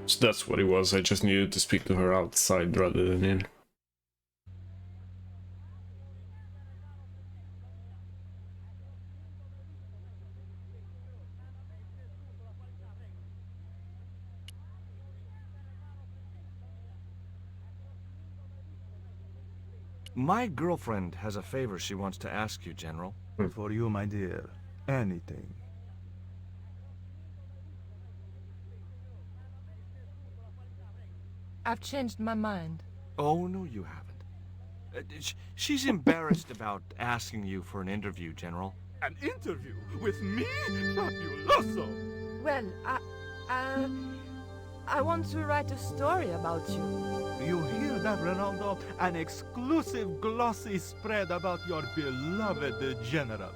So that's what it was. I just needed to speak to her outside rather than in. My girlfriend has a favor she wants to ask you, General. For you, my dear. Anything. I've changed my mind. Oh, no, you haven't. She's embarrassed about asking you for an interview, General. An interview with me? Fabuloso! Well, I want to write a story about you. You hear that, Ronaldo? An exclusive glossy spread about your beloved general.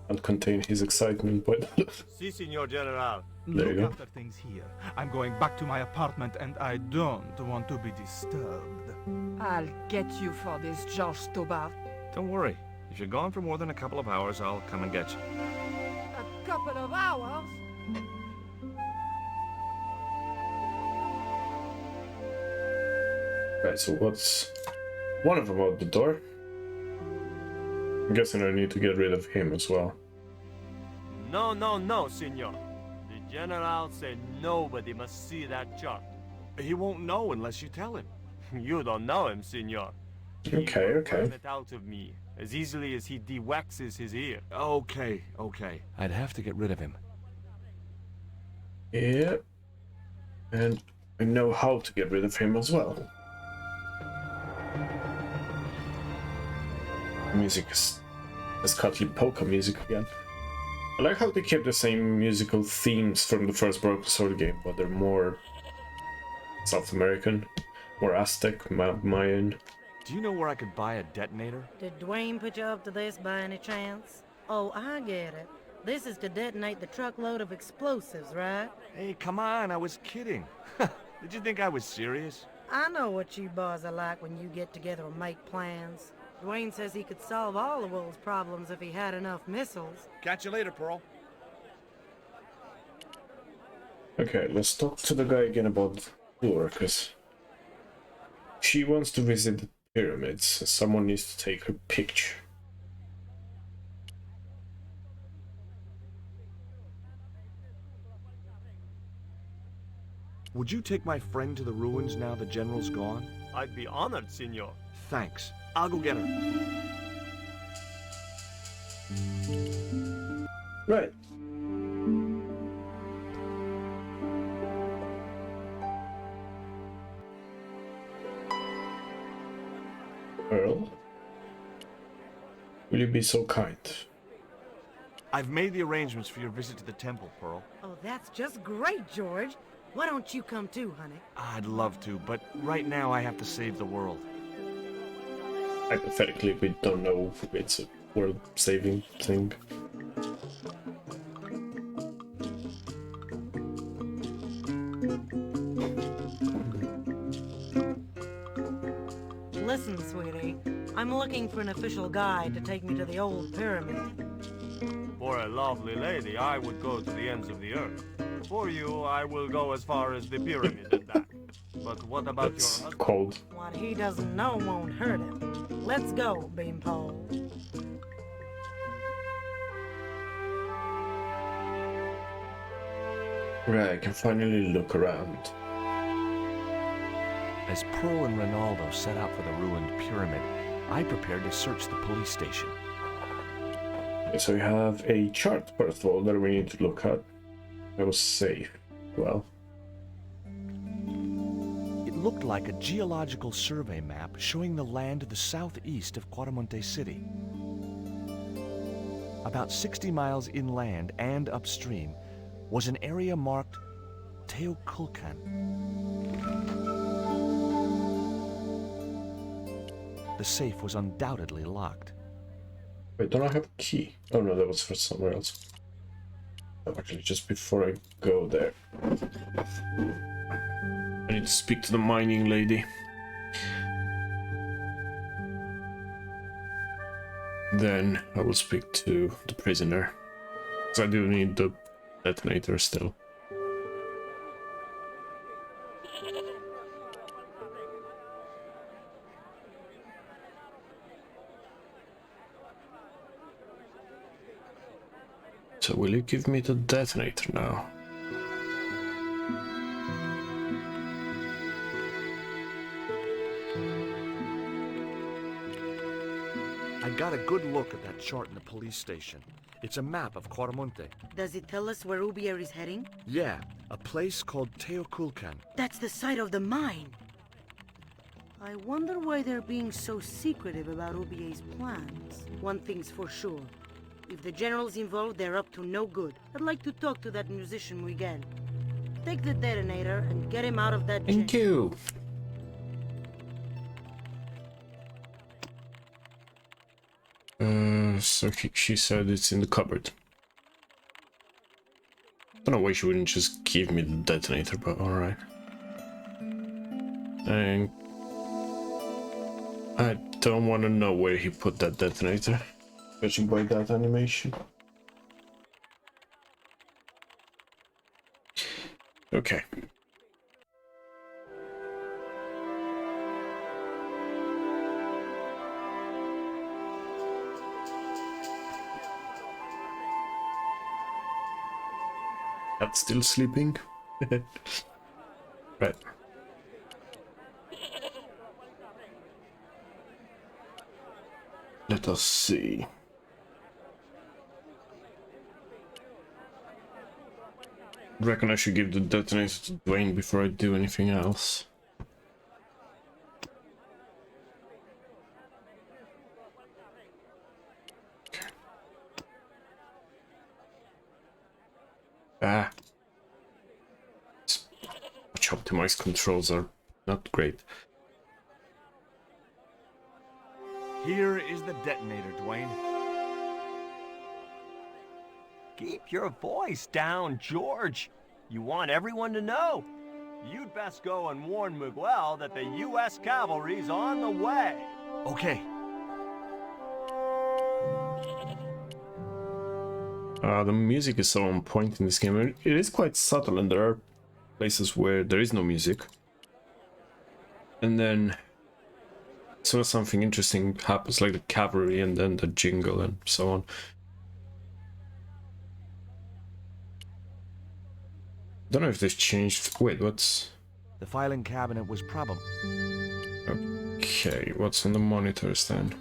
Can't contain his excitement, but Si, Signor General. There you Look go. after things here. I'm going back to my apartment and I don't want to be disturbed. I'll get you for this, George Stobart. Don't worry. If you're gone for more than a couple of hours, I'll come and get you. A couple of hours? right. So what's one of them out the door? I'm guessing I need to get rid of him as well. No, no, no, Signor. The General said nobody must see that chart. He won't know unless you tell him. You don't know him, Signor. Okay, He will okay. worm it out of me as easily as he de-waxes his ear. Okay. I'd have to get rid of him. Yeah. And I know how to get rid of him as well. Music is Cutley polka music again. I like how they kept the same musical themes from the first Broken Sword game, but they're more South American, more Aztec, Mayan. Do you know where I could buy a detonator? Did Dwayne put you up to this by any chance? Oh, I get it. This is to detonate the truckload of explosives, right? Hey, come on, I was kidding. Did you think I was serious? I know what you boys are like when you get together and make plans. Dwayne says he could solve all the world's problems if he had enough missiles. Catch you later, Pearl. Okay, let's talk to the guy again about Lure, because she wants to visit the pyramids. Someone needs to take her picture. Would you take my friend to the ruins now the General's gone? I'd be honored, Signor. Thanks. I'll go get her. Right. Earl? Will you be so kind? I've made the arrangements for your visit to the temple, Pearl. Oh, that's just great, George. Why don't you come too, honey? I'd love to, but right now I have to save the world. Hypothetically, we don't know if it's a world-saving thing. Listen, sweetie. I'm looking for an official guide to take me to the old pyramid. For a lovely lady, I would go to the ends of the earth. For you, I will go as far as the pyramid and back. But what about It's your husband? cold. What he doesn't know won't hurt him. Let's go, Beanpole. Right, I can finally look around. As Pearl and Ronaldo set out for the ruined pyramid, I prepared to search the police station. Okay, so we have a chart, first of all, that we need to look at. I was safe. Well. It looked like a geological survey map showing the land to the southeast of Quaramonte City. About 60 miles inland and upstream was an area marked Teoculcan. The safe was undoubtedly locked. Wait, don't I have a key? Oh no, that was for somewhere else. Oh, actually, just before I go there, I need to speak to the mining lady. Then I will speak to the prisoner. Because I do need the detonator still. So will you give me the detonator now? I got a good look at that chart in the police station. It's a map of Quaramonte. Does it tell us where Ubier is heading? Yeah, a place called Teoculcan. That's the site of the mine. I wonder why they're being so secretive about Ubier's plans. One thing's for sure. If the general's involved, they're up to no good. I'd like to talk to that musician Miguel. Take the detonator and get him out of that jail. Thank you. So she said it's in the cupboard. Don't know why she wouldn't just give me the detonator, but alright. And I don't want to know where he put that detonator, judging by that animation. Okay. That's still sleeping. Right. Let us see. I reckon I should give the detonator to Dwayne before I do anything else. Okay. Ah. Much optimized controls are not great. Here is the detonator, Dwayne. Keep your voice down, George. You want everyone to know. You'd best go and warn Miguel that the U.S. cavalry's on the way. Okay. The music is so on point in this game. It is quite subtle, and there are places where there is no music. And then as soon as something interesting happens, like the cavalry and then the jingle and so on. Don't know if this changed. Wait, what's... The filing cabinet was probably... Okay, what's on the monitors then?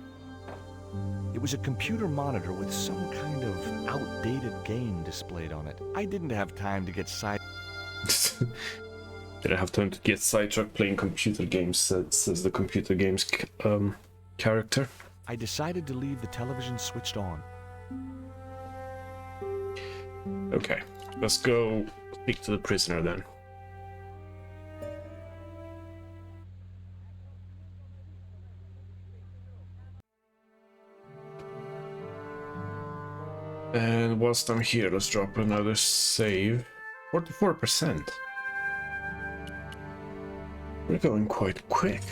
It was a computer monitor with some kind of outdated game displayed on it. I didn't have time to get Did I have time to get sidetracked playing computer games, says the computer games character. I decided to leave the television switched on. Okay, let's go speak to the prisoner then. And whilst I'm here, let's drop another save. 44%. We're going quite quick.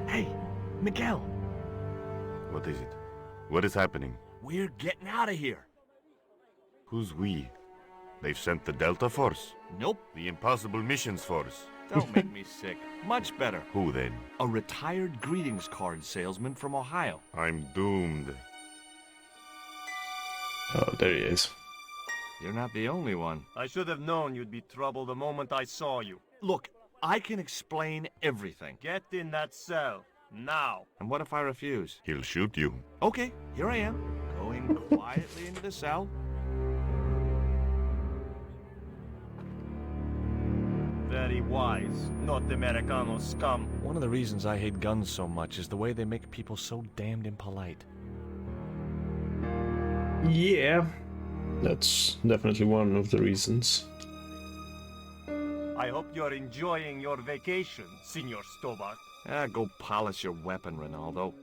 Hey, Miguel. What is it? What is happening? We're getting out of here. Who's we? They've sent the Delta Force? Nope. The Impossible Missions Force? Don't make me sick. Much better. Who then? A retired greetings card salesman from Ohio. I'm doomed. Oh, there he is. You're not the only one. I should have known you'd be trouble the moment I saw you. Look, I can explain everything. Get in that cell, now. And what if I refuse? He'll shoot you. Okay, here I am, going quietly into the cell. bloody wise, North-Americano scum. One of the reasons I hate guns so much is the way they make people so damned impolite. Yeah, that's definitely one of the reasons. I hope you're enjoying your vacation, Senor Stobart. Go polish your weapon, Ronaldo.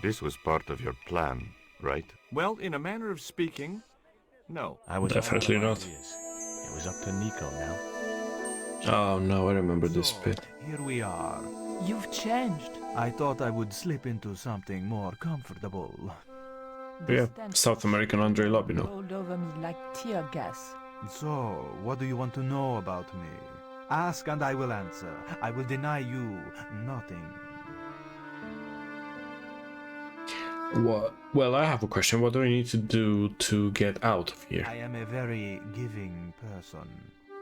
This was part of your plan, right? Well, in a manner of speaking, no. I was Definitely out of not. ideas. It was up to Nico now. Oh no, I remember this So, bit. here we are. You've changed. I thought I would slip into something more comfortable. The Yeah, stench South American Andre Lobino. rolled over me like tear gas. So, what do you want to know about me? Ask and I will answer. I will deny you nothing. What? Well, I have a question. What do we need to do to get out of here? I am a very giving person.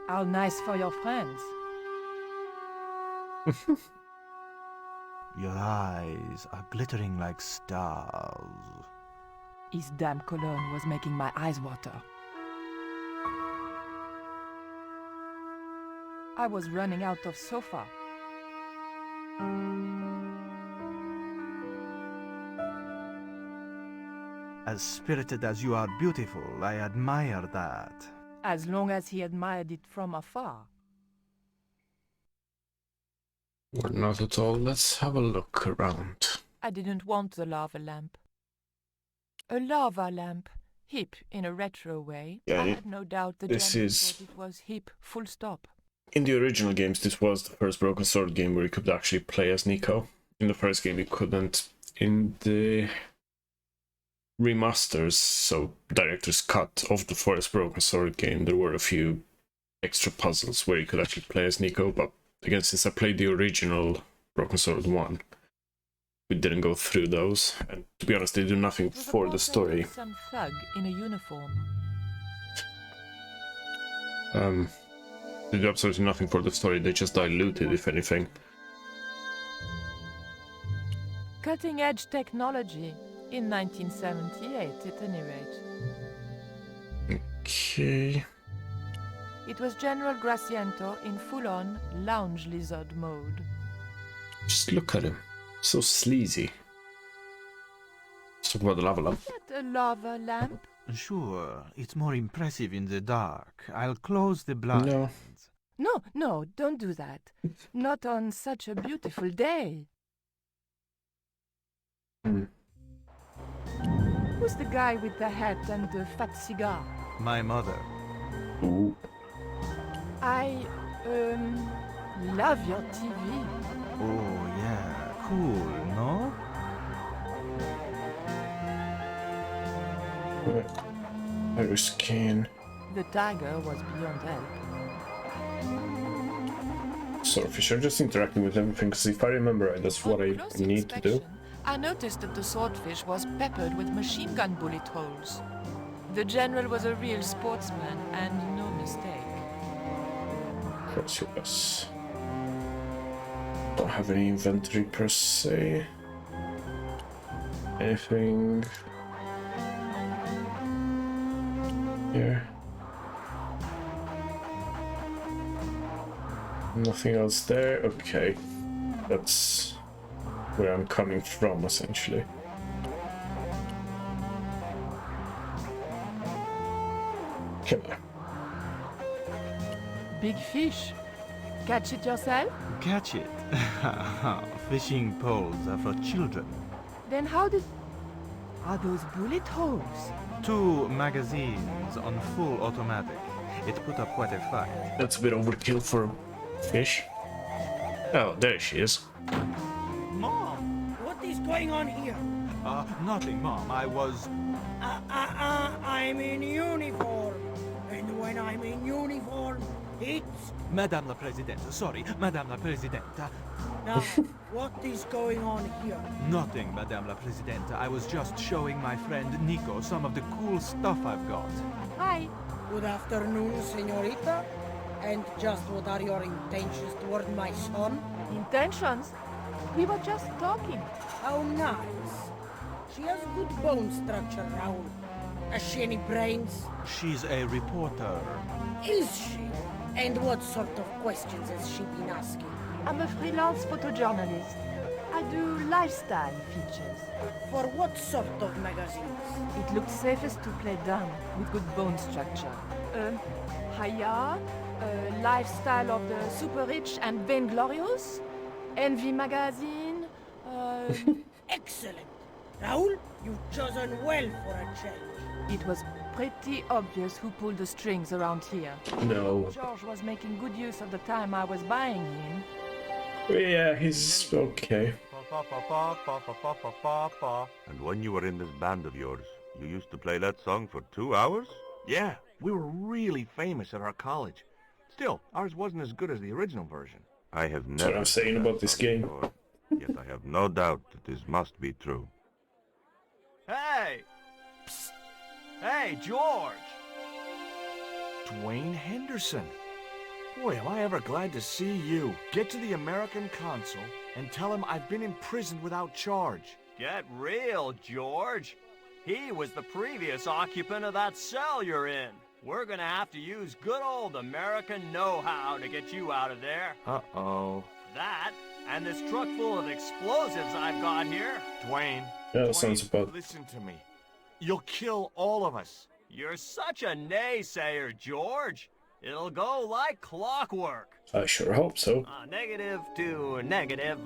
How nice for your friends. Your eyes are glittering like stars. His damn cologne was making my eyes water. I was running out of sofa. As spirited as you are beautiful, I admire that. As long as he admired it from afar. Or not at all. Let's have a look around. I didn't want the lava lamp. A lava lamp, hip in a retro way. Yeah, I had no doubt the this general is- thought it was hip, full stop. In the original games, this was the first Broken Sword game where you could actually play as Nico. In the first game, you couldn't. In the remasters, so director's cut of the first Broken Sword game, there were a few extra puzzles where you could actually play as Nico, but again, since I played the original Broken Sword 1, we didn't go through those, and to be honest, they do nothing It was a for the portrait story. of some thug in a uniform. They do absolutely nothing for the story, they just dilute it, if anything. Cutting edge technology in 1978, at any rate. Okay. It was General Graciento in full-on lounge lizard mode. Just look at him. So sleazy. Let's talk about the lava lamp. Is that a lava lamp? Sure, it's more impressive in the dark. I'll close the blinds. No. No, don't do that. Not on such a beautiful day. Who's the guy with the hat and the fat cigar? My mother. Ooh. I, love your TV. Oh, yeah. Cool, no? Iris Kane. The tiger was beyond help. Swordfish. I'm just interacting with everything because if I remember right, that's what I close need to do. inspection, I noticed that the swordfish was peppered with machine gun bullet holes. The general was a real sportsman and no mistake. Cross US. Don't have any inventory per se. Anything here? Nothing else there. Okay, that's where I'm coming from essentially. Come on. Big fish. Catch it yourself? Catch it. Fishing poles are for children. Then how did... Are those bullet holes? 2 magazines on full automatic. It put up quite a fight. That's a bit overkill for a fish. Oh, there she is. Mom, what is going on here? Nothing, Mom. I was... I'm in uniform. And when I'm in uniform, it's... Madame la Presidente. Sorry, Madame la Presidente. Now, what is going on here? Nothing, Madame la Presidente. I was just showing my friend Nico some of the cool stuff I've got. Hi. Good afternoon, señorita. And just what are your intentions toward my son? Intentions? We were just talking. How nice. She has good bone structure, Raoul. Has she any brains? She's a reporter. Is she? And what sort of questions has she been asking? I'm a freelance photojournalist. I do lifestyle features. For what sort of magazines? It looks safest to play dumb with good bone structure. Haya, lifestyle of the super rich and vainglorious, Envy magazine, Excellent. Raoul, you've chosen well for a change. It was pretty obvious who pulled the strings around here. No. George was making good use of the time I was buying him. Yeah, he's okay. And when you were in this band of yours, you used to play that song for 2 hours? Yeah, we were really famous at our college. Still, ours wasn't as good as the original version. I have never... That's what I'm saying heard that about this song game. before, yet I have no doubt that this must be true. Hey! Psst. Hey, George! Dwayne Henderson. Boy, am I ever glad to see you. Get to the American consul and tell him I've been imprisoned without charge. Get real, George. He was the previous occupant of that cell you're in. We're gonna have to use good old American know-how to get you out of there. Uh-oh. That, and this truck full of explosives I've got here. Dwayne. Yeah, that Dwayne, sounds about... listen to me. You'll kill all of us. You're such a naysayer, George. It'll go like clockwork. I sure hope so. Negative to negative,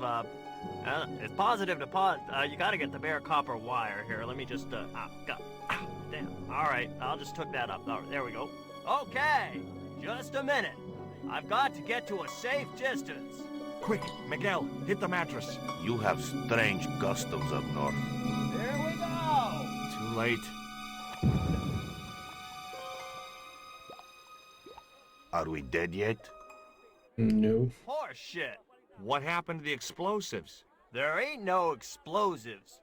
it's positive to you gotta get the bare copper wire here. Let me just, damn. Alright, I'll just hook that up. All right, there we go. Okay, just a minute. I've got to get to a safe distance. Quick, Miguel, hit the mattress. You have strange customs up north. There we go. Too late. Are we dead yet? No. Horse shit. What happened to the explosives? There ain't no explosives.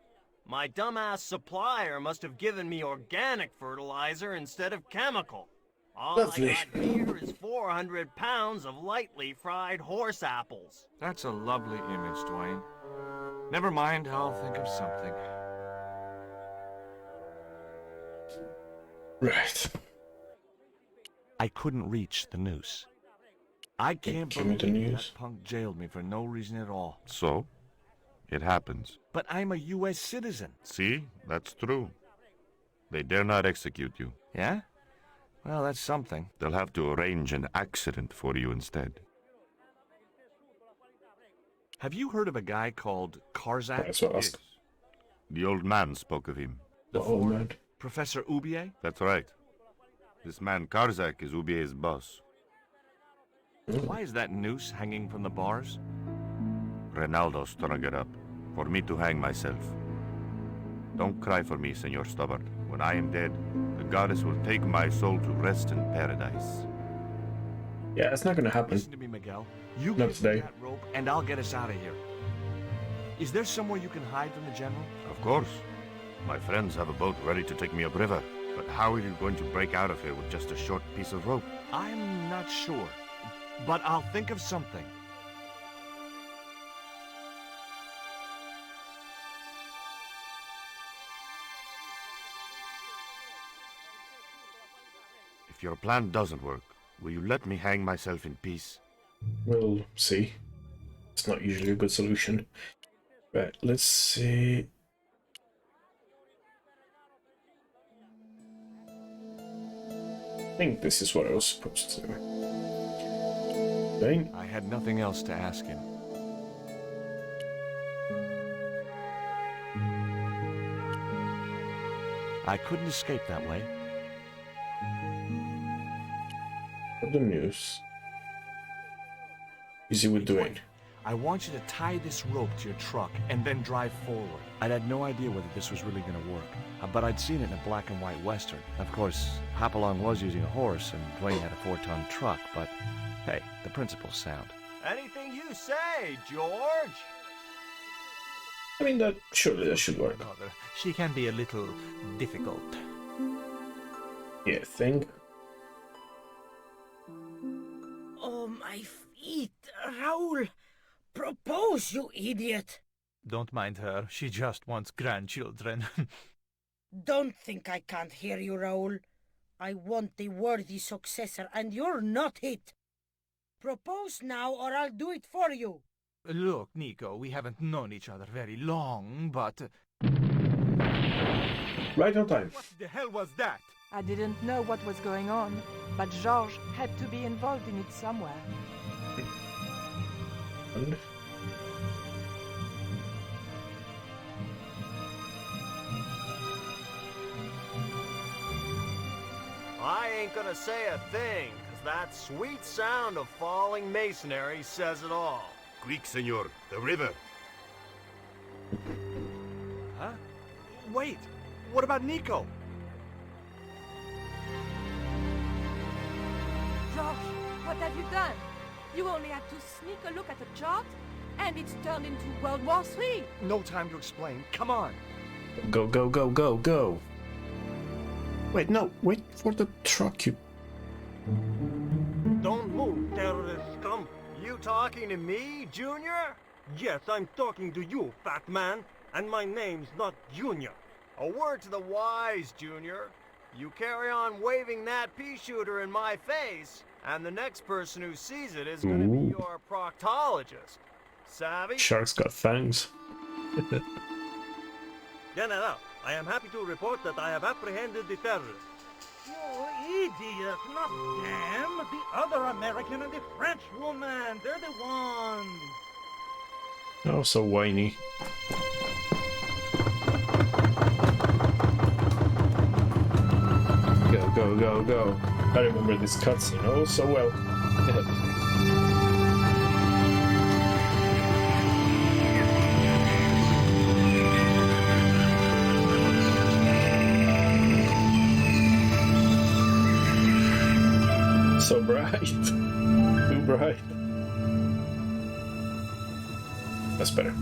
My dumbass supplier must have given me organic fertilizer instead of chemical. All Lovely. I got here is 400 pounds of lightly fried horse apples. That's a lovely image, Dwayne. Never mind, I'll think of something. Right. I couldn't reach the noose. I can't Give me the believe news. that punk jailed me for no reason at all. So? It happens. But I'm a U.S. citizen. See? That's true. They dare not execute you. Yeah? Well, that's something. They'll have to arrange an accident for you instead. Have you heard of a guy called Karzak? That's what I asked. The old man spoke of him. The old man. Professor Oubier? That's right. This man Karzak is Ubier's boss. Why is that noose hanging from the bars? Ronaldo strung it up for me to hang myself. Don't cry for me, Senor Stubborn. When I am dead, the goddess will take my soul to rest in paradise. Yeah, it's not gonna happen. Listen to me, Miguel. You Not get today. that rope, and I'll get us out of here. Is there somewhere you can hide from the general? Of course. My friends have a boat ready to take me upriver. But how are you going to break out of here with just a short piece of rope? I'm not sure, but I'll think of something. If your plan doesn't work, will you let me hang myself in peace? We'll see. It's not usually a good solution. Right, let's see. I think this is what I was supposed to do. Dang. I had nothing else to ask him. I couldn't escape that way. For the news. Easy with doing. I want you to tie this rope to your truck and then drive forward. I'd had no idea whether this was really going to work, but I'd seen it in a black and white western. Of course, Hopalong was using a horse and Dwayne had a 4-ton truck, but hey, the principle's sound. Anything you say, George. I mean, surely that should work. Mother, she can be a little difficult. Yeah, think. Oh, my feet, Raoul! Propose, you idiot! Don't mind her. She just wants grandchildren. Don't think I can't hear you, Raoul. I want the worthy successor, and you're not it. Propose now, or I'll do it for you. Look, Nico, we haven't known each other very long, but... Right on time. What the hell was that? I didn't know what was going on, but Georges had to be involved in it somewhere. And I ain't gonna say a thing, 'cause that sweet sound of falling masonry says it all. Quick, senor, the river. Huh? Wait, what about Nico? Georges, what have you done? You only had to sneak a look at the chart, and it's turned into World War III. No time to explain. Come on. go, go, go, go, go. Wait, no, wait for the truck, you... Don't move, terrorist scum. You talking to me, Junior? Yes, I'm talking to you, fat man, and my name's not Junior. A word to the wise, Junior. You carry on waving that pea shooter in my face, and the next person who sees it is gonna be your proctologist. Savvy? Shark's got fangs. General, I am happy to report that I have apprehended the terrorists. You idiot, not them. The other American and the French woman. They're the ones. Oh, so whiny. Go, go, go, go. I remember this cutscene oh so well. So bright. Too bright. That's better.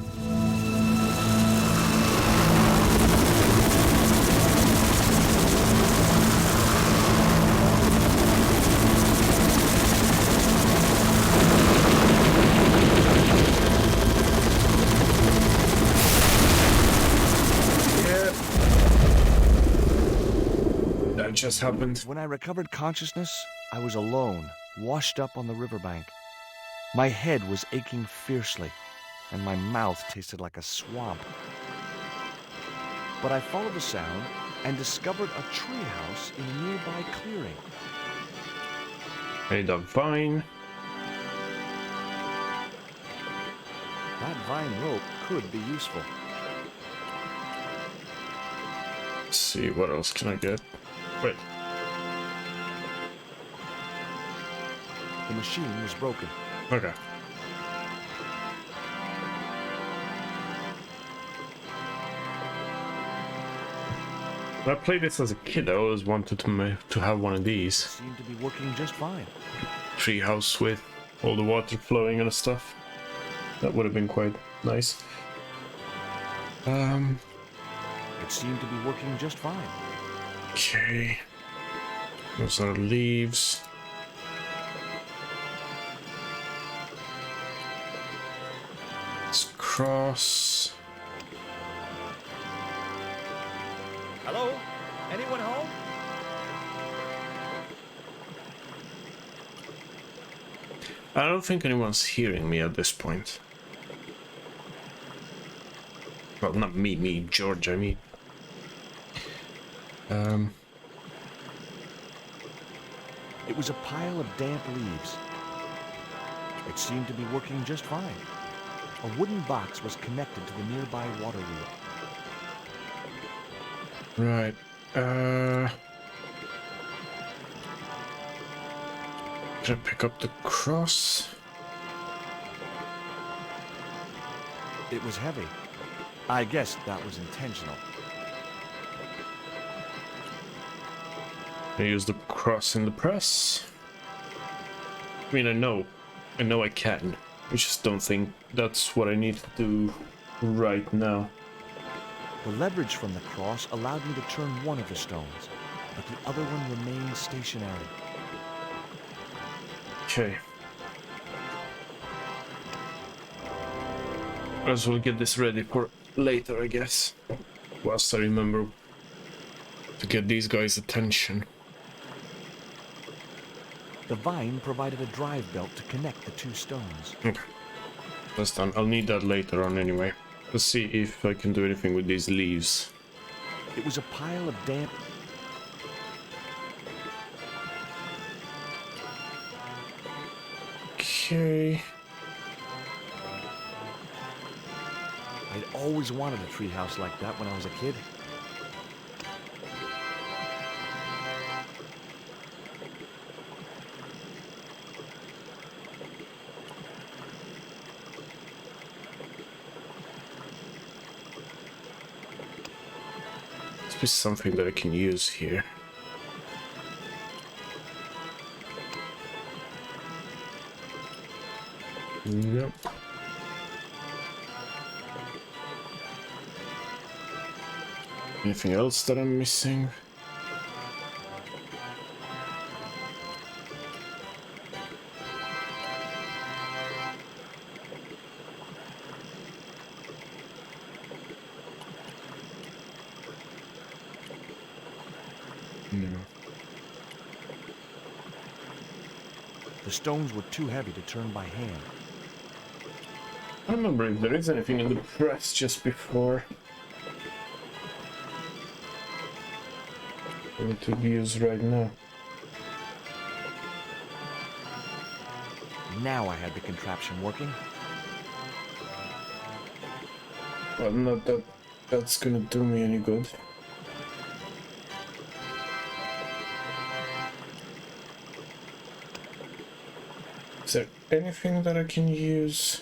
That just happened. When I recovered consciousness, I was alone, washed up on the riverbank. My head was aching fiercely, and my mouth tasted like a swamp. But I followed the sound and discovered a treehouse in a nearby clearing. And a vine. That vine rope could be useful. Let's see, what else can I get? Wait. The machine was broken. Okay. When I played this as a kid, I always wanted to have one of these. Seemed to be working just fine. Treehouse with all the water flowing and stuff. That would have been quite nice. It seemed to be working just fine. Okay. Those are leaves. Let's cross. Hello? Anyone home? I don't think anyone's hearing me at this point. Well, not me, George, I mean. It was a pile of damp leaves. It seemed to be working just fine. A wooden box was connected to the nearby water wheel. Right. Can I pick up the cross? It was heavy. I guess that was intentional. I use the cross in the press. I mean, I know I can. I just don't think that's what I need to do right now. The leverage from the cross allowed me to turn one of the stones, but the other one remained stationary. Okay. Might as well get this ready for later, I guess. Whilst I remember to get these guys' attention. The vine provided a drive belt to connect the two stones. Okay. That's done. I'll need that later on anyway. Let's see if I can do anything with these leaves. It was a pile of damp... Okay. I'd always wanted a treehouse like that when I was a kid. Must be something that I can use here. Yep. Anything else that I'm missing? No. The stones were too heavy to turn by hand. I don't remember if there is anything in the press just before. I need to use right now. Now I had the contraption working. Well, not that that's gonna do me any good. Is there anything that I can use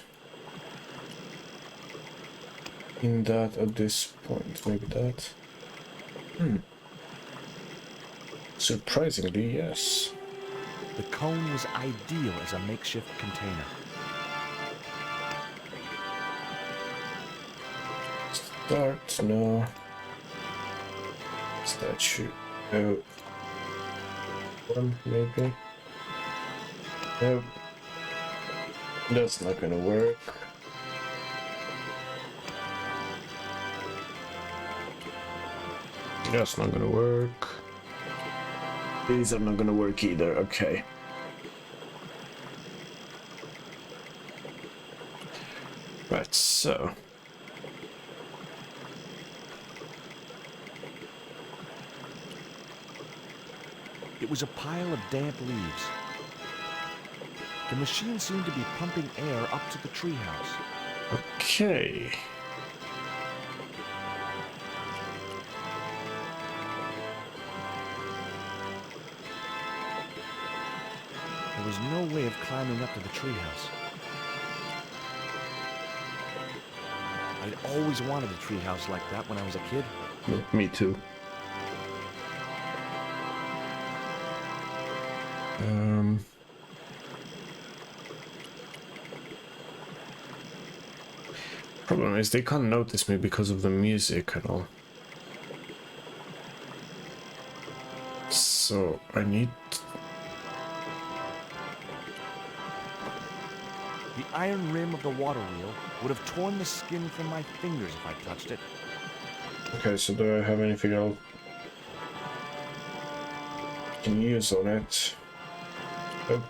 in that at this point? Maybe that? Surprisingly, yes. The cone was ideal as a makeshift container. Start, no. Statue. Oh. One, maybe. Nope. That's not gonna work. That's not gonna work. These are not gonna work either, okay. Right, so. It was a pile of damp leaves. The machine seemed to be pumping air up to the treehouse. Okay. There was no way of climbing up to the treehouse. I'd always wanted a treehouse like that when I was a kid. Me too. Problem is they can't notice me because of the music and all. So I need... The iron rim of the water wheel would have torn the skin from my fingers if I touched it. Okay, so do I have anything else I can use on it? Nope.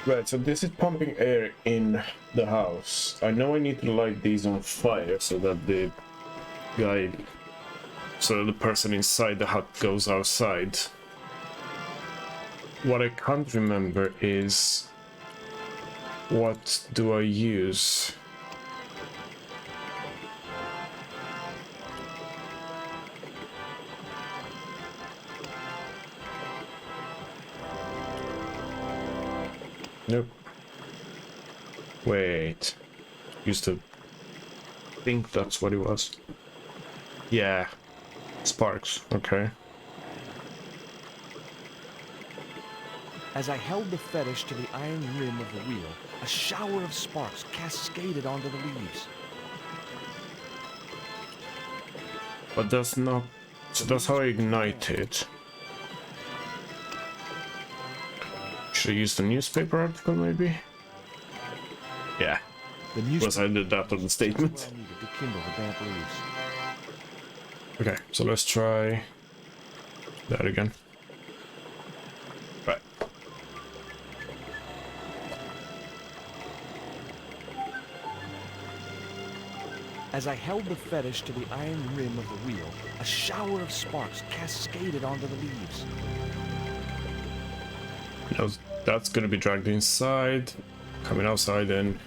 Right, so this is pumping air in the house. I know I need to light these on fire so that the guy, so the person inside the hut goes outside. What I can't remember is what do I use? Nope. Wait. Used to think that's what it was. Yeah. Sparks. Okay. As I held the fetish to the iron rim of the wheel, a shower of sparks cascaded onto the leaves. But that's not... So that's how I ignite it. Should I use the newspaper article, maybe? Yeah. The newspaper I did that on the statement. needed to kindle the damp leaves. Okay, so let's try that again. Right. As I held the fetish to the iron rim of the wheel, a shower of sparks cascaded onto the leaves. Now that's gonna be dragged inside, coming outside in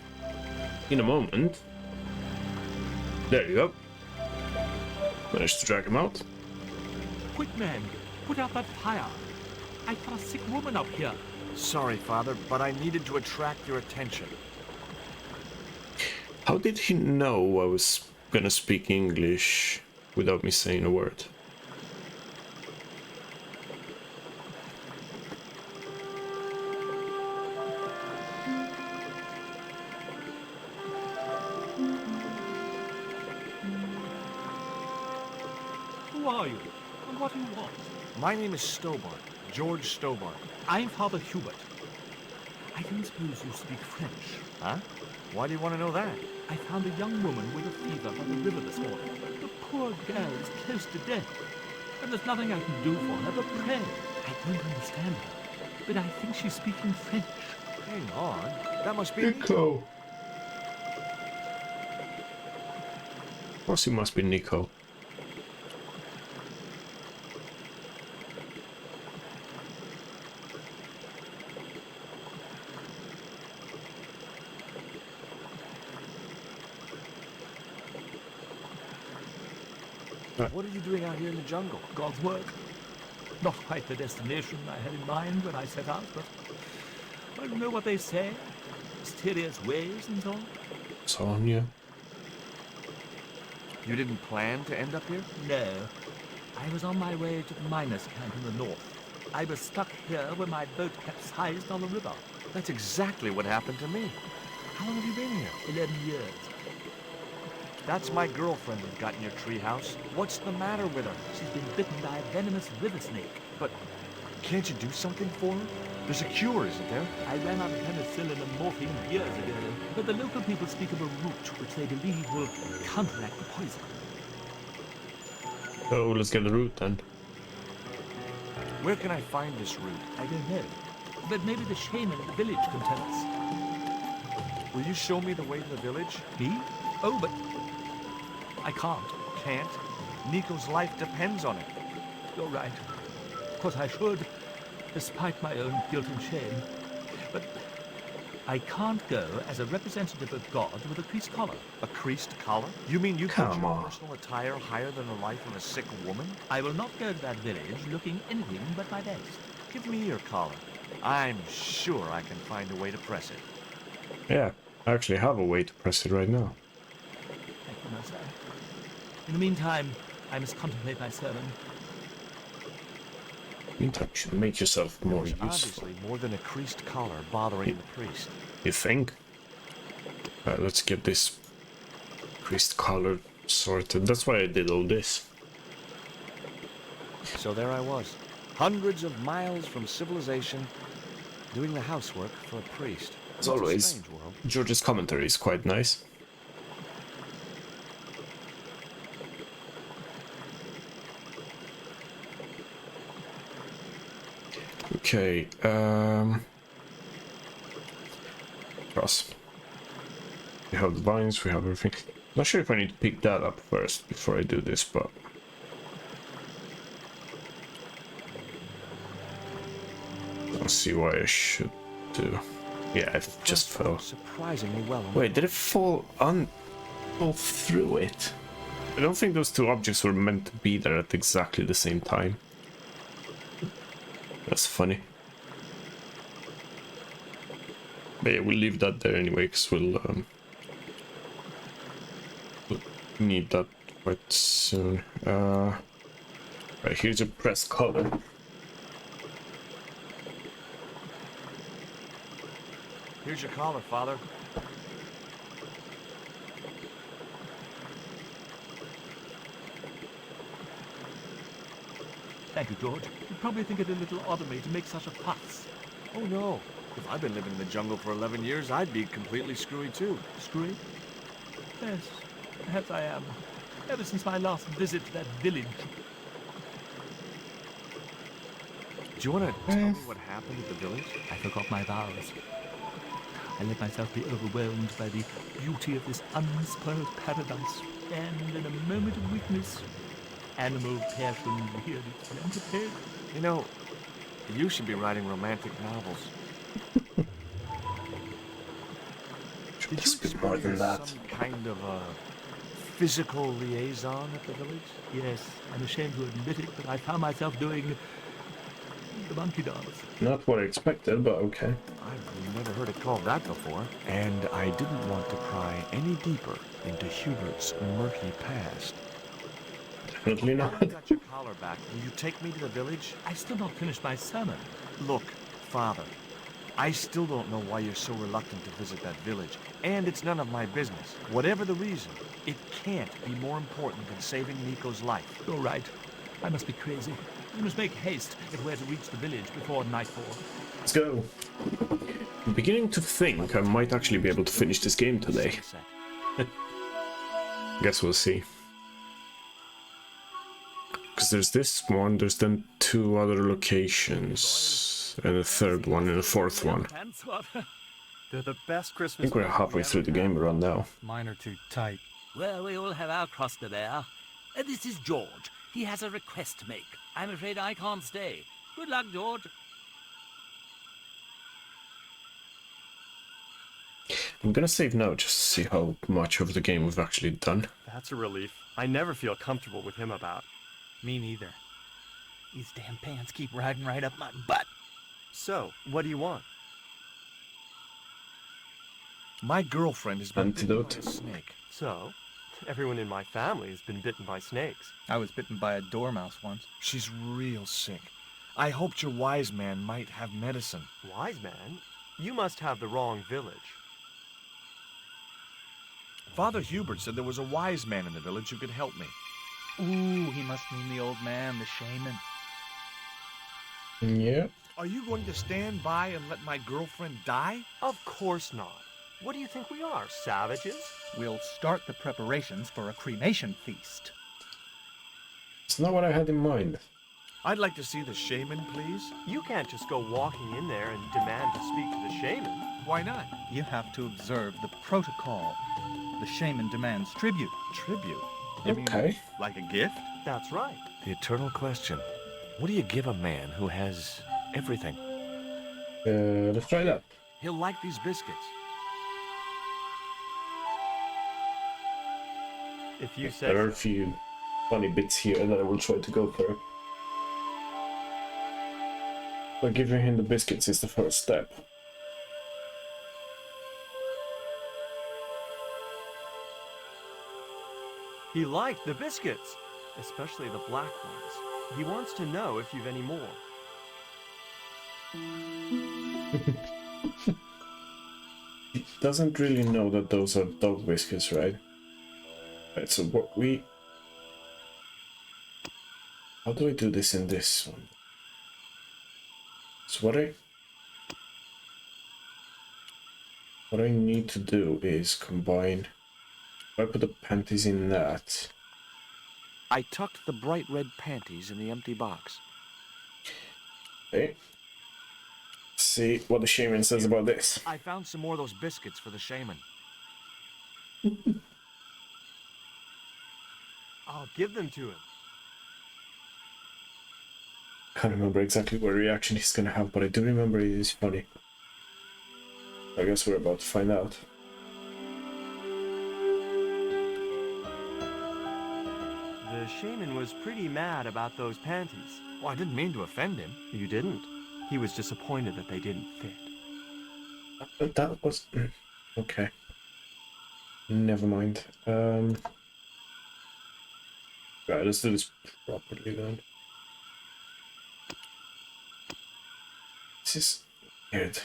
a moment. There you go. Managed to drag him out. Quick, man, put out that fire. I've got a sick woman up here. Sorry, Father, but I needed to attract your attention. How did he know I was gonna speak English without me saying a word? Who are you? And what do you want? My name is Stobart, George Stobart. I'm Father Hubert. I don't suppose you speak French. Huh? Why do you want to know that? I found a young woman with a fever by the river this morning. The poor girl is close to death. And there's nothing I can do for her but pray. I don't understand her, but I think she's speaking French. Hang on. That must be Nico. Of course, he must be Nico. What are you doing out here in the jungle? God's work. Not quite the destination I had in mind when I set out, but well, you know what they say? Mysterious ways and so on. So on, yeah. You didn't plan to end up here? No. I was on my way to the miners' camp in the north. I was stuck here when my boat capsized on the river. That's exactly what happened to me. How long have you been here? 11 years. That's my girlfriend you've got in your treehouse. What's the matter with her? She's been bitten by a venomous river snake. But can't you do something for her? There's a cure, isn't there? I ran out of penicillin and morphine years ago, but the local people speak of a root which they believe will counteract the poison. So let's get the root then. Where can I find this root? I don't know, but maybe the shaman in the village can tell us. Will you show me the way to the village? Me? Oh, but I can't. Can't? Nico's life depends on it. You're right. Of course I should, despite my own guilt and shame. But I can't go as a representative of God with a creased collar. A creased collar? You mean you put Come your on. personal attire higher than the life of a sick woman? I will not go to that village looking anything but my best. Give me your collar. I'm sure I can find a way to press it. Yeah, I actually have a way to press it right now. Thank you, Mercer. In the meantime, I must contemplate my sermon. Meantime, you should make yourself more There's useful. obviously more than a creased collar bothering the priest. You think? Let's get this creased collar sorted. That's why I did all this. So there I was, hundreds of miles from civilization, doing the housework for a priest. As It's a always, strange world. George's commentary is quite nice. Okay, cross. We have the vines, we have everything. Not sure if I need to pick that up first before I do this, but I'll see why I should do. Yeah, it just fell. Surprisingly well. Wait, did it fall through it? I don't think those two objects were meant to be there at exactly the same time. That's funny. But yeah, we'll leave that there anyway, because we'll need that quite soon. Right, here's a pressed collar. Here's your collar, Father. Thank you, George. You probably think it a little odd of me to make such a fuss. Oh no. If I'd been living in the jungle for 11 years, I'd be completely screwy too. Screwy? Yes, perhaps I am. ever since my last visit to that village. Do you want to tell me what happened at the village? I forgot my vows. I let myself be overwhelmed by the beauty of this unspoiled paradise, and in a moment of weakness, animal passion reared its splendid head. You know, you should be writing romantic novels. Did you experience some kind of a physical liaison at the village? Yes, I'm ashamed to admit it, but I found myself doing the monkey dance. Not what I expected, but okay. I've never heard it called that before. And I didn't want to pry any deeper into Hubert's murky past. Definitely not. I got your collar back. Will you take me to the village? I've still not finished my sermon. Look, Father, I still don't know why you're so reluctant to visit that village, and it's none of my business. Whatever the reason, it can't be more important than saving Nico's life. You're right. I must be crazy. We must make haste if we're to reach the village before nightfall. Let's go. I'm beginning to think I might actually be able to finish this game today. Guess we'll see. Because there's this one, there's then 2 other locations, and a 3rd one and a 4th one. They're the best I Christmas. think we're halfway through the game run now. Mine are too tight. Well, we all have our cross to bear. This is George. He has a request to make. I'm afraid I can't stay. Good luck, George. I'm gonna save now just to see how much of the game we've actually done. That's a relief. I never feel comfortable with him about. Me neither. These damn pants keep riding right up my butt. So, what do you want? My girlfriend has been bitten by Antidote. a snake. So, everyone in my family has been bitten by snakes. I was bitten by a dormouse once. She's real sick. I hoped your wise man might have medicine. Wise man? You must have the wrong village. Father Hubert said there was a wise man in the village who could help me. Ooh, he must mean the old man, the shaman. Yeah. Are you going to stand by and let my girlfriend die? Of course not. What do you think we are, savages? We'll start the preparations for a cremation feast. It's not what I had in mind. I'd like to see the shaman, please. You can't just go walking in there and demand to speak to the shaman. Why not? You have to observe the protocol. The shaman demands tribute. Tribute? You Okay. mean like a gift? That's right. The eternal question. What do you give a man who has everything? Let's try that. He'll like these biscuits. If you say There are a few funny bits here that I will try to go through. But giving him the biscuits is the first step. He liked the biscuits, especially the black ones. He wants to know if you've any more. He doesn't really know that those are dog biscuits, right? Right, so what we... How do I do this in this one? So what I need to do is combine... If I put the panties in that... I tucked the bright red panties in the empty box. Okay. See what the shaman says about this. I found some more of those biscuits for the shaman. I'll give them to him. Can't remember exactly what reaction he's gonna have, but I do remember it is funny. I guess we're about to find out. The shaman was pretty mad about those panties. Well, I didn't mean to offend him. You didn't. He was disappointed that they didn't fit. That was... Okay. Never mind. Right, let's do this properly then. This is weird.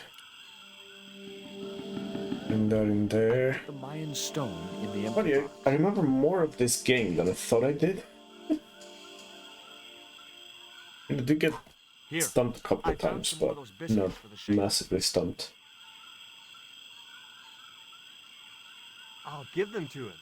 And that in there. The Mayan stone in the empty Funny, box. I remember more of this game than I thought I did. And I did get Here, stumped a couple I of found times, some more but of those biscuits not for the shaman. massively stumped. I'll give them to him.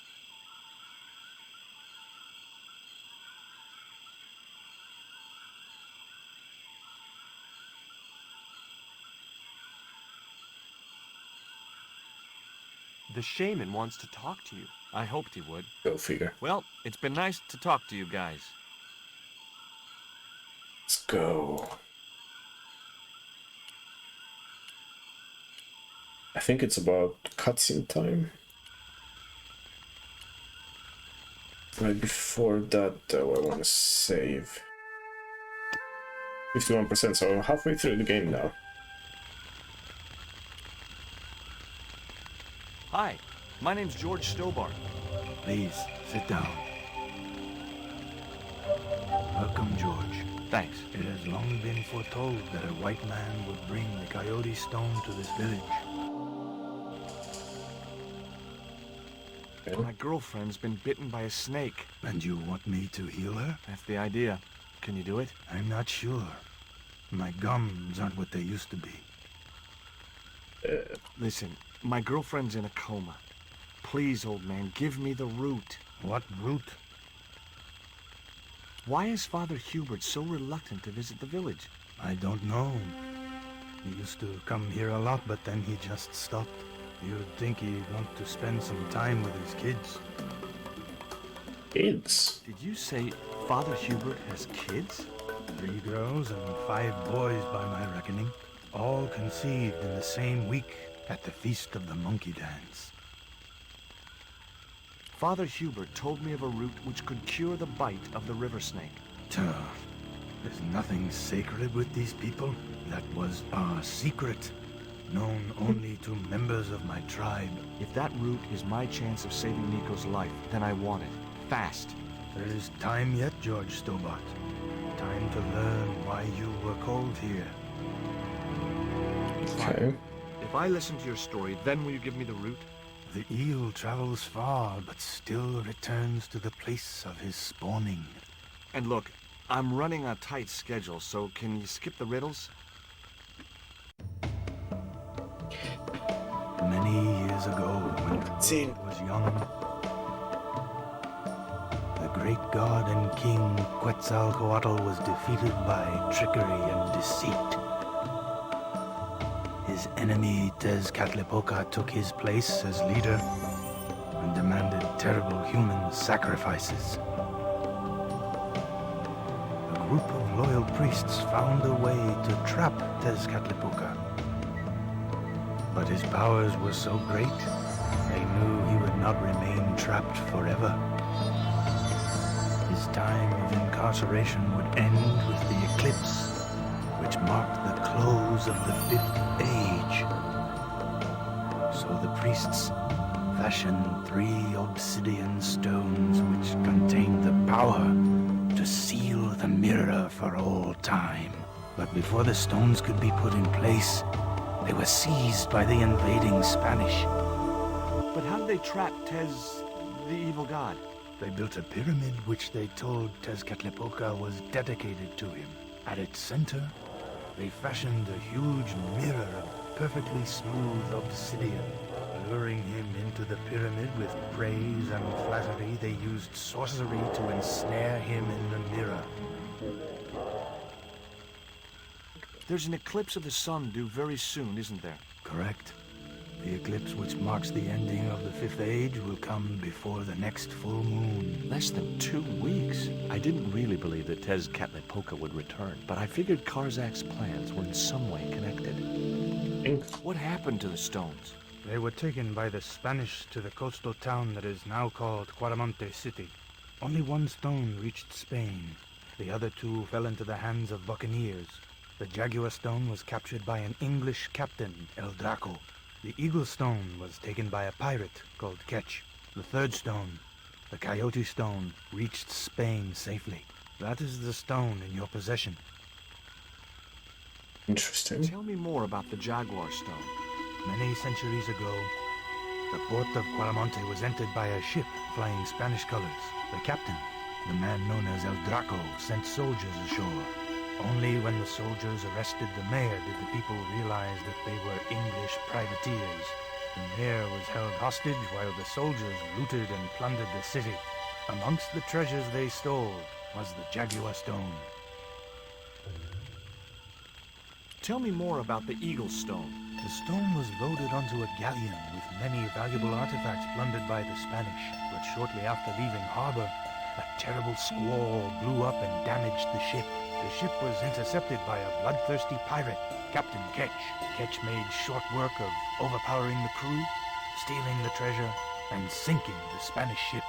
The shaman wants to talk to you. I hoped he would. Go figure. Well, it's been nice to talk to you guys. Let's go. I think it's about cutscene time. Right before that, though, I want to save. 51%, so I'm halfway through the game now. Hi, my name's George Stobart. Please, sit down. Welcome, George. Thanks. It has long been foretold that a white man would bring the Coyote Stone to this village. Okay. My girlfriend's been bitten by a snake. And you want me to heal her? That's the idea. Can you do it? I'm not sure. My gums aren't what they used to be. Listen, my girlfriend's in a coma. Please, old man, give me the root. What root? Why is Father Hubert so reluctant to visit the village? I don't know. He used to come here a lot, but then he just stopped. You'd think he'd want to spend some time with his kids. Kids? Did you say Father Hubert has kids? 3 girls and 5 boys by my reckoning. All conceived in the same week at the Feast of the Monkey Dance. Father Hubert told me of a root which could cure the bite of the river snake. There's nothing sacred with these people. That was our secret, known only to members of my tribe. If that root is my chance of saving Nico's life, then I want it. Fast. There is time yet, George Stobart. Time to learn why you were called here. Okay. If I listen to your story, then will you give me the root? The eel travels far, but still returns to the place of his spawning. And look, I'm running a tight schedule, so can you skip the riddles? Many years ago, when I was young, the great god and king Quetzalcoatl was defeated by trickery and deceit. His enemy Tezcatlipoca took his place as leader and demanded terrible human sacrifices. A group of loyal priests found a way to trap Tezcatlipoca. But his powers were so great, they knew he would not remain trapped forever. His time of incarceration would end with the eclipse, which marked the close of the 5th age. So the priests fashioned 3 obsidian stones which contained the power to seal the mirror for all time. But before the stones could be put in place, they were seized by the invading Spanish. But how did they trap Tez, the evil god? They built a pyramid which they told Tezcatlipoca was dedicated to him. At its center, they fashioned a huge mirror of perfectly smooth obsidian. Luring him into the pyramid with praise and flattery, they used sorcery to ensnare him in the mirror. There's an eclipse of the sun due very soon, isn't there? Correct. The eclipse which marks the ending of the 5th age will come before the next full moon. Less than 2 weeks. I didn't really believe that Tezcatlipoca would return, but I figured Karzak's plans were in some way connected. What happened to the stones? They were taken by the Spanish to the coastal town that is now called Quaramonte City. Only 1 stone reached Spain. The other 2 fell into the hands of buccaneers. The Jaguar stone was captured by an English captain, El Draco. The Eagle stone was taken by a pirate called Ketch. The 3rd stone, the Coyote stone, reached Spain safely. That is the stone in your possession. Interesting. Tell me more about the Jaguar stone. Many centuries ago, the port of Quaramonte was entered by a ship flying Spanish colors. The captain, the man known as El Draco, sent soldiers ashore. Only when the soldiers arrested the mayor did the people realize that they were English privateers. The mayor was held hostage while the soldiers looted and plundered the city. Amongst the treasures they stole was the Jaguar stone. Tell me more about the Eagle stone. The stone was loaded onto a galleon with many valuable artifacts plundered by the Spanish, but shortly after leaving harbor, a terrible squall blew up and damaged the ship. The ship was intercepted by a bloodthirsty pirate, Captain Ketch. Ketch made short work of overpowering the crew, stealing the treasure, and sinking the Spanish ship.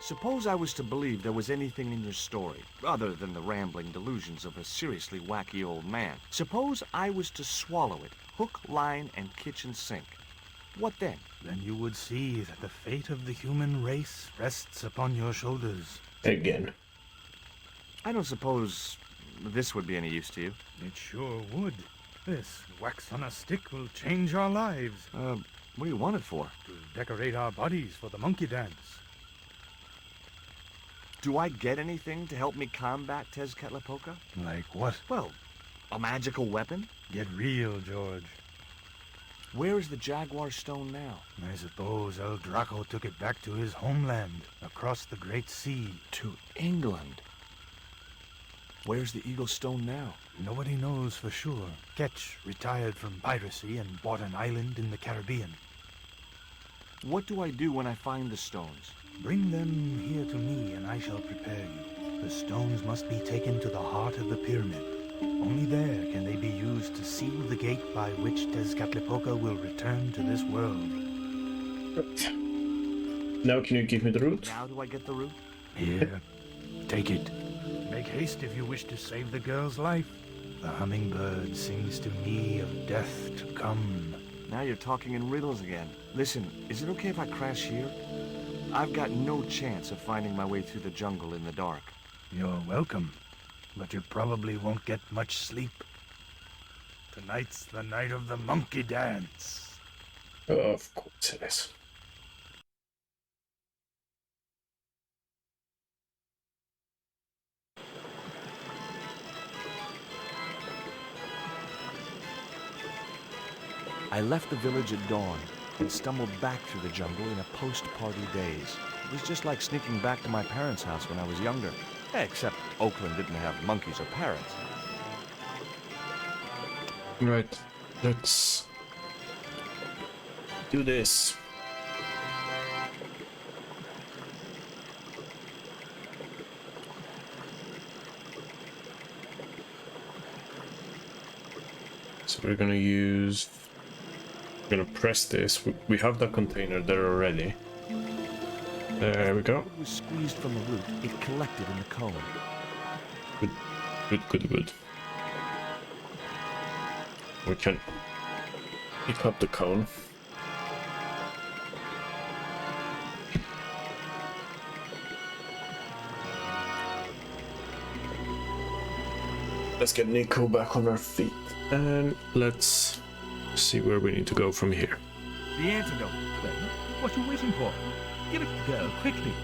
Suppose I was to believe there was anything in your story, other than the rambling delusions of a seriously wacky old man. Suppose I was to swallow it, hook, line, and kitchen sink. What then? Then you would see that the fate of the human race rests upon your shoulders. Again. I don't suppose this would be any use to you. It sure would. This wax on a stick will change our lives. What do you want it for? To decorate our bodies for the monkey dance. Do I get anything to help me combat Tezcatlipoca? Like what? Well, a magical weapon? Get real, George. Where is the Jaguar Stone now? I suppose El Draco took it back to his homeland, across the Great Sea. To England? Where's the Eagle Stone now? Nobody knows for sure. Ketch retired from piracy and bought an island in the Caribbean. What do I do when I find the stones? Bring them here to me and I shall prepare you. The stones must be taken to the heart of the pyramid. Only there can they be used to seal the gate by which Tezcatlipoca will return to this world. Now can you give me the route? Now do I get the route? Here, take it. Make haste if you wish to save the girl's life. The hummingbird sings to me of death to come. Now you're talking in riddles again. Listen, is it okay if I crash here? I've got no chance of finding my way through the jungle in the dark. You're welcome, but you probably won't get much sleep. Tonight's the night of the monkey dance. Of course it is. I left the village at dawn and stumbled back through the jungle in a post-party daze. It was just like sneaking back to my parents' house when I was younger. Except Oakland didn't have monkeys or parrots. Right, let's do this. So we're gonna press this. We have the container there already. There we go. It was squeezed from the root. It collected in the cone. Good. We can pick up the cone. Let's get Nico back on our feet. And let's see where we need to go from here. The antidote. Well, what are you waiting for? Give it to the girl, quickly.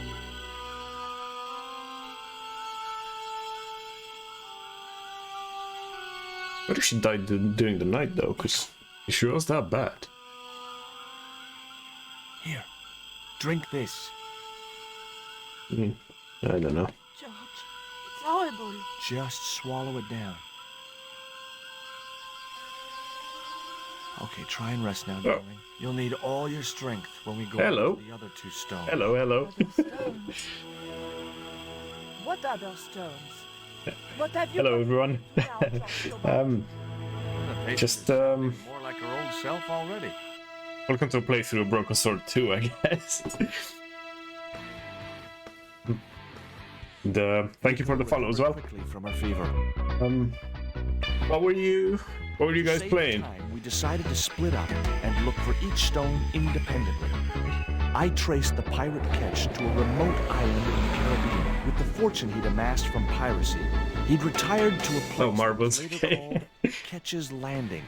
What if she died during the night, though? Because she was that bad. Here, drink this. I don't know. George, it's horrible. Just swallow it down. Okay, try and rest now, darling. You'll need all your strength when we go to the other two stones. Hello. Other stones? What other stones? What have you Hello, everyone. Just more like her old self already. welcome to a playthrough of Broken Sword 2, I guess. And thank you for the follow as well. Quickly from her fever. What were you guys playing? We decided to split up and look for each stone independently. I traced the pirate Ketch to a remote island in the Caribbean with the fortune he'd amassed from piracy. He'd retired to a place marbles. later called Ketch's Landing.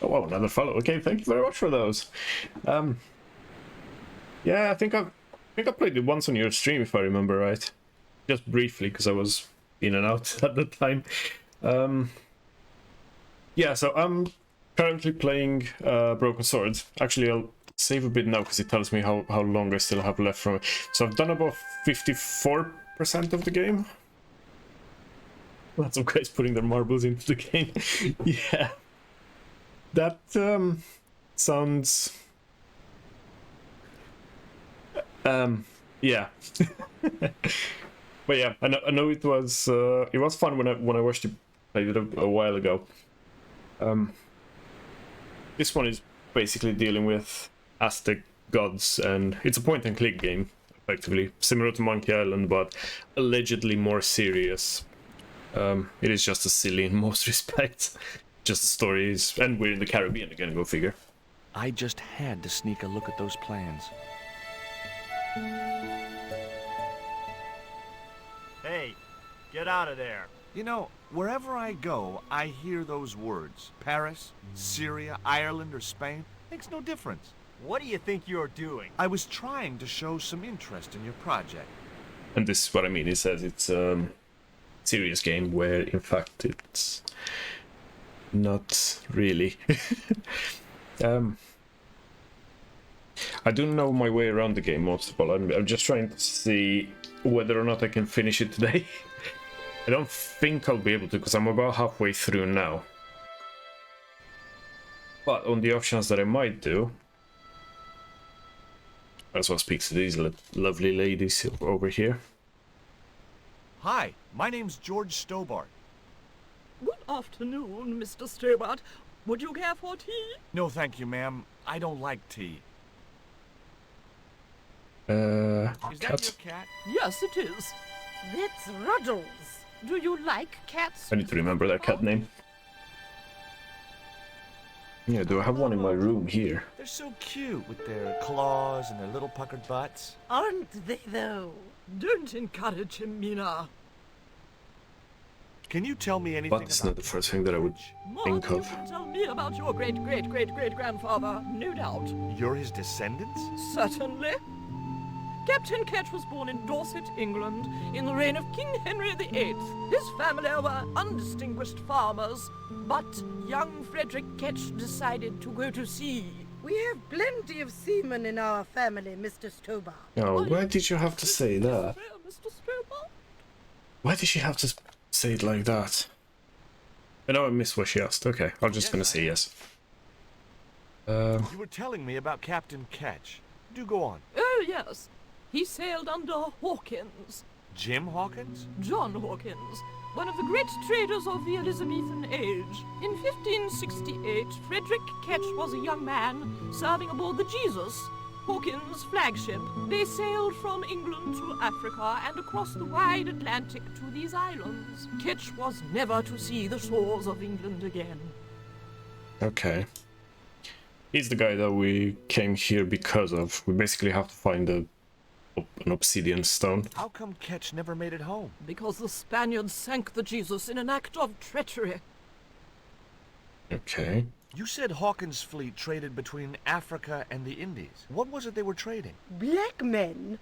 Oh, wow, another follow. Okay, thank you very much for those. Yeah, I think I played it once on your stream, if I remember right. Just briefly, because I was in and out at the time. Yeah, so I'm currently playing Broken Swords. Actually, I'll save a bit now because it tells me how long I still have left from it. So I've done about 54% of the game. Lots of guys putting their marbles into the game. Yeah. That sounds... yeah. But yeah, I know it was fun when I watched you play it a while ago. This one is basically dealing with Aztec gods, and it's a point-and-click game, effectively. Similar to Monkey Island, but allegedly more serious. It is just as silly in most respects. Just the stories, and we're in the Caribbean again, go figure. I just had to sneak a look at those plans. Hey, get out of there. You know, wherever I go, I hear those words. Paris, Syria, Ireland, or Spain. Makes no difference. What do you think you're doing? I was trying to show some interest in your project. And this is what I mean. It says it's a serious game where, in fact, it's not really. I do know my way around the game most of all. I'm just trying to see whether or not I can finish it today. I don't think I'll be able to, because I'm about halfway through now. But on the options that I might do, I as well speak to these lovely ladies over here. Hi, my name's George Stobart. Good afternoon, Mr. Stobart. Would you care for tea? No, thank you, ma'am. I don't like tea. Is that your cat? Yes, it is. That's Ruddles. Do you like cats? I need to remember that cat name. Yeah, do I have one in my room here? They're so cute with their claws and their little puckered butts. Aren't they, though? Don't encourage him, Mina. Can you tell me anything But it's about not the first thing that I would think You of. can tell me about your great-great-great-great-grandfather, no doubt. You're his descendants? Certainly. Captain Ketch was born in Dorset, England, in the reign of King Henry VIII. His family were undistinguished farmers, but young Frederick Ketch decided to go to sea. We have plenty of seamen in our family, Mr. Stobart. Oh, why did you have to say that? Mr. Stobart? Why did she have to say it like that? I know I missed what she asked. Okay, I'm just gonna say yes. You were telling me about Captain Ketch. Do go on. Oh, yes. He sailed under Hawkins. Jim Hawkins? John Hawkins, one of the great traders of the Elizabethan age. In 1568, Frederick Ketch was a young man serving aboard the Jesus, Hawkins' flagship. They sailed from England to Africa and across the wide Atlantic to these islands. Ketch was never to see the shores of England again. Okay. He's the guy that we came here because of. We basically have to find an obsidian stone. How come Ketch never made it home? Because the Spaniards sank the Jesus in an act of treachery. Okay. You said Hawkins' fleet traded between Africa and the Indies. What was it they were trading? Black men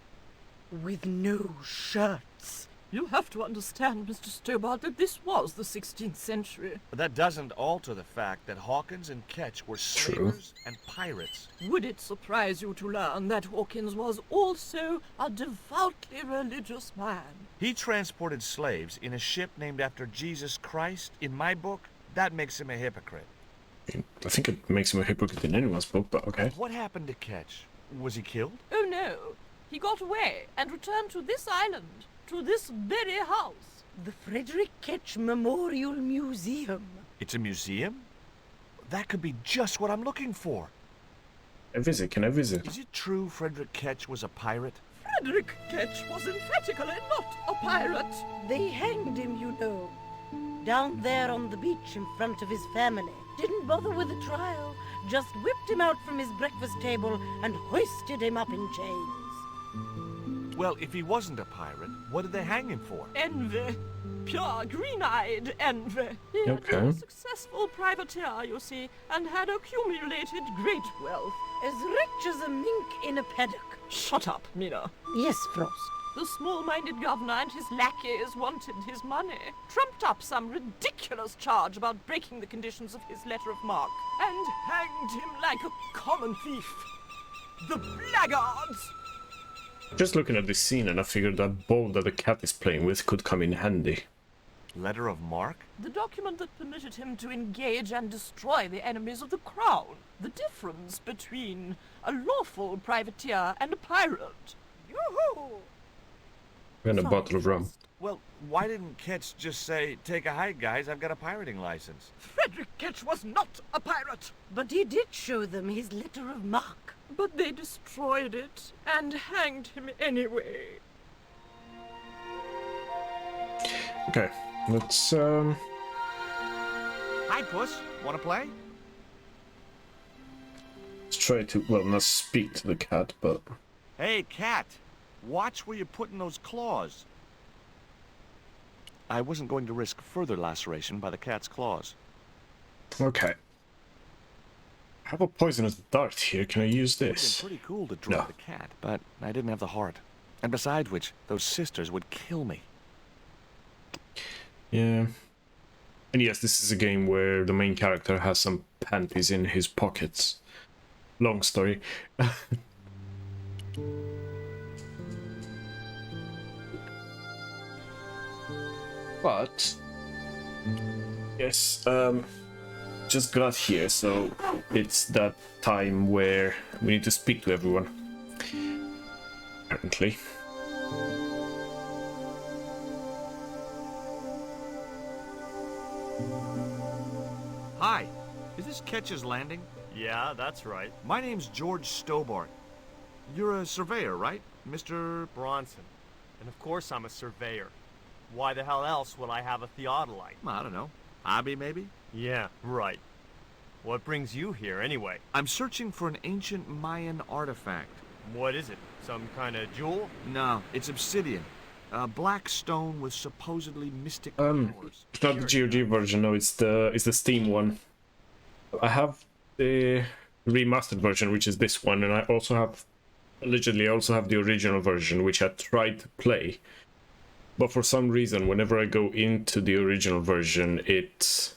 with no shirts. You have to understand, Mr. Stobart, that this was the 16th century. But that doesn't alter the fact that Hawkins and Ketch were slavers and pirates. Would it surprise you to learn that Hawkins was also a devoutly religious man? He transported slaves in a ship named after Jesus Christ. In my book, that makes him a hypocrite. I think it makes him a hypocrite in anyone's book, but okay. What happened to Ketch? Was he killed? Oh no, he got away and returned to this island, to this very house. The Frederick Ketch Memorial Museum. It's a museum? That could be just what I'm looking for. Can I visit? Is it true Frederick Ketch was a pirate? Frederick Ketch was emphatically not a pirate. They hanged him, you know. Down there on the beach in front of his family. Didn't bother with a trial. Just whipped him out from his breakfast table and hoisted him up in chains. Well, if he wasn't a pirate, what did they hang him for? Envy. Pure green-eyed envy. He had been a successful privateer, you see, and had accumulated great wealth. As rich as a mink in a paddock. Shut up, Mina. Yes, Frost. The small-minded governor and his lackeys wanted his money, trumped up some ridiculous charge about breaking the conditions of his letter of marque, and hanged him like a common thief. The blackguards! Just looking at this scene, and I figured that bow that the cat is playing with could come in handy. Letter of marque? The document that permitted him to engage and destroy the enemies of the crown. The difference between a lawful privateer and a pirate. Yoo-hoo! And a bottle of rum. Well, why didn't Ketch just say, take a hike, guys, I've got a pirating license? Frederick Ketch was not a pirate. But he did show them his letter of marque. But they destroyed it and hanged him anyway. Okay, let's Hi, Puss. Wanna play? let's try to, well, not speak to the cat, but Hey, cat. Watch where you're putting those claws. I wasn't going to risk further laceration by the cat's claws. okay. I have a poisonous dart here. Can I use It this? would have been pretty cool to drop No. the cat, but I didn't have the heart. And besides which, those sisters would kill me. Yeah. And yes, this is a game where the main character has some panties in his pockets. Long story. But yes, just got here, so it's that time where we need to speak to everyone. Apparently. Hi. Is this Ketch's Landing? Yeah, that's right. My name's George Stobart. You're a surveyor, right, Mr. Bronson. And of course I'm a surveyor. Why the hell else would I have a theodolite? I don't know. Hobby, maybe? Yeah, right. What brings you here, anyway? I'm searching for an ancient Mayan artifact. What is it? Some kind of jewel? No, it's obsidian. A black stone with supposedly mystic powers. It's not the GOG version, no, it's the Steam one. I have the remastered version, which is this one, and I also have, allegedly, I also have the original version, which I tried to play. But for some reason, whenever I go into the original version, it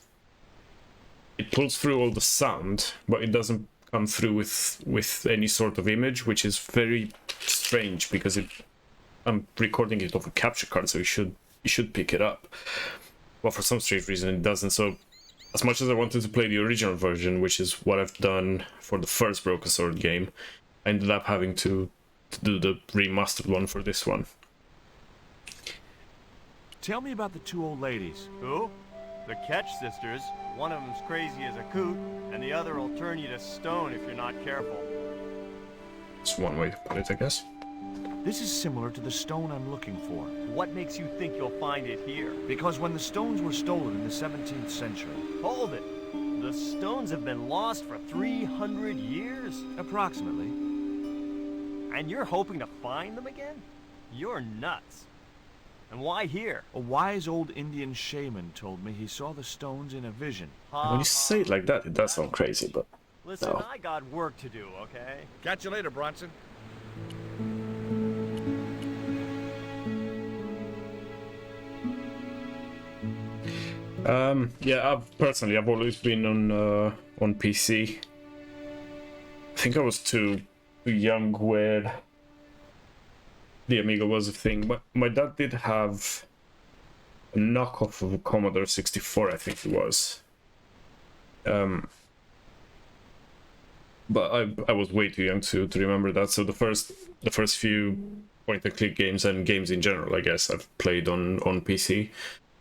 pulls through all the sound, but it doesn't come through with any sort of image, which is very strange because I'm recording it off a capture card, so you should pick it up. But for some strange reason, it doesn't. So, as much as I wanted to play the original version, which is what I've done for the first Broken Sword game, I ended up having to do the remastered one for this one. Tell me about the two old ladies. Who? The Ketch sisters. One of them's crazy as a coot, and the other will turn you to stone if you're not careful. It's one way to put it, I guess. This is similar to the stone I'm looking for. What makes you think you'll find it here? Because when the stones were stolen in the 17th century... Hold it! The stones have been lost for 300 years? Approximately. And you're hoping to find them again? You're nuts. And why here? A wise old Indian shaman told me he saw the stones in a vision. When you say it like that, it does sound crazy, but Listen, no. I got work to do, okay? Catch you later, Bronson. Yeah, I've always been on PC. I think I was too young where the Amiga was a thing, but my dad did have a knockoff of a Commodore 64, I think it was. But I was way too young to remember that. So the first few point-and-click games and games in general, I guess, I've played on PC.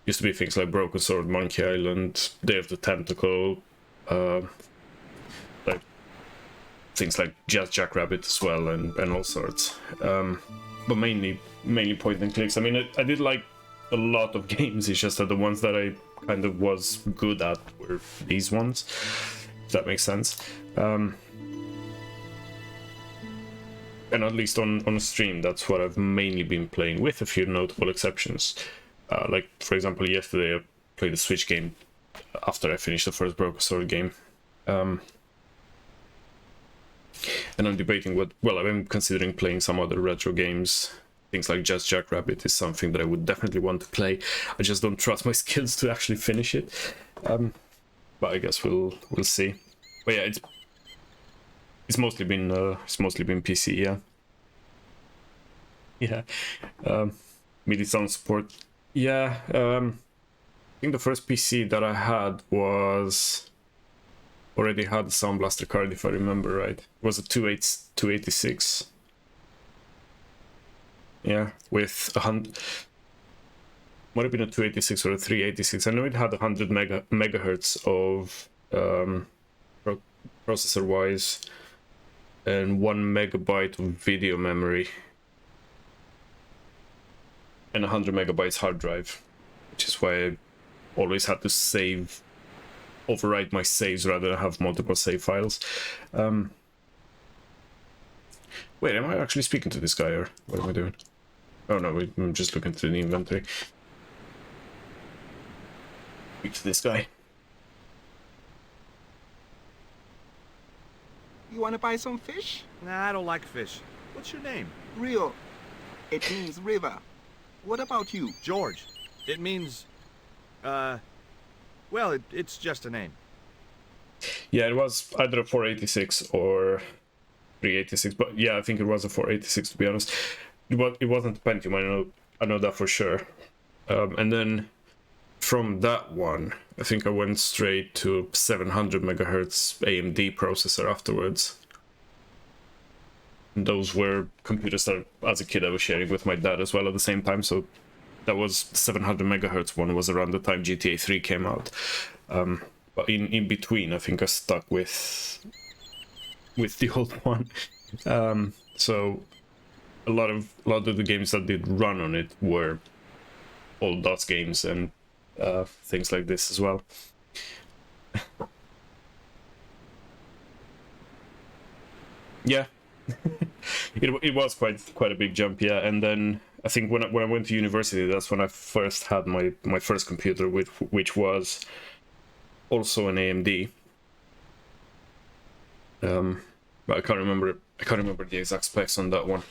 Used to be things like Broken Sword, Monkey Island, Day of the Tentacle, like things like Jazz Jackrabbit as well, and all sorts. But mainly point and clicks. I mean, I did like a lot of games. It's just that the ones that I kind of was good at were these ones. If that makes sense. And at least on stream, that's what I've mainly been playing, with a few notable exceptions. Like, for example, yesterday I played a Switch game after I finished the first Broken Sword game. And I'm debating I'm considering playing some other retro games. Things like Jazz Jackrabbit is something that I would definitely want to play. I just don't trust my skills to actually finish it. But I guess we'll see. But yeah, it's mostly been PC, yeah. Yeah. MIDI sound support. Yeah, think the first PC that I had was already had a Sound Blaster card, if I remember right. It was a 286. Yeah, with 100. Might have been a 286 or a 386. I know it had 100 megahertz of processor-wise, and 1 megabyte of video memory, and 100 megabytes hard drive, which is why I always had to overwrite my saves rather than have multiple save files. Wait, am I actually speaking to this guy, or what am I doing? Oh no, I'm just looking through the inventory. Speak to this guy. You want to buy some fish? Nah, I don't like fish. What's your name? Rio. It means river. What about you? George. It means, well, it's just a name. Yeah, it was either a 486 or 386, but yeah, I think it was a 486 to be honest. It wasn't a Pentium, I know that for sure. And then from that one, I think I went straight to 700 megahertz AMD processor afterwards. And those were computers that, as a kid, I was sharing with my dad as well at the same time. So that was 700 megahertz one was around the time GTA 3 came out. But in between, I think I stuck with the old one. So a lot of the games that did run on it were old DOS games and things like this as well. Yeah, it was quite a big jump, yeah. And then I think when I went to university, that's when I first had my first computer, which was also an AMD. But I can't remember the exact specs on that one.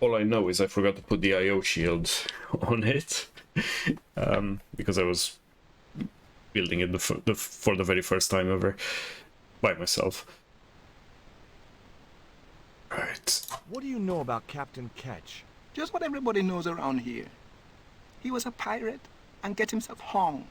All I know is I forgot to put the I/O shield on it, because I was building it for the very first time ever by myself. Right. What do you know about Captain Ketch? Just what everybody knows around here. He was a pirate and get himself hung.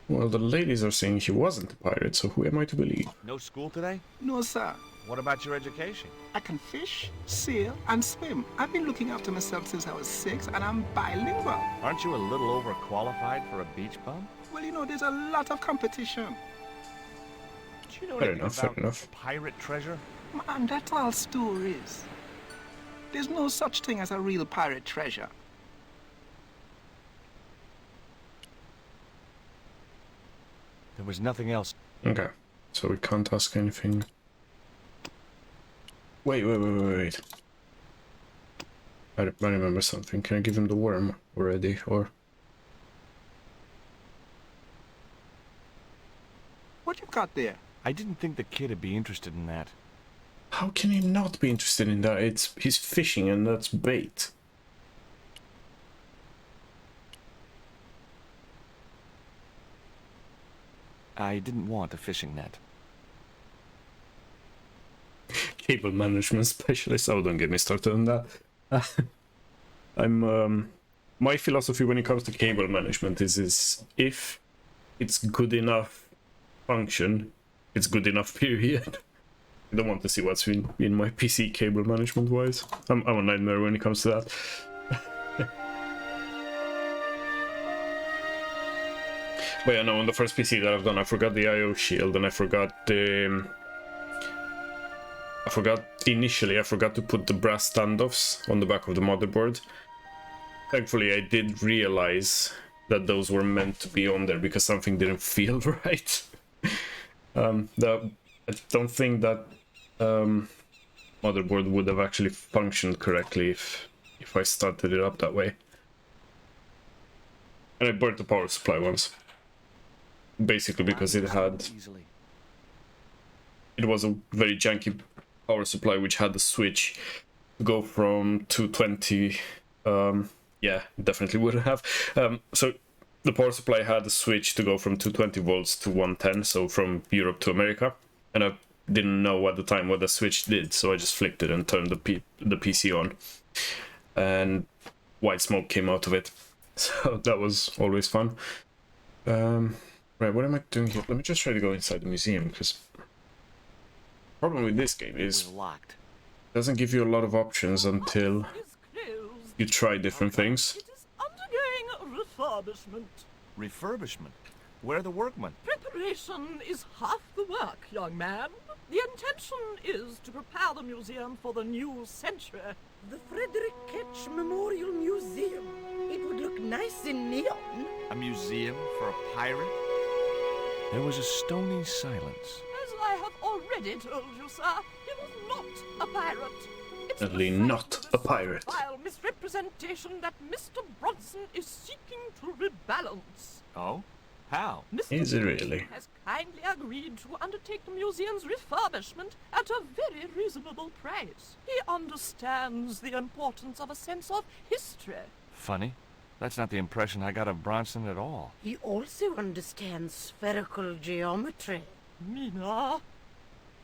Well, the ladies are saying he wasn't a pirate, so who am I to believe? No school today? No, sir. What about your education? I can fish, sail, and swim. I've been looking after myself since I was 6, and I'm bilingual. Aren't you a little overqualified for a beach bum? Well, you know, there's a lot of competition. Do you know Fair anything about enough. pirate treasure? Man, that's all stories. There's no such thing as a real pirate treasure. There was nothing else. Okay, so we can't ask anything. Wait. I remember something. Can I give him the worm already, or? What you got there? I didn't think the kid would be interested in that. How can he not be interested in that? He's fishing and that's bait. I didn't want a fishing net. Cable management specialist. Oh, don't get me started on that. My philosophy when it comes to cable management is if it's good enough function, it's good enough, period. I don't want to see what's in my PC cable management wise. I'm a nightmare when it comes to that. But yeah, no, on the first PC that I've done, I forgot the I/O shield, and I forgot initially I forgot to put the brass standoffs on the back of the motherboard. Thankfully, I did realize that those were meant to be on there because something didn't feel right. I don't think that motherboard would have actually functioned correctly if I started it up that way. And I burnt the power supply once. Basically because it was a very janky power supply which had the switch to go from 220. Yeah, definitely wouldn't have. So the power supply had a switch to go from 220 volts to 110, so from Europe to America, and I didn't know at the time what the switch did, so I just flicked it and turned the PC on, and white smoke came out of it. So that was always fun. Right, what am I doing here? Let me just try to go inside the museum, because the problem with this game is locked. It doesn't give you a lot of options until you try different things. Undergoing refurbishment. Refurbishment? Where are the workmen? Preparation is half the work, young man. The intention is to prepare the museum for the new century. The Frederick Ketch Memorial Museum. It would look nice in neon. A museum for a pirate? There was a stony silence. As I have already told you, sir, he was not a pirate. It's Definitely not a pirate. vile misrepresentation that Mr. Bronson is seeking to rebalance. Oh? How? Is it really? Has kindly agreed to undertake the museum's refurbishment at a very reasonable price. He understands the importance of a sense of history. Funny. That's not the impression I got of Bronson at all. He also understands spherical geometry. Mina?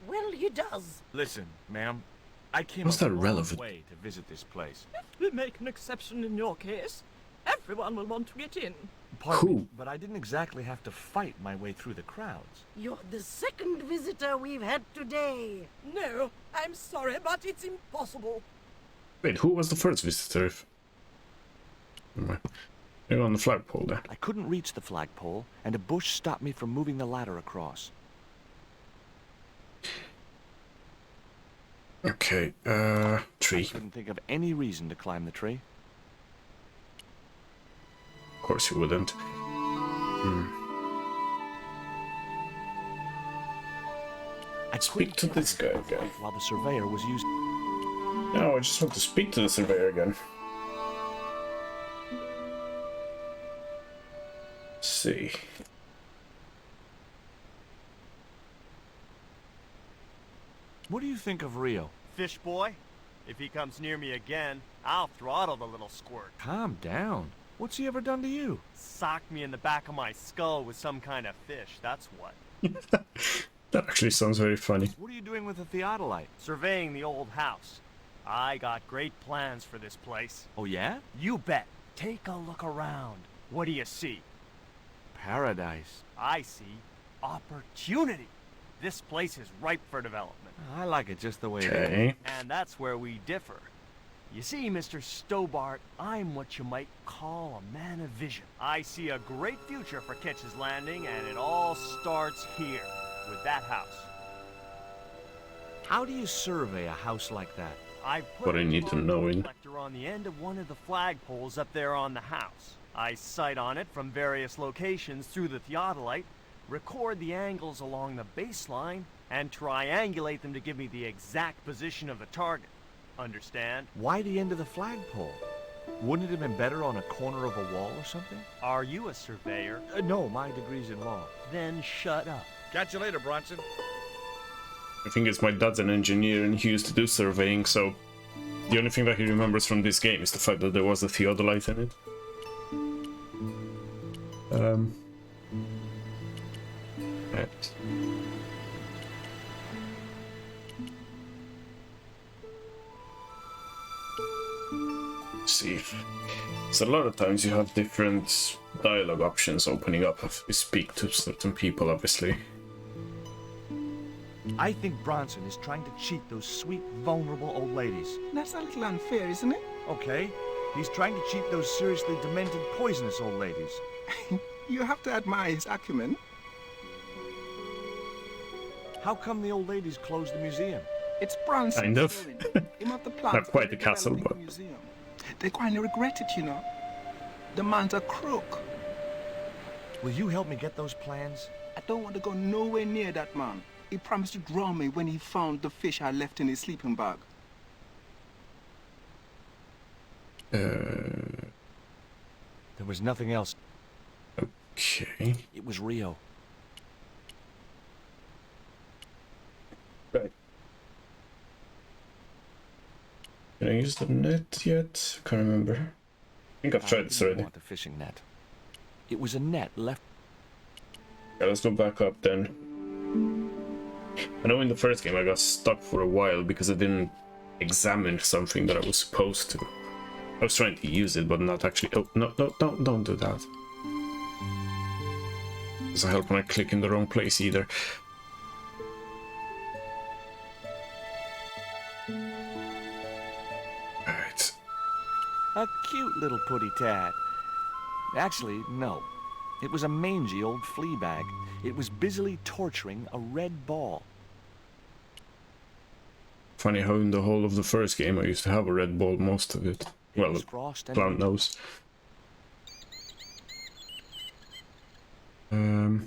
Well, he does. Listen, ma'am. I came How's a that long relevant? way to visit this place. If we make an exception in your case, everyone will want to get in. Pardon me, but I didn't exactly have to fight my way through the crowds. You're the second visitor we've had today. No, I'm sorry, but it's impossible. Wait, who was the first visitor? You're on the flagpole there. I couldn't reach the flagpole, and a bush stopped me from moving the ladder across. Okay, tree. I couldn't think of any reason to climb the tree. Of course you wouldn't. I Speak to this guy again. While the surveyor was using... No, I just want to speak to the surveyor again. Let's see. What do you think of Rio? Fish boy? If he comes near me again, I'll throttle the little squirt. Calm down. What's he ever done to you? Socked me in the back of my skull with some kind of fish, that's what. That actually sounds very funny. What are you doing with the theodolite? Surveying the old house. I got great plans for this place. Oh, yeah? You bet. Take a look around. What do you see? Paradise. I see opportunity. This place is ripe for development. I like it just the way it Okay. is. And that's where we differ. You see, Mr. Stobart, I'm what you might call a man of vision. I see a great future for Ketch's Landing, and it all starts here, with that house. How do you survey a house like that? I put What I need to know in. reflector on the end of one of the flagpoles up there on the house. I sight on it from various locations through the theodolite, record the angles along the baseline, and triangulate them to give me the exact position of the target. Understand? Why the end of the flagpole? Wouldn't it have been better on a corner of a wall or something? Are you a surveyor? No, my degree's in law. Then shut up. Catch you later, Bronson. I think it's my dad's an engineer and he used to do surveying, so the only thing that he remembers from this game is the fact that there was a theodolite in it. Right. Let's see. So a lot of times you have different dialogue options opening up if you speak to certain people, obviously. I think Bronson is trying to cheat those sweet, vulnerable old ladies. That's a little unfair, isn't it? Okay, he's trying to cheat those seriously demented, poisonous old ladies. You have to admire his acumen. How come the old ladies closed the museum? It's Bronson. Kind of. Him of the plans Not quite for a castle, developing but... the museum. They quietly regret it, you know. The man's a crook. Will you help me get those plans? I don't want to go nowhere near that man. He promised to drown me when he found the fish I left in his sleeping bag. There was nothing else. Okay. It was Rio. Right. Can I use the net yet? Can't remember. I think I've tried this already. Want the fishing net. It was a net left. Yeah, let's go back up then. I know in the first game I got stuck for a while because I didn't examine something that I was supposed to. I was trying to use it, but not actually. Oh, no, don't do that. Doesn't help when I click in the wrong place either. Alright. A cute little putty tat. Actually, no. It was a mangy old flea bag. It was busily torturing a red ball. Funny how in the whole of the first game I used to have a red ball most of it. Well, clown nose. I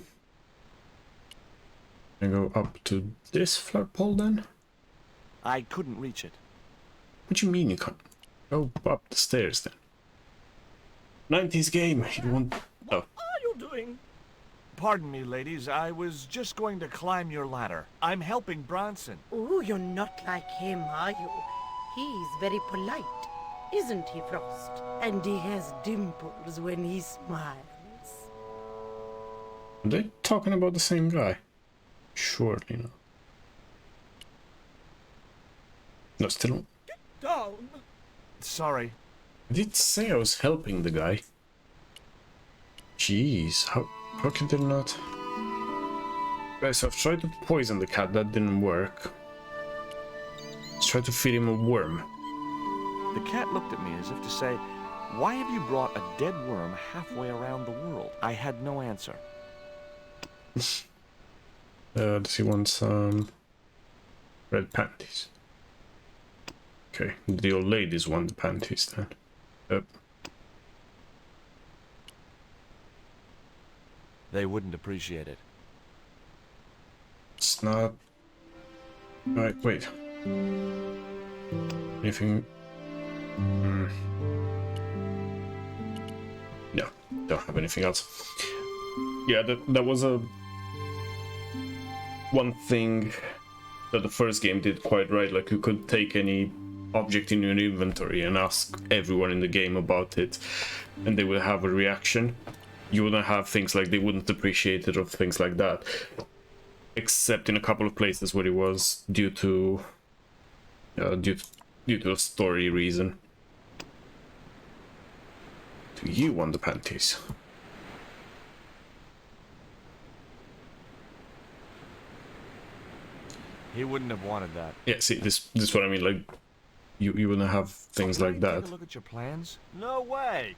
go up to this flagpole then? I couldn't reach it. What do you mean you can't? Go up the stairs then. 90s game, you want... Oh. What are you doing? Pardon me, ladies. I was just going to climb your ladder. I'm helping Bronson. Oh, you're not like him, are you? He's very polite, isn't he, Frost? And he has dimples when he smiles. Are they talking about the same guy? Surely not. No, still not. Get down. Sorry. I did say I was helping the guy. Jeez, how can they not? Guys, I've tried to poison the cat, that didn't work. Let's try to feed him a worm. The cat looked at me as if to say, "Why have you brought a dead worm halfway around the world?" I had no answer. Does he want some red panties? Okay, the old ladies want the panties then. Yep. They wouldn't appreciate it. It's not... Right, wait. Anything... No, don't have anything else. Yeah, that was a... one thing that the first game did quite right. Like, you could take any object in your inventory and ask everyone in the game about it, and they will have a reaction. You wouldn't have things like they wouldn't appreciate it or things like that, except in a couple of places where it was due to a story reason. Do you want the panties? He wouldn't have wanted that. Yeah, see, this is what I mean. Like, you wouldn't have things like that. Take a look at your plans. No way.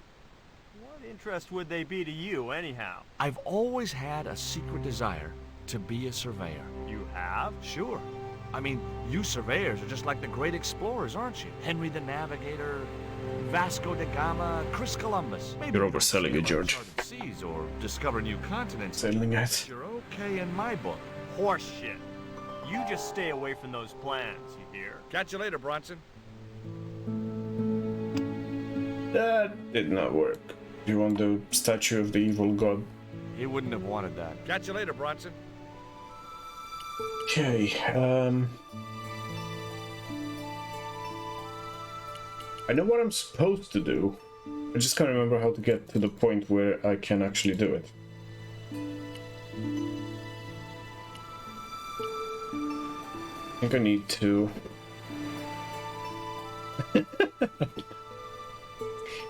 What interest would they be to you, anyhow? I've always had a secret desire to be a surveyor. You have? Sure. I mean, you surveyors are just like the great explorers, aren't you? Henry the Navigator, Vasco da Gama, Chris Columbus. Maybe You're overselling it, George. Seas or discover new continents. Selling it. You're okay in my book. Horse shit. You just stay away from those plans, you hear? Catch you later, Bronson. That did not work. You want the statue of the evil god? He wouldn't have wanted that. Catch you later, Bronson. Okay, I know what I'm supposed to do. I just can't remember how to get to the point where I can actually do it. I think I need to...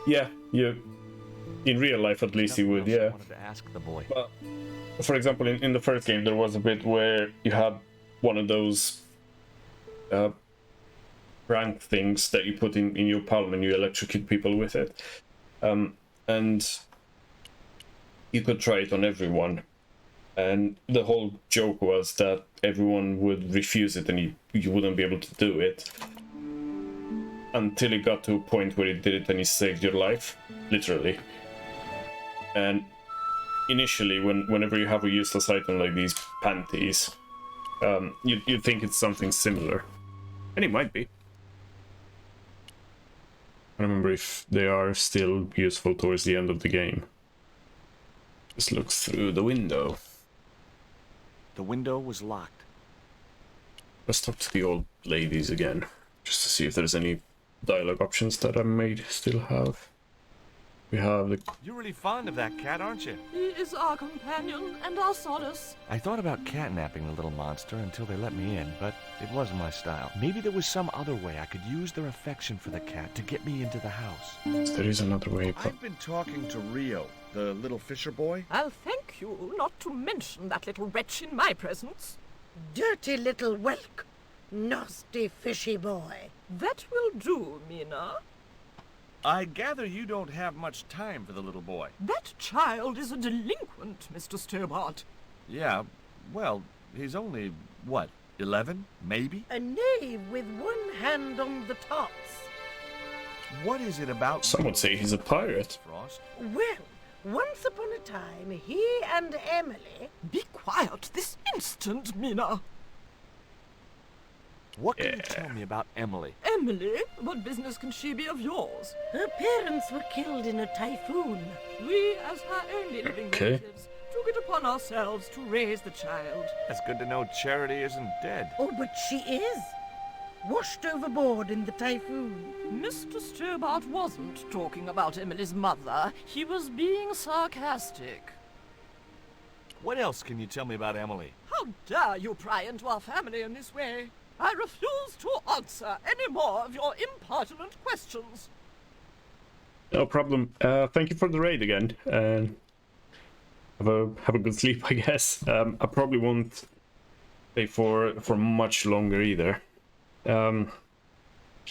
Yeah, in real life at least you would, yeah. Wanted to ask the boy. But, for example, in the first game there was a bit where you had one of those prank things that you put in your palm and you electrocute people with it. And you could try it on everyone. And the whole joke was that everyone would refuse it and you wouldn't be able to do it. Until it got to a point where it did it and it saved your life, literally. And initially, whenever you have a useless item like these panties, you think it's something similar. And it might be. I don't remember if they are still useful towards the end of the game. Just look through the window. The window was locked. Let's talk to the old ladies again, just to see if there's any dialogue options that I may still have. We have the... You're really fond of that cat, aren't you? He is our companion and our solace. I thought about catnapping the little monster until they let me in, but it wasn't my style. Maybe there was some other way I could use their affection for the cat to get me into the house. There is another way, but... I've been talking to Rio, the little fisher boy. I'll thank you not to mention that little wretch in my presence. Dirty little whelk. Nasty fishy boy. That will do, Mina. I gather you don't have much time for the little boy. That child is a delinquent, Mr. Stobart. Yeah, well, he's only, what, 11, maybe? A knave with one hand on the tops. What is it about... Some would say he's a pirate. Frost? Well, once upon a time, he and Emily... Be quiet this instant, Mina. What can you tell me about Emily? Emily? What business can she be of yours? Her parents were killed in a typhoon. We, as her only living relatives, took it upon ourselves to raise the child. It's good to know Charity isn't dead. Oh, but she is. Washed overboard in the typhoon. Mr. Stobart wasn't talking about Emily's mother. He was being sarcastic. What else can you tell me about Emily? How dare you pry into our family in this way? I refuse to answer any more of your impertinent questions. No problem. Thank you for the raid again. And have a good sleep, I guess. I probably won't stay for much longer either. I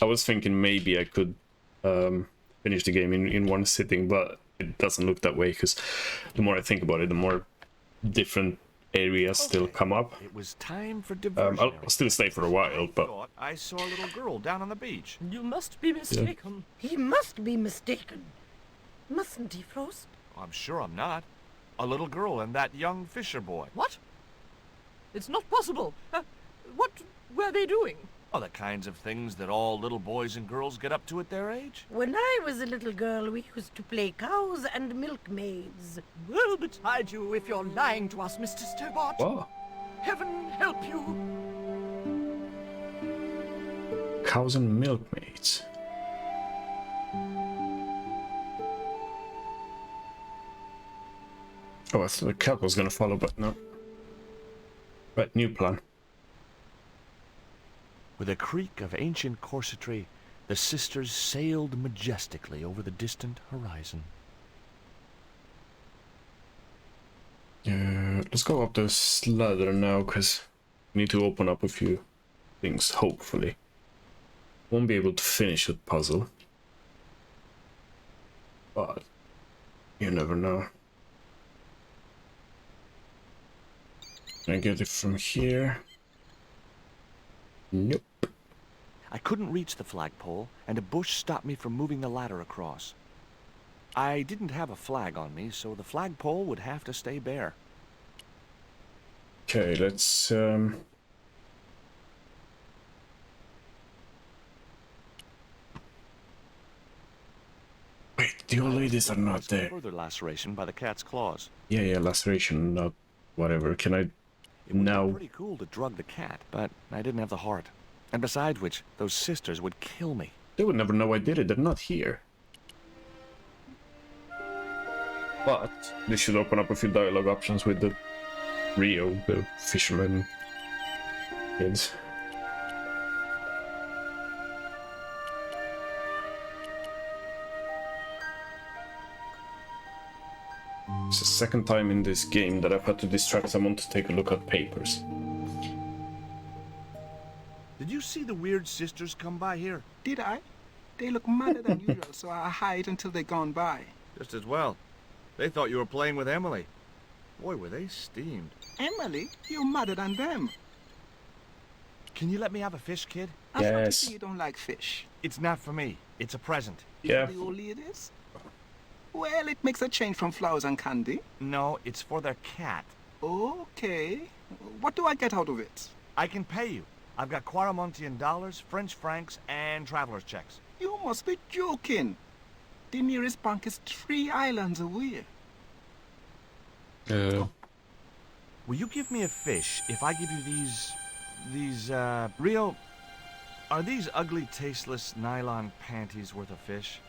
was thinking maybe I could finish the game in one sitting, but it doesn't look that way, because the more I think about it, the more different areas still come up. It was time for diversion. I'll still stay for a while, but... I saw a little girl down on the beach. You must be mistaken. Yeah. He must be mistaken. Mustn't he, Frost? I'm sure I'm not. A little girl and that young fisher boy. What? It's not possible. What were they doing? Oh, the kinds of things that all little boys and girls get up to at their age. When I was a little girl, we used to play cows and milkmaids. Woe betide you if you're lying to us, Mr. Stobart. What? Heaven help you. Cows and milkmaids. Oh, I thought the cat was gonna follow, but no. Right, new plan. With a creak of ancient corsetry, the sisters sailed majestically over the distant horizon. Let's go up this ladder now, because we need to open up a few things, hopefully. Won't be able to finish the puzzle, but you never know. Can I get it from here? Nope. I couldn't reach the flagpole, and a bush stopped me from moving the ladder across. I didn't have a flag on me, so the flagpole would have to stay bare. Okay, let's wait, the old ladies are not there. Further laceration by the cat's claws. Yeah, laceration, not whatever. Can I now? It would be pretty cool to drug the cat, but I didn't have the heart. And besides which, those sisters would kill me. They would never know I did it. They're not here. But they should open up a few dialogue options with the Rio, the fisherman kids. It's the second time in this game that I've had to distract someone to take a look at papers. Did you see the weird sisters come by here? Did I? They look madder than usual, so I hide until they're gone by. Just as well. They thought you were playing with Emily. Boy, were they steamed. Emily? You're madder than them. Can you let me have a fish, kid? Yes. You don't like fish. It's not for me. It's a present. Yeah. The old ladies? Well, it makes a change from flowers and candy. No, it's for their cat. Okay. What do I get out of it? I can pay you. I've got Quaramontian dollars, French francs, and traveler's checks. You must be joking. The nearest bank is 3 islands away. Will you give me a fish if I give you these, Rio, are these ugly, tasteless nylon panties worth a fish?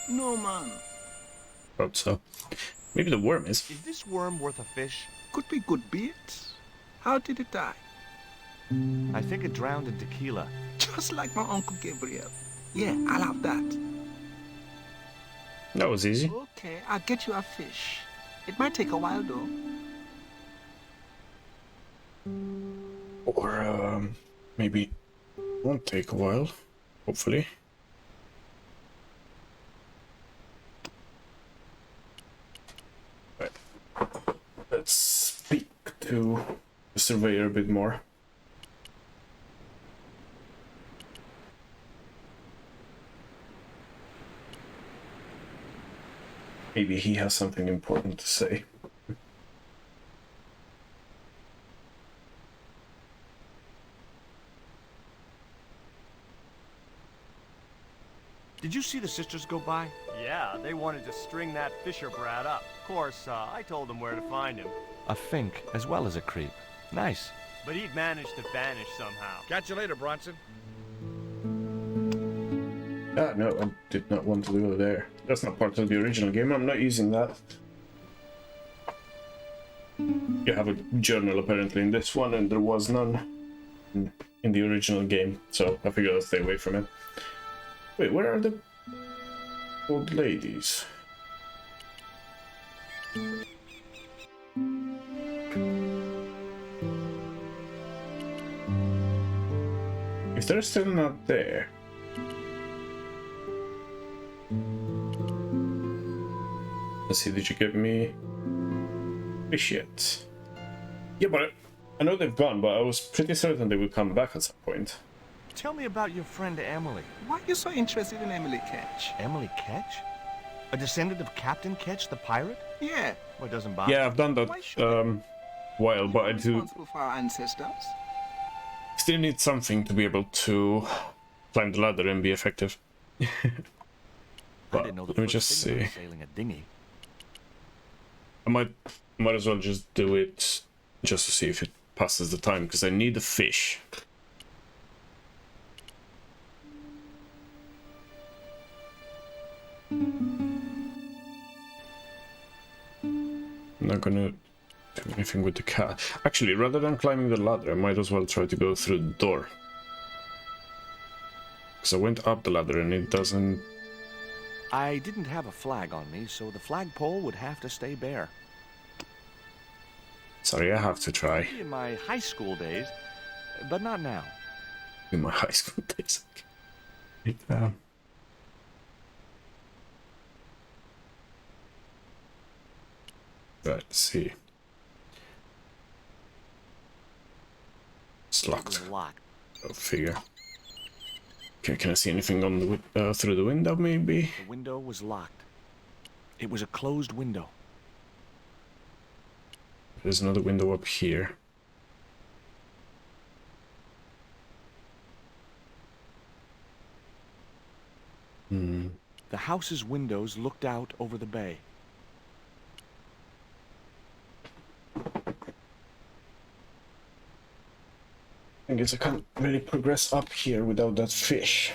No, man. Hope so. Maybe the worm is. Is this worm worth a fish? Could be good bait. How did it die? I think it drowned in tequila. Just like my Uncle Gabriel. Yeah, I'll have that. That was easy. Okay, I'll get you a fish. It might take a while, though. Or, maybe it won't take a while. Hopefully. Right. Let's speak to the surveyor a bit more. Maybe he has something important to say. Did you see the sisters go by? Yeah, they wanted to string that Fisher brat up. Of course, I told them where to find him. A fink as well as a creep. Nice. But he'd managed to vanish somehow. Catch you later, Bronson. Ah, no, I did not want to go there. That's not part of the original game. I'm not using that. You have a journal apparently in this one, and there was none in the original game, so I figured I'll stay away from it. Wait, where are the old ladies? If they're still not there... Let's see, did you give me fish yet? Yeah, but I know they've gone, but I was pretty certain they would come back at some point. Tell me about your friend Emily. Why are you so interested in Emily Ketch? Emily Ketch? A descendant of Captain Ketch, the pirate? Yeah. Well, it doesn't bother. Yeah, I've done that while, but I do Responsible for our ancestors. still need something to be able to climb the ladder and be effective. But let me just see. Sailing a dinghy. I might as well just do it just to see if it passes the time, because I need a fish. I'm not gonna do anything with the cat. Actually, rather than climbing the ladder, I might as well try to go through the door. Because I went up the ladder and it doesn't... I didn't have a flag on me, so the flagpole would have to stay bare. Sorry, I have to try. In my high school days, but not now. In my high school days. Right, let's see. It's locked. Go figure. Okay, can I see anything on the through the window, maybe? The window was locked. It was a closed window. There's another window up here. The house's windows looked out over the bay. I guess I can't really progress up here without that fish.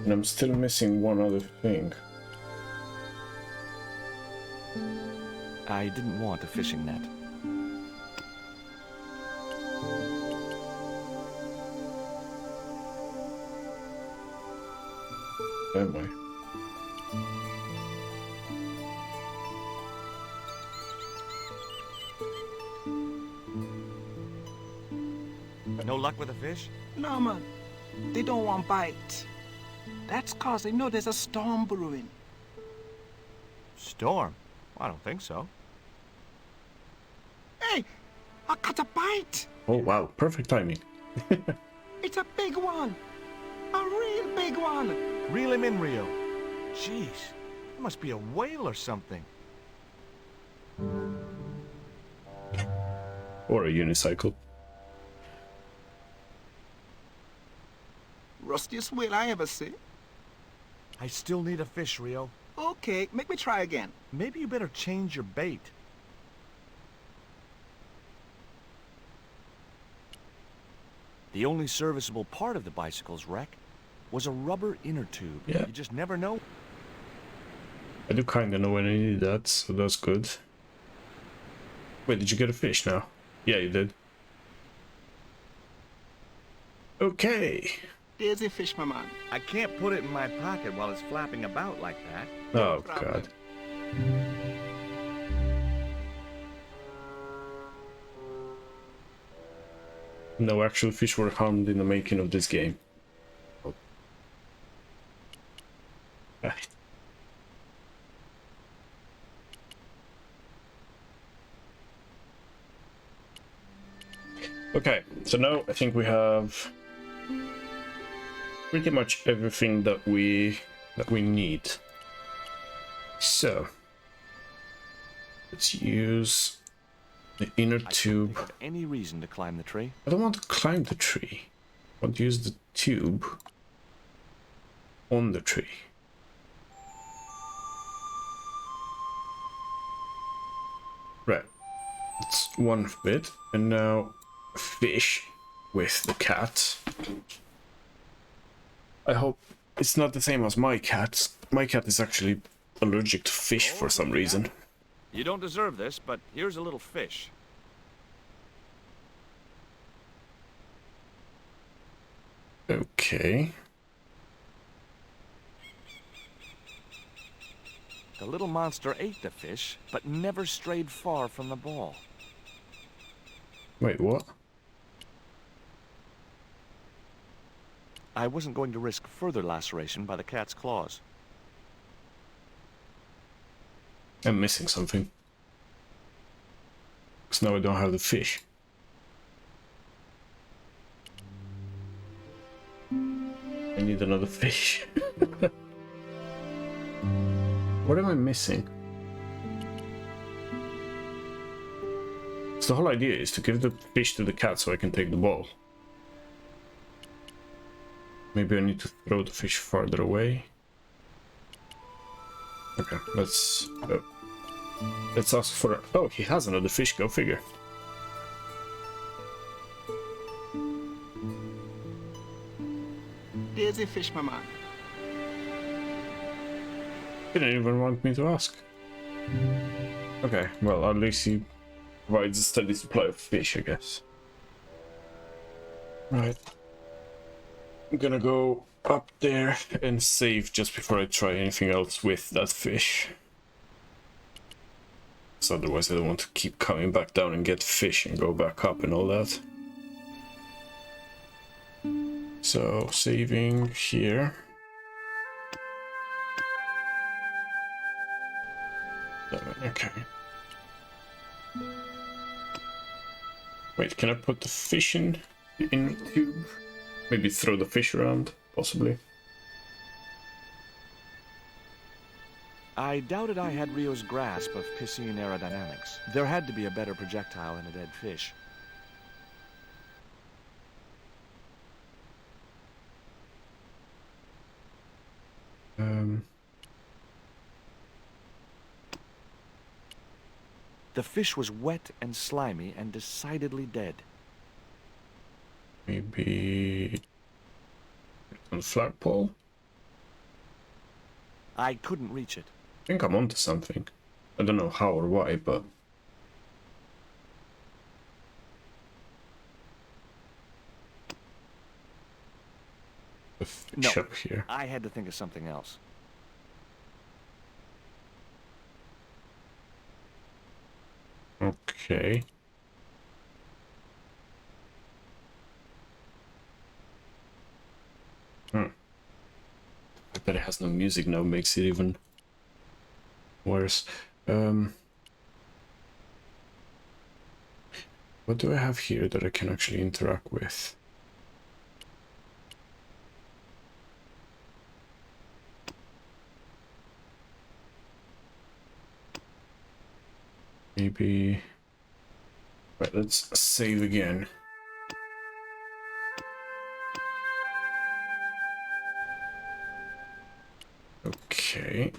And I'm still missing one other thing. I didn't want a fishing net. Am I? No luck with a fish? No, man. They don't want bite. That's cause they know there's a storm brewing. Storm? I don't think so. Hey! I caught a bite! Oh wow, perfect timing. It's a big one! A real big one! Reel him in, Rio. Jeez, it must be a whale or something. Or a unicycle. Rustiest whale I ever see. I still need a fish, Rio. Okay, make me try again. Maybe you better change your bait. The only serviceable part of the bicycle's wreck was a rubber inner tube. Yeah. You just never know. I do kind of know when I need that, so that's good. Wait, did you get a fish now? Yeah, you did. Okay. There's a fish, my man. I can't put it in my pocket while it's flapping about like that. Oh, God. No actual fish were harmed in the making of this game. Oh. Ah. Okay, so now I think we have pretty much everything that we need. So let's use the inner tube. I can't think of any reason to climb the tree. I don't want to climb the tree. I want to use the tube on the tree. Right, that's one bit, and now fish with the cat. I hope it's not the same as my cat. My cat is actually allergic to fish for some reason. You don't deserve this, but here's a little fish. Okay. The little monster ate the fish, but never strayed far from the ball. Wait, what? I wasn't going to risk further laceration by the cat's claws. I'm missing something. Because now I don't have the fish. I need another fish. What am I missing? So the whole idea is to give the fish to the cat so I can take the ball. Maybe I need to throw the fish farther away. Okay, let's ask for... Oh, he has another fish, go figure. There's a fish, my man. Didn't even want me to ask. Okay, well, at least he provides a steady supply of fish, I guess. Right. I'm gonna go up there and save just before I try anything else with that fish. So otherwise I don't want to keep coming back down and get fish and go back up and all that. So, saving here. Okay. Wait, can I put the fish in the tube? Maybe throw the fish around, possibly. I doubted I had Rio's grasp of Piscean aerodynamics. There had to be a better projectile than a dead fish. The fish was wet and slimy and decidedly dead. Maybe on the flagpole? I couldn't reach it. I think I'm onto something. I don't know how or why, but... The fish up here. I had to think of something else. Okay. The fact that it has no music now makes it even worse. What do I have here that I can actually interact with? Maybe... Right, let's save again. Okay.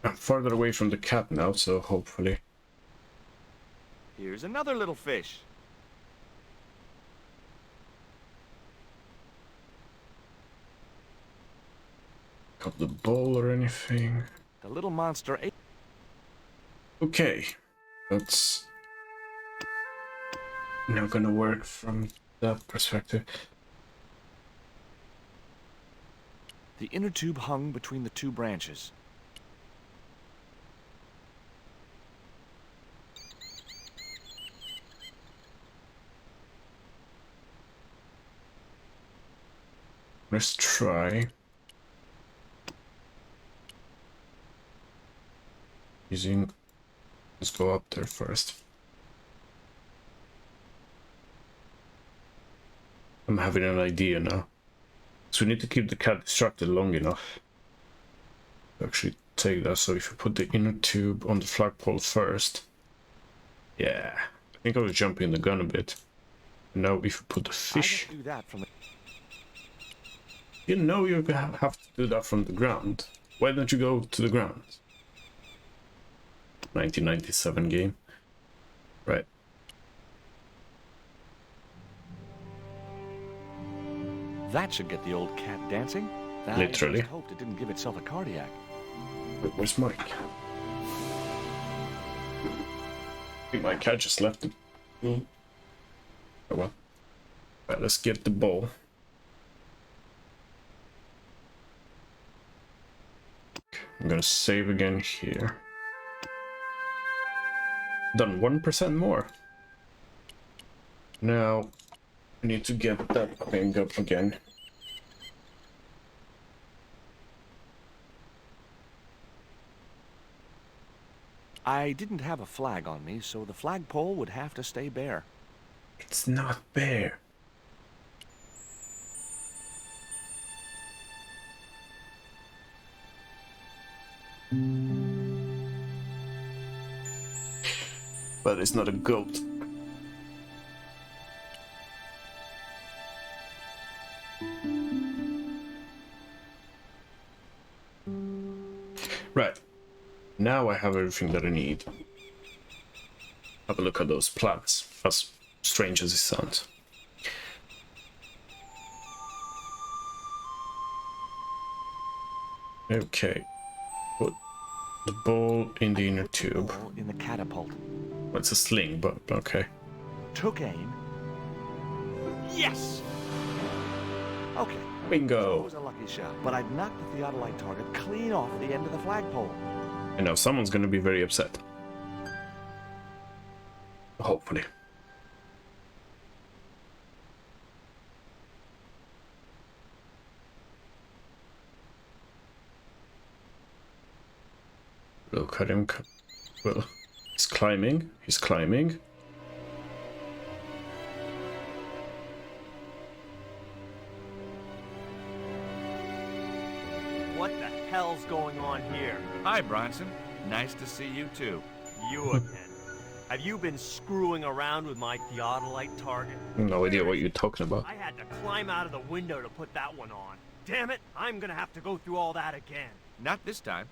I'm farther away from the cat now, so hopefully... Here's another little fish. pick up the ball or anything. The little monster ate. Okay, that's not gonna work from that perspective. The inner tube hung between the two branches. Let's try using. Let's go up there first. I'm having an idea now. So we need to keep the cat distracted long enough to actually take that. So if you put the inner tube on the flagpole first. Yeah, I think I was jumping the gun a bit. Now if you put the fish. I do that from the... You know you have to do that from the ground. Why don't you go to the ground? 1997 game. Right. That should get the old cat dancing. Literally. I just hoped it didn't give itself a cardiac. Wait, where's Mike? I think my cat just left it. Oh well. Right, let's get the ball. I'm gonna save again here. Done 1% more. Now I need to get that thing up again. I didn't have a flag on me, so the flagpole would have to stay bare. It's not bare. But it's not a goat. Right. Now I have everything that I need. Have a look at those plants, as strange as it sounds. Okay. Put the ball in the inner tube. In the catapult. It's a sling, but okay. Took aim. Yes! Okay. Bingo! It was a lucky shot, but I'd knocked the theodolite target clean off the end of the flagpole. I know someone's gonna be very upset. Hopefully. Look at him. Well, he's climbing. He's climbing. What the hell's going on here? Hi, Bronson. Nice to see you, too. You again. Have you been screwing around with my theodolite target? No idea what you're talking about. I had to climb out of the window to put that one on. Damn it, I'm gonna have to go through all that again. Not this time.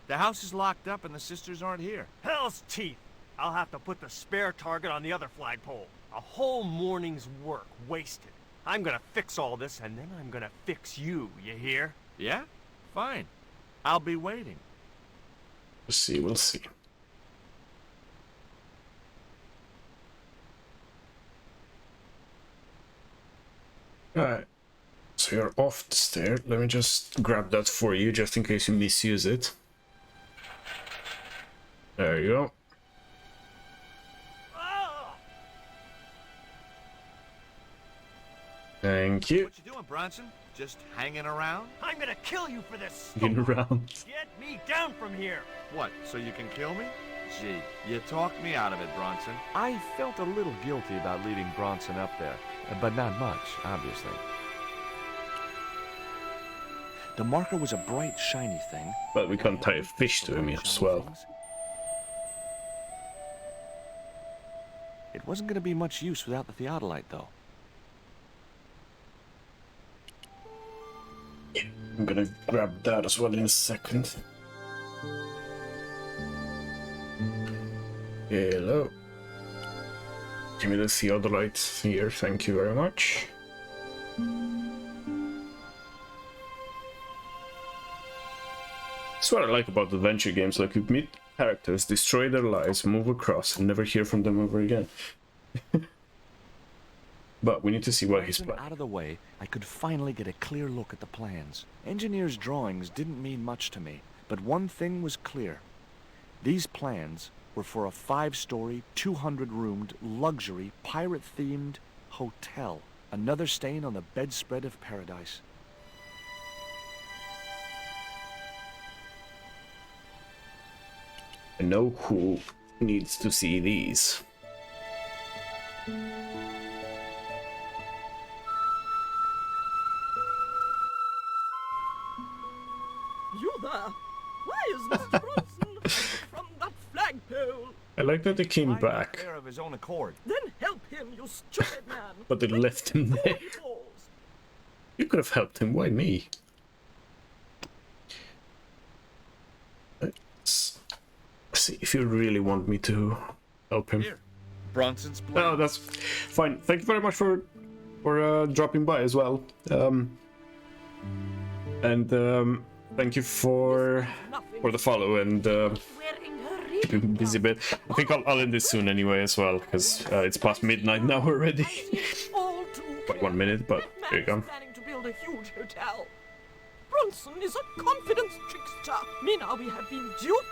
The house is locked up and the sisters aren't here. Hell's teeth! I'll have to put the spare target on the other flagpole. A whole morning's work wasted. I'm gonna fix all this and then I'm gonna fix you, you hear? Yeah? Fine. I'll be waiting. We'll see, we'll see. Alright. So you're off the stair. Let me just grab that for you, just in case you misuse it. There you go. Thank you. What you doing, Bronson? Just hanging around? I'm gonna kill you for this! Hanging around. Get me down from here! What, so you can kill me? Gee, you talked me out of it, Bronson. I felt a little guilty about leaving Bronson up there, but not much, obviously. The marker was a bright, shiny thing. But we can't tie a fish to him as well. It wasn't going to be much use without the theodolite, though. I'm gonna grab that as well in a second. Hello. Give me the theodolite here, thank you very much. That's what I like about adventure games. Like, you meet characters, destroy their lives, move across, and never hear from them ever again. But we need to see what he's planning. Out of the way, I could finally get a clear look at the plans. Engineers' drawings didn't mean much to me, but one thing was clear. These plans were for a 5-story, 200-roomed, luxury, pirate-themed hotel. Another stain on the bedspread of paradise. I know who needs to see these. You there? Why is Mr. Bronson from that flagpole? I like that they came back, Of his own accord. Then help him, you stupid man. but they left him there. You could have helped him, why me? Let's see if you really want me to help him. Bronson's plan. No, that's fine. Thank you very much for dropping by as well. Thank you for the follow and keep him busy a bit. I think I'll end this soon anyway as well, because it's past midnight now already. By 1 minute, but there you go. Planning to build a huge hotel. Bronson is a confidence trickster. Mina, we have been duped.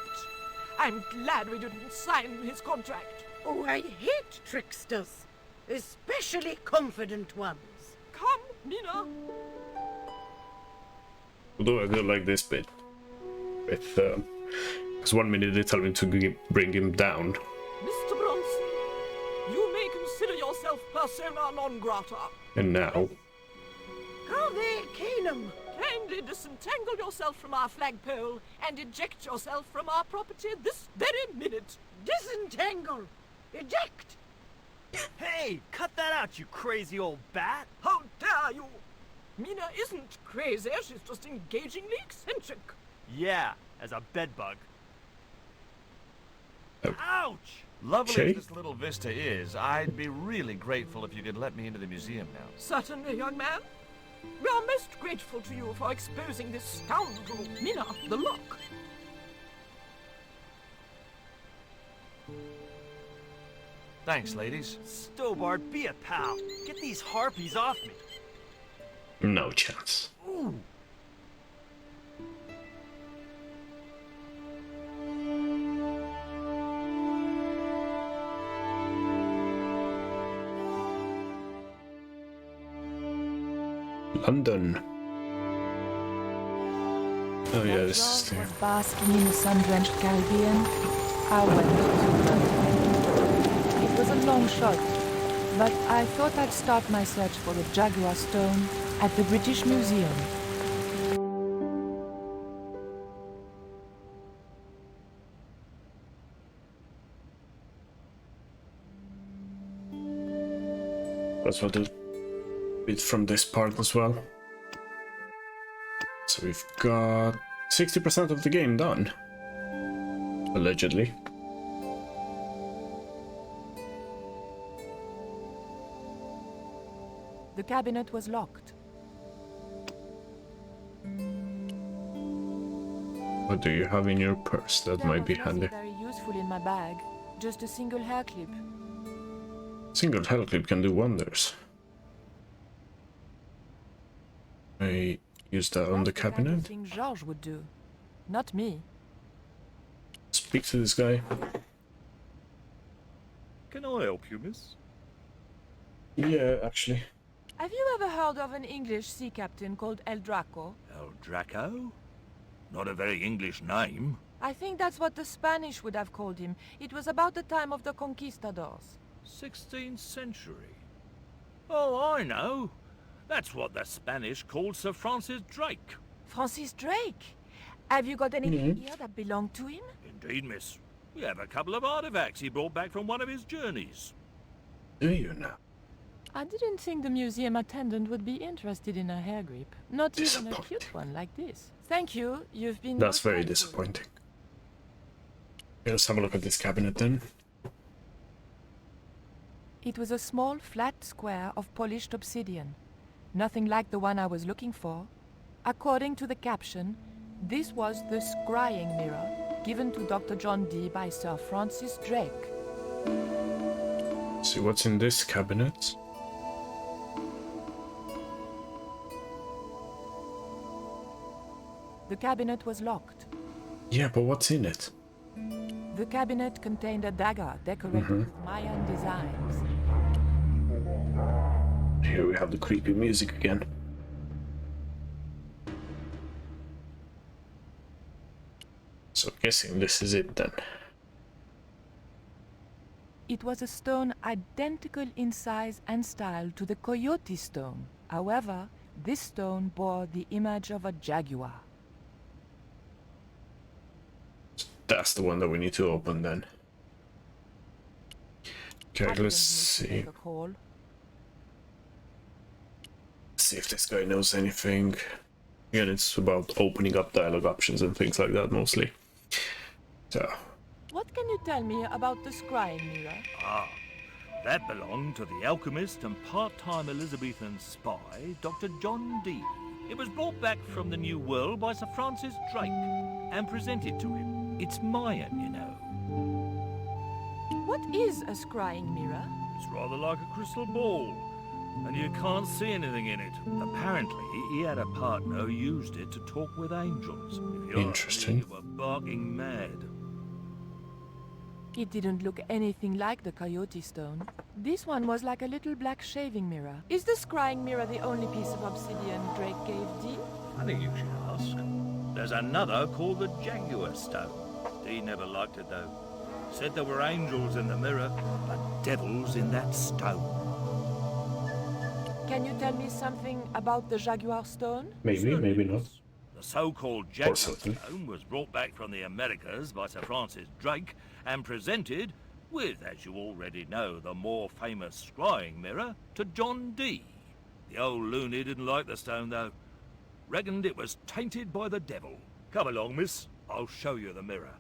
I'm glad we didn't sign his contract. Oh, I hate tricksters, especially confident ones. Come, Mina. Although I do like this bit, with because 1 minute they tell him to bring him down. Mr. Bronson, you may consider yourself persona non grata. And now, Carvel Keenum. Kindly disentangle yourself from our flagpole and eject yourself from our property this very minute. Disentangle. Eject. Hey, cut that out, you crazy old bat! How dare you! Mina isn't crazy, she's just engagingly eccentric. Yeah, as a bedbug. Ouch! Lovely as this little vista is, I'd be really grateful if you could let me into the museum now. Certainly, young man. We are most grateful to you for exposing this scoundrel, Mina, the lock. Thanks, ladies. Stobart, be a pal. Get these harpies off me. no chance. Ooh. London. Oh yeah, this is George was basking in the sun-drenched Caribbean. I went to London. It was a long shot, but I thought I'd start my search for the Jaguar Stone at the British Museum. That's what the bit from this part as well. So we've got 60% of the game done. Allegedly. The cabinet was locked. What do you have in your purse that There might was be nothing handy? very useful in my bag, just a single hair clip. Single hair clip can do wonders. I use that on the That's the kind of cabinet. thing Georges would do, not me. Speak to this guy. Can I help you, miss? Yeah, actually. Have you ever heard of an English sea captain called El Draco? El Draco? Not a very English name. I think that's what the Spanish would have called him. It was about the time of the conquistadors. 16th century. Oh, I know. That's what the Spanish called Sir Francis Drake. Francis Drake? Have you got anything here that belonged to him? Indeed, miss. We have a couple of artifacts he brought back from one of his journeys. Do you now? I didn't think the museum attendant would be interested in a hair grip. Not even a cute one like this. Thank you. You've been... That's most very helpful. disappointing. Let's have a look at this cabinet then. It was a small, flat square of polished obsidian. Nothing like the one I was looking for. According to the caption, This was the scrying mirror, given to Dr. John Dee by Sir Francis Drake. See what's in this cabinet. The cabinet was locked. Yeah, but what's in it? The cabinet contained a dagger decorated with Mayan designs. Here we have the creepy music again. So guessing this is it then. It was a stone identical in size and style to the Coyote stone. However, this stone bore the image of a jaguar. That's the one that we need to open then. Okay, let's see. See if this guy knows anything. Again, it's about opening up dialogue options and things like that mostly. So. What can you tell me about the scrying mirror? Ah, that belonged to the alchemist and part-time Elizabethan spy, Dr. John Dee. It was brought back from the New World by Sir Francis Drake and presented to him. It's Mayan, you know. What is a scrying mirror? It's rather like a crystal ball, and you can't see anything in it. Apparently, he had a partner who used it to talk with angels. If you're interesting. You were barking mad. It didn't look anything like the Coyote stone. This one was like a little black shaving mirror. Is the scrying mirror the only piece of obsidian Drake gave Dee? Funny you should ask. There's another called the Jaguar stone. Dee never liked it though. Said there were angels in the mirror, but devils in that stone. Can you tell me something about the Jaguar stone? Maybe, maybe not. The so-called Jaguar stone was brought back from the Americas by Sir Francis Drake and presented with, as you already know, the more famous scrying mirror to John Dee. The old loony didn't like the stone though. Reckoned it was tainted by the devil. Come along, miss. I'll show you the mirror.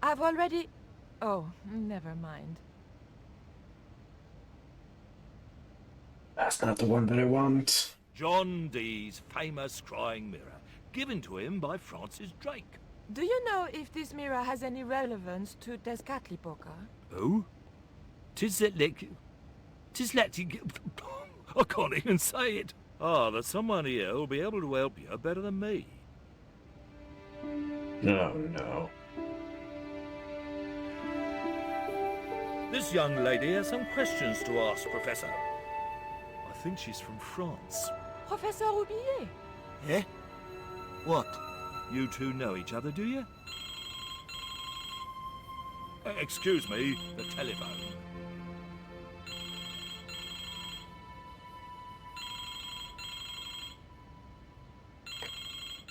I've already... Oh, never mind. That's not the one that I want. John Dee's famous scrying mirror, given to him by Francis Drake. Do you know if this mirror has any relevance to Tezcatlipoca? Who? Tis let you... I can't even say it. Ah, there's someone here who'll be able to help you better than me. No, no. This young lady has some questions to ask, Professor. I think she's from France. Professor Roubillier? Eh? What? You two know each other, do you? Excuse me, the telephone.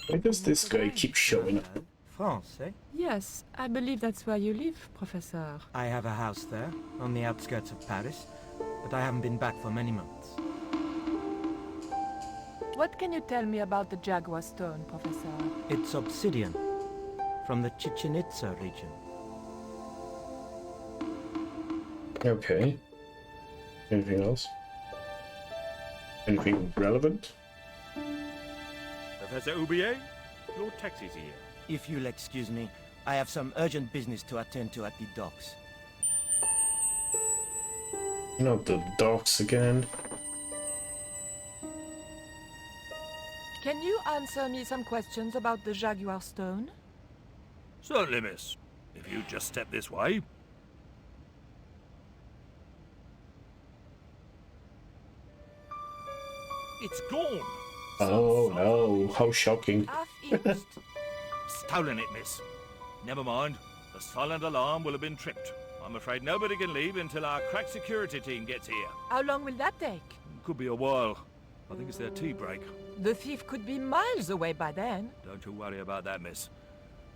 Why does this guy keep showing up? France, eh? Yes, I believe that's where you live, Professor. I have a house there, on the outskirts of Paris, but I haven't been back for many months. What can you tell me about the Jaguar stone, Professor? It's obsidian, from the Chichen Itza region. Okay. Anything else? Anything relevant? Professor Roubillier, your taxi's here. If you'll excuse me, I have some urgent business to attend to at the docks. Not the docks again. Can you answer me some questions about the Jaguar stone? Certainly, miss. If you just step this way. It's gone. Oh no, how shocking. Stolen it, miss. Never mind. The silent alarm will have been tripped. I'm afraid nobody can leave until our crack security team gets here. How long will that take? Could be a while. I think it's their tea break. The thief could be miles away by then. Don't you worry about that, miss.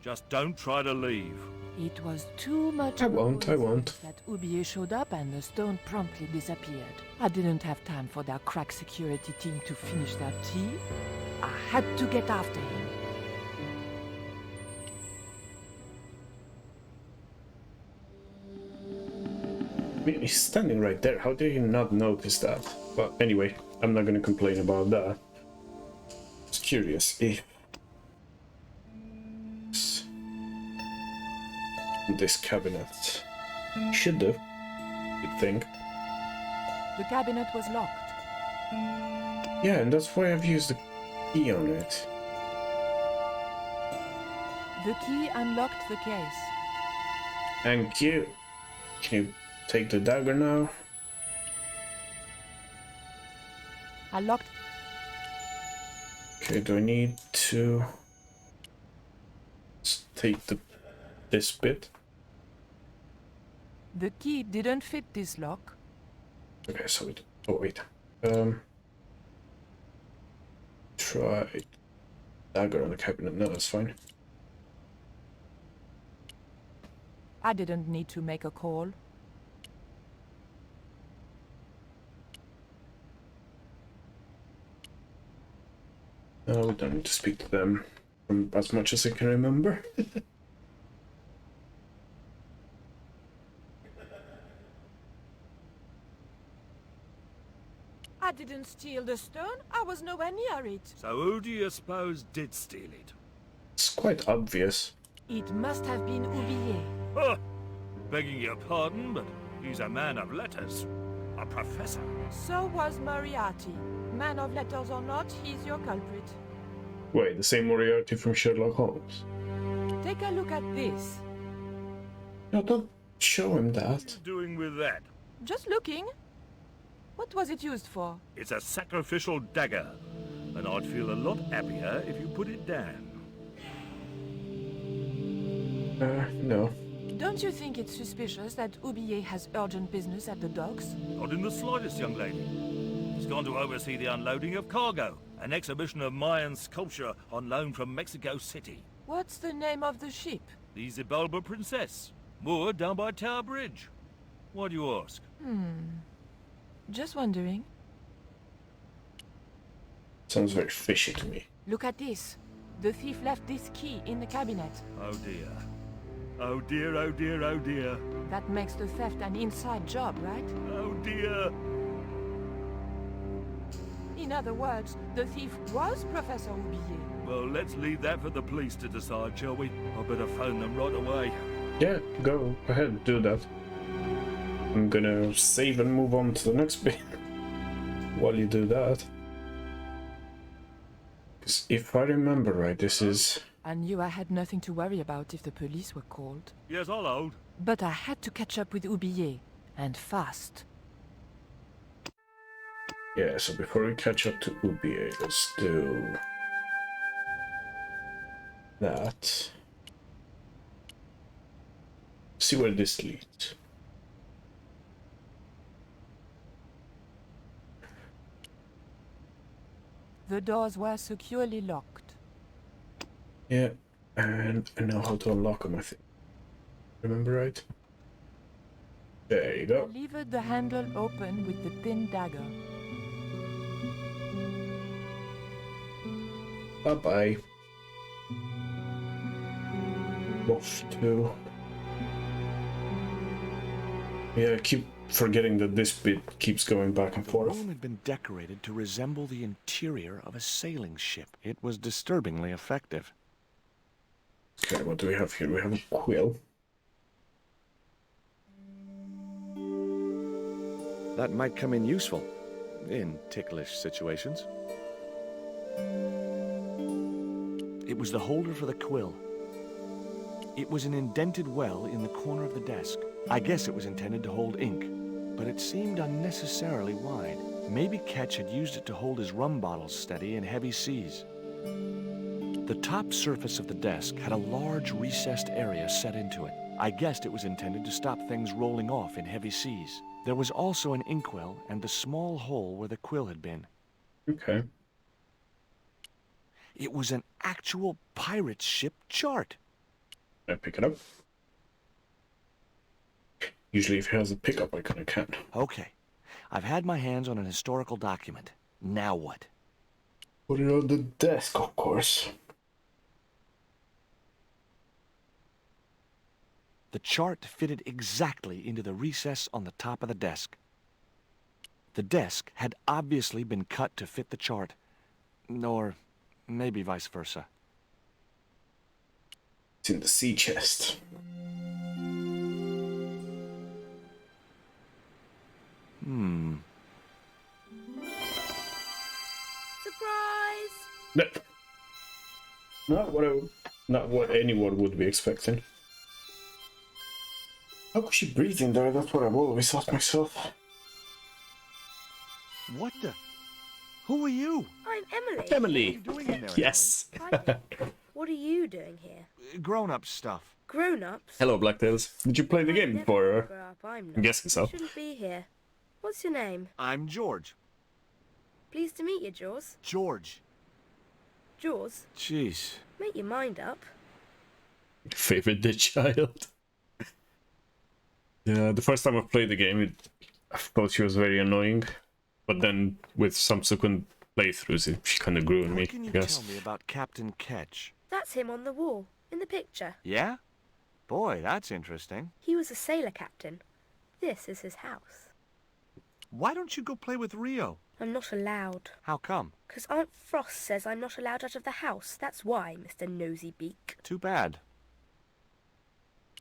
Just don't try to leave. It was too much. I won't. That Roubillier showed up and the stone promptly disappeared. I didn't have time for their crack security team to finish their tea. I had to get after him. I mean, he's standing right there. How did he not notice that? But anyway, I'm not gonna complain about that. Just curious if this cabinet. Should do, you'd think. The cabinet was locked. Yeah, and that's why I've used the key on it. The key unlocked the case. Thank you. Can you take the dagger now? I locked... Okay, do I need to take this bit? The key didn't fit this lock. Okay, so it... Oh, wait. Try dagger on the cabinet. No, that's fine. I didn't need to make a call. No, we don't need to speak to them from as much as I can remember. I didn't steal the stone. I was nowhere near it. So who do you suppose did steal it? It's quite obvious. It must have been Oublié. Huh! Begging your pardon, but he's a man of letters. A professor. So was Moriarty. Man of letters or not, he's your culprit. Wait, the same Moriarty from Sherlock Holmes? Take a look at this. No, don't show him that. What are you doing with that? Just looking. What was it used for? It's a sacrificial dagger, and I'd feel a lot happier if you put it down. No. Don't you think it's suspicious that Oublié has urgent business at the docks? Not in the slightest, young lady. He's gone to oversee the unloading of cargo, an exhibition of Mayan sculpture on loan from Mexico City. What's the name of the ship? The Xibalba Princess, moored down by Tower Bridge. Why do you ask? Just wondering. Sounds very fishy to me. Look at this. The thief left this key in the cabinet. Oh dear. Oh dear, oh dear, oh dear. That makes the theft an inside job, right? Oh dear. In other words, the thief was Professor Oublié. Well, let's leave that for the police to decide, shall we? I better phone them right away. Yeah, go ahead, do that. I'm gonna save and move on to the next bit while you do that. Because if I remember right, this is... I knew I had nothing to worry about if the police were called. Yes, I'll hold. But I had to catch up with Oublié, and fast. Yeah, so before we catch up to Oublié, let's do... that. See where this leads. The doors were securely locked. Yeah, and I know how to unlock them, I think. Remember right? There you go. I levered the handle open with the thin dagger. Bye-bye. Off to... Yeah, I keep forgetting that this bit keeps going back and forth. The room had been decorated to resemble the interior of a sailing ship. It was disturbingly effective. Okay, what do we have here? We have a quill. That might come in useful in ticklish situations. It was the holder for the quill. It was an indented well in the corner of the desk. I guess it was intended to hold ink, but it seemed unnecessarily wide. Maybe Ketch had used it to hold his rum bottles steady in heavy seas. The top surface of the desk had a large recessed area set into it. I guessed it was intended to stop things rolling off in heavy seas. There was also an inkwell and the small hole where the quill had been. Okay. It was an actual pirate ship chart. Can I pick it up? Usually if it has a pickup icon, I can't. Okay. I've had my hands on an historical document. Now what? Put it on the desk, of course. The chart fitted exactly into the recess on the top of the desk. The desk had obviously been cut to fit the chart. Or maybe vice versa. It's in the sea chest. Not what anyone would be expecting. How could she breathe in there? That's what I've always thought myself. What the? Who are you? I'm Emily. What Emily! are you doing in there, Yes! Hi. What are you doing here? Emily? Grown-up stuff. Grown-ups? Hello, Blacktails. Did you play the game before? Grow up, I'm not. I'm guessing so. You shouldn't be here. What's your name? I'm George. Pleased to meet you, Jaws. George. Jaws, Jeez. make your mind up. Favorite dead child. Yeah, the first time I played the game, I thought she was very annoying. But then, with subsequent playthroughs, she kind of grew on me, What can you I guess. tell me about Captain Ketch? That's him on the wall, in the picture. Yeah? Boy, that's interesting. He was a sailor captain. This is his house. Why don't you go play with Rio? I'm not allowed. How come? 'Cause Aunt Frost says I'm not allowed out of the house. That's why, Mr. Nosy Beak. Too bad.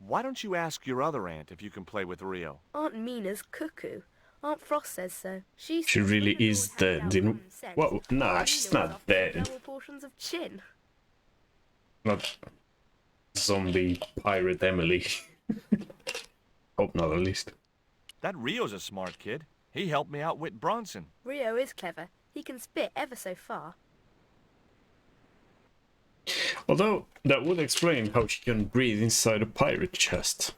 Why don't you ask your other aunt if you can play with Rio? Aunt Mina's cuckoo. Aunt Frost says so. She really is dead, didn't... What? Nah, she's not dead. Double portions of chin. Not zombie pirate Emily. Hope not, at least. That Rio's a smart kid. He helped me outwit Bronson. Rio is clever. He can spit ever so far. Although, that would explain how she can breathe inside a pirate chest.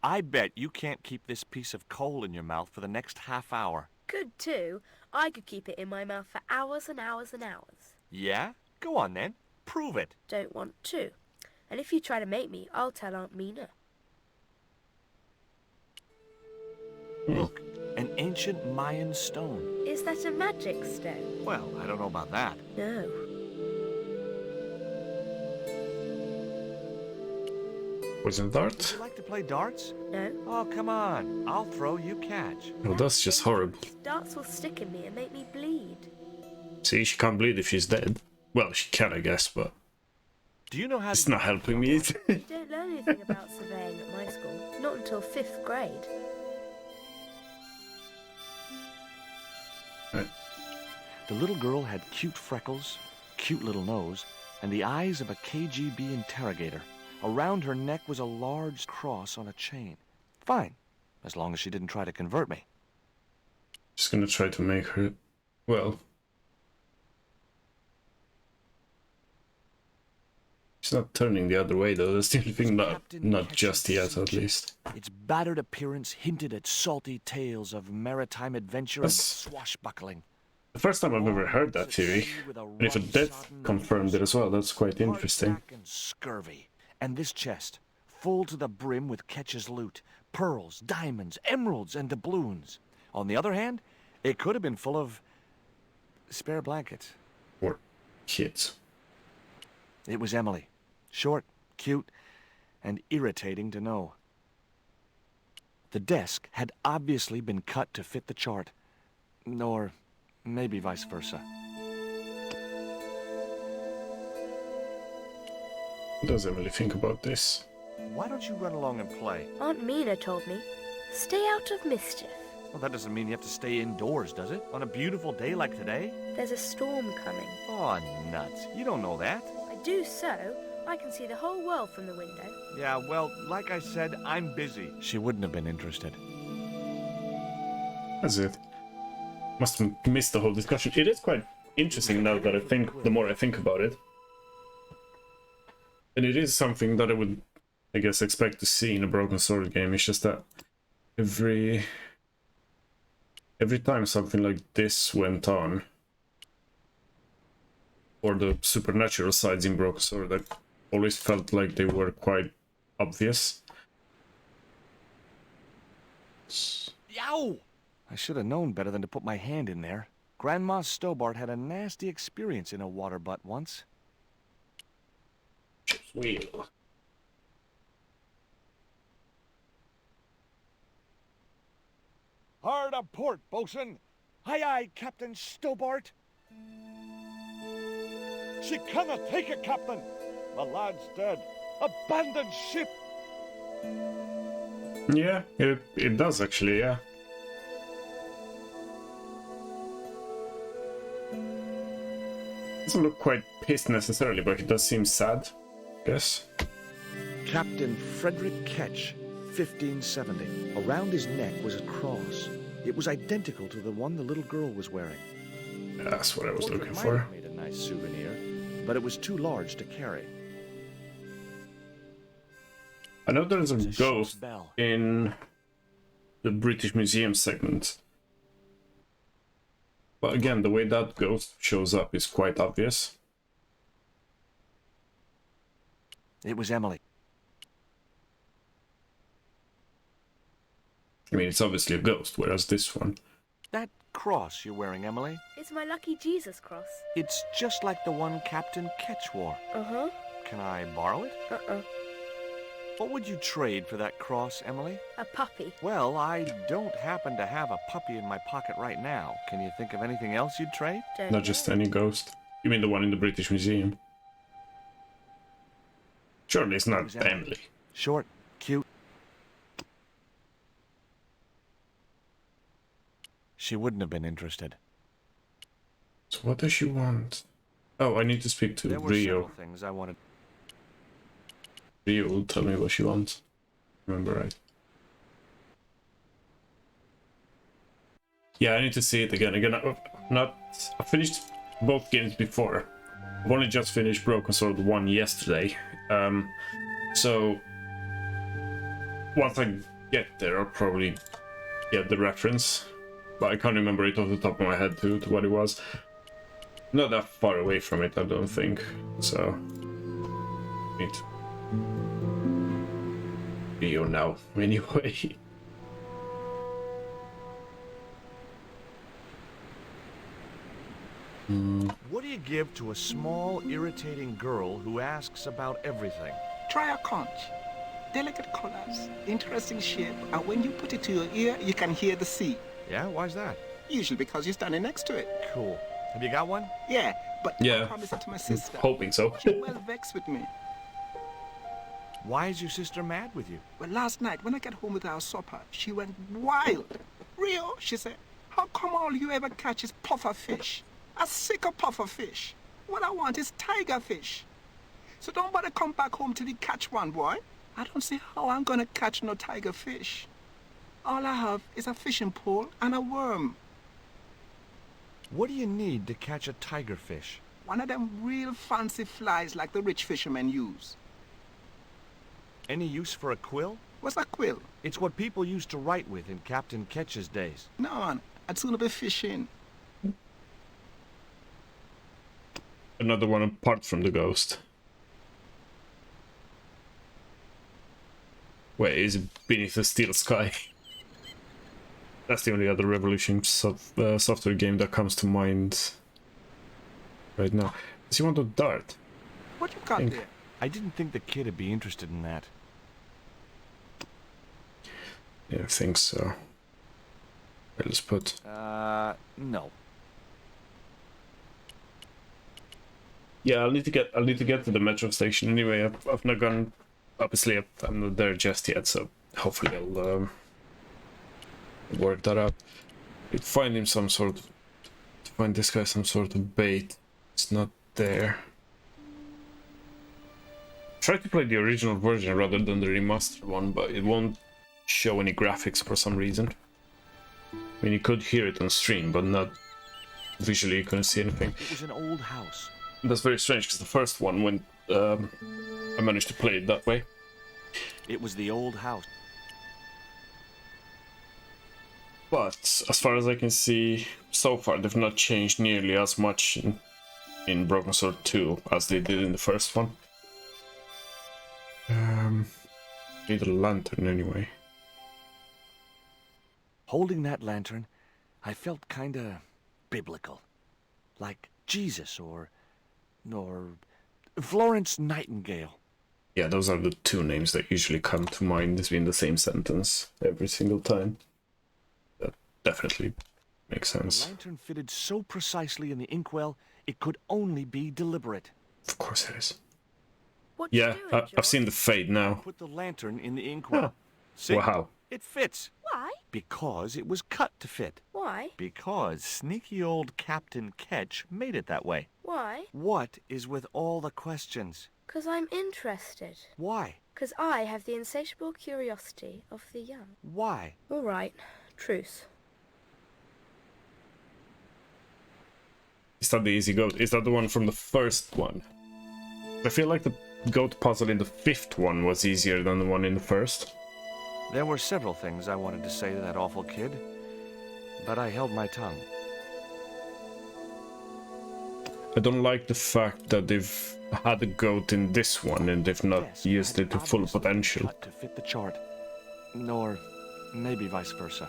I bet you can't keep this piece of coal in your mouth for the next half hour. Could too. I could keep it in my mouth for hours and hours and hours. Yeah? Go on then. Prove it. Don't want to. And if you try to make me, I'll tell Aunt Mina. Look, an ancient Mayan stone. Is that a magic stone? Well, I don't know about that. No. Poison dart? Would you like to play darts? No. Oh, come on. I'll throw, you catch. Oh, that's just horrible. Darts will stick in me and make me bleed. See, she can't bleed if she's dead. Well, she can, I guess, but... Do you know how it's not helping me either. You don't learn anything about surveying at my school. Not until 5th grade. The little girl had cute freckles, cute little nose, and the eyes of a KGB interrogator. Around her neck was a large cross on a chain. Fine, as long as she didn't try to convert me. Just gonna try to make her... Well... She's not turning the other way, though. That's the only thing not just yet, at least. Its battered appearance hinted at salty tales of maritime adventure and swashbuckling. The first time I've ever heard that theory. And if a death confirmed it as well, that's quite interesting. And scurvy. And this chest, full to the brim with Ketch's loot. Pearls, diamonds, emeralds, and doubloons. On the other hand, it could have been full of... spare blankets. Or kids. It was Emily. Short, cute, and irritating to know. The desk had obviously been cut to fit the chart. Or maybe vice versa. What does Emily think about this? Why don't you run along and play? Aunt Mina told me, stay out of mischief. Well, that doesn't mean you have to stay indoors, does it? On a beautiful day like today? There's a storm coming. Oh, nuts. You don't know that. I do so. I can see the whole world from the window. Yeah, well, like I said, I'm busy. She wouldn't have been interested. That's it. Must have missed the whole discussion. It is quite interesting now that I think, the more I think about it. And it is something that I would, I guess, expect to see in a Broken Sword game. It's just that every time something like this went on, or the supernatural sides in Broken Sword, I always felt like they were quite obvious. Yow! I should have known better than to put my hand in there. Grandma Stobart had a nasty experience in a water butt once. Wheel. Hard a port, bosun. Aye, aye, Captain Stobart. She cannot take it, Captain. The lad's dead. Abandoned ship. Yeah, it does actually, yeah. Doesn't look quite pissed necessarily, but he does seem sad, I guess. Captain Frederick Ketch, 1570. Around his neck was a cross. It was identical to the one the little girl was wearing. That's what I was looking Might for. have made a nice souvenir, but it was too large to carry. I know there's a It's a ship's ghost bell. in the British Museum segment. But again, the way that ghost shows up is quite obvious. It was Emily. I mean, it's obviously a ghost, whereas this one... That cross you're wearing, Emily, It's my lucky Jesus cross. it's just like the one Captain Ketch wore. Uh-huh. Can I borrow it? Uh-uh. What would you trade for that cross, Emily? A puppy. Well, I don't happen to have a puppy in my pocket right now. Can you think of anything else you'd trade? Not just any ghost. You mean the one in the British Museum? Surely it's not Emily. Short, cute. She wouldn't have been interested. So what does she want? Oh, I need to speak to There were Rio. several things I wanted. Rio will tell me what she wants. Remember right? Yeah, I need to see it again. I finished both games before. I've only just finished Broken Sword 1 yesterday. So once I get there, I'll probably get the reference. But I can't remember it off the top of my head to what it was. Not that far away from it, I don't think. So need Rio now, anyway. What do you give to a small, irritating girl who asks about everything? Try a conch. Delicate colors, interesting shape, and when you put it to your ear, you can hear the sea. Yeah, why's that? Usually because you're standing next to it. Cool. Have you got one? Yeah, but Yeah. I promised it to my sister. Hoping so. She's well vexed with me. Why is your sister mad with you? Well, last night, when I got home with our supper, she went wild. Rio, she said, how come all you ever catch is puffer fish? A sicker puffer fish. What I want is tiger fish. So don't bother come back home till you catch one, boy. I don't see how I'm gonna catch no tiger fish. All I have is a fishing pole and a worm. What do you need to catch a tiger fish? One of them real fancy flies like the rich fishermen use. Any use for a quill? What's a quill? It's what people used to write with in Captain Ketch's days. No, man. I'd sooner be fishing. Another one apart from the ghost. Wait, is it Beneath the Steel Sky? That's the only other Revolution software game that comes to mind right now. Does he want a dart? What you got there? I didn't think the kid would be interested in that. Yeah, I think so. Let's put... no. Yeah, I'll need to get to the metro station anyway. I've not gone... Obviously, I'm not there just yet, so hopefully I'll work that out. Find him some sort of... To find this guy some sort of bait. It's not there. Try to play the original version rather than the remastered one, but it won't show any graphics for some reason. I mean, you could hear it on stream, but not visually. You couldn't see anything. It was an old house. That's very strange because the first one, when I managed to play it that way. It was the old house. But as far as I can see, so far they've not changed nearly as much in Broken Sword 2 as they did in the first one. Need a lantern anyway. Holding that lantern, I felt kinda biblical. Like Jesus or Florence Nightingale. Yeah, those are the two names that usually come to mind in the same sentence every single time. That definitely makes sense. The lantern fitted so precisely in the inkwell, it could only be deliberate. Of course it is. What Yeah, I've seen the fade now. Put the lantern in the inkwell. Huh. See? Wow. It fits. Why? Because it was cut to fit. Why? Because sneaky old Captain Ketch made it that way. Why? What is with all the questions? 'Cause I'm interested. Why? 'Cause I have the insatiable curiosity of the young. Why? All right. Truce. Is that the easy goat? Is that the one from the first one? I feel like the goat puzzle in the 5th one was easier than the one in the first. There were several things I wanted to say to that awful kid, but I held my tongue. I don't like the fact that they've had a goat in this one and they've not used it to full potential. Cut to fit the chart. Or maybe vice versa.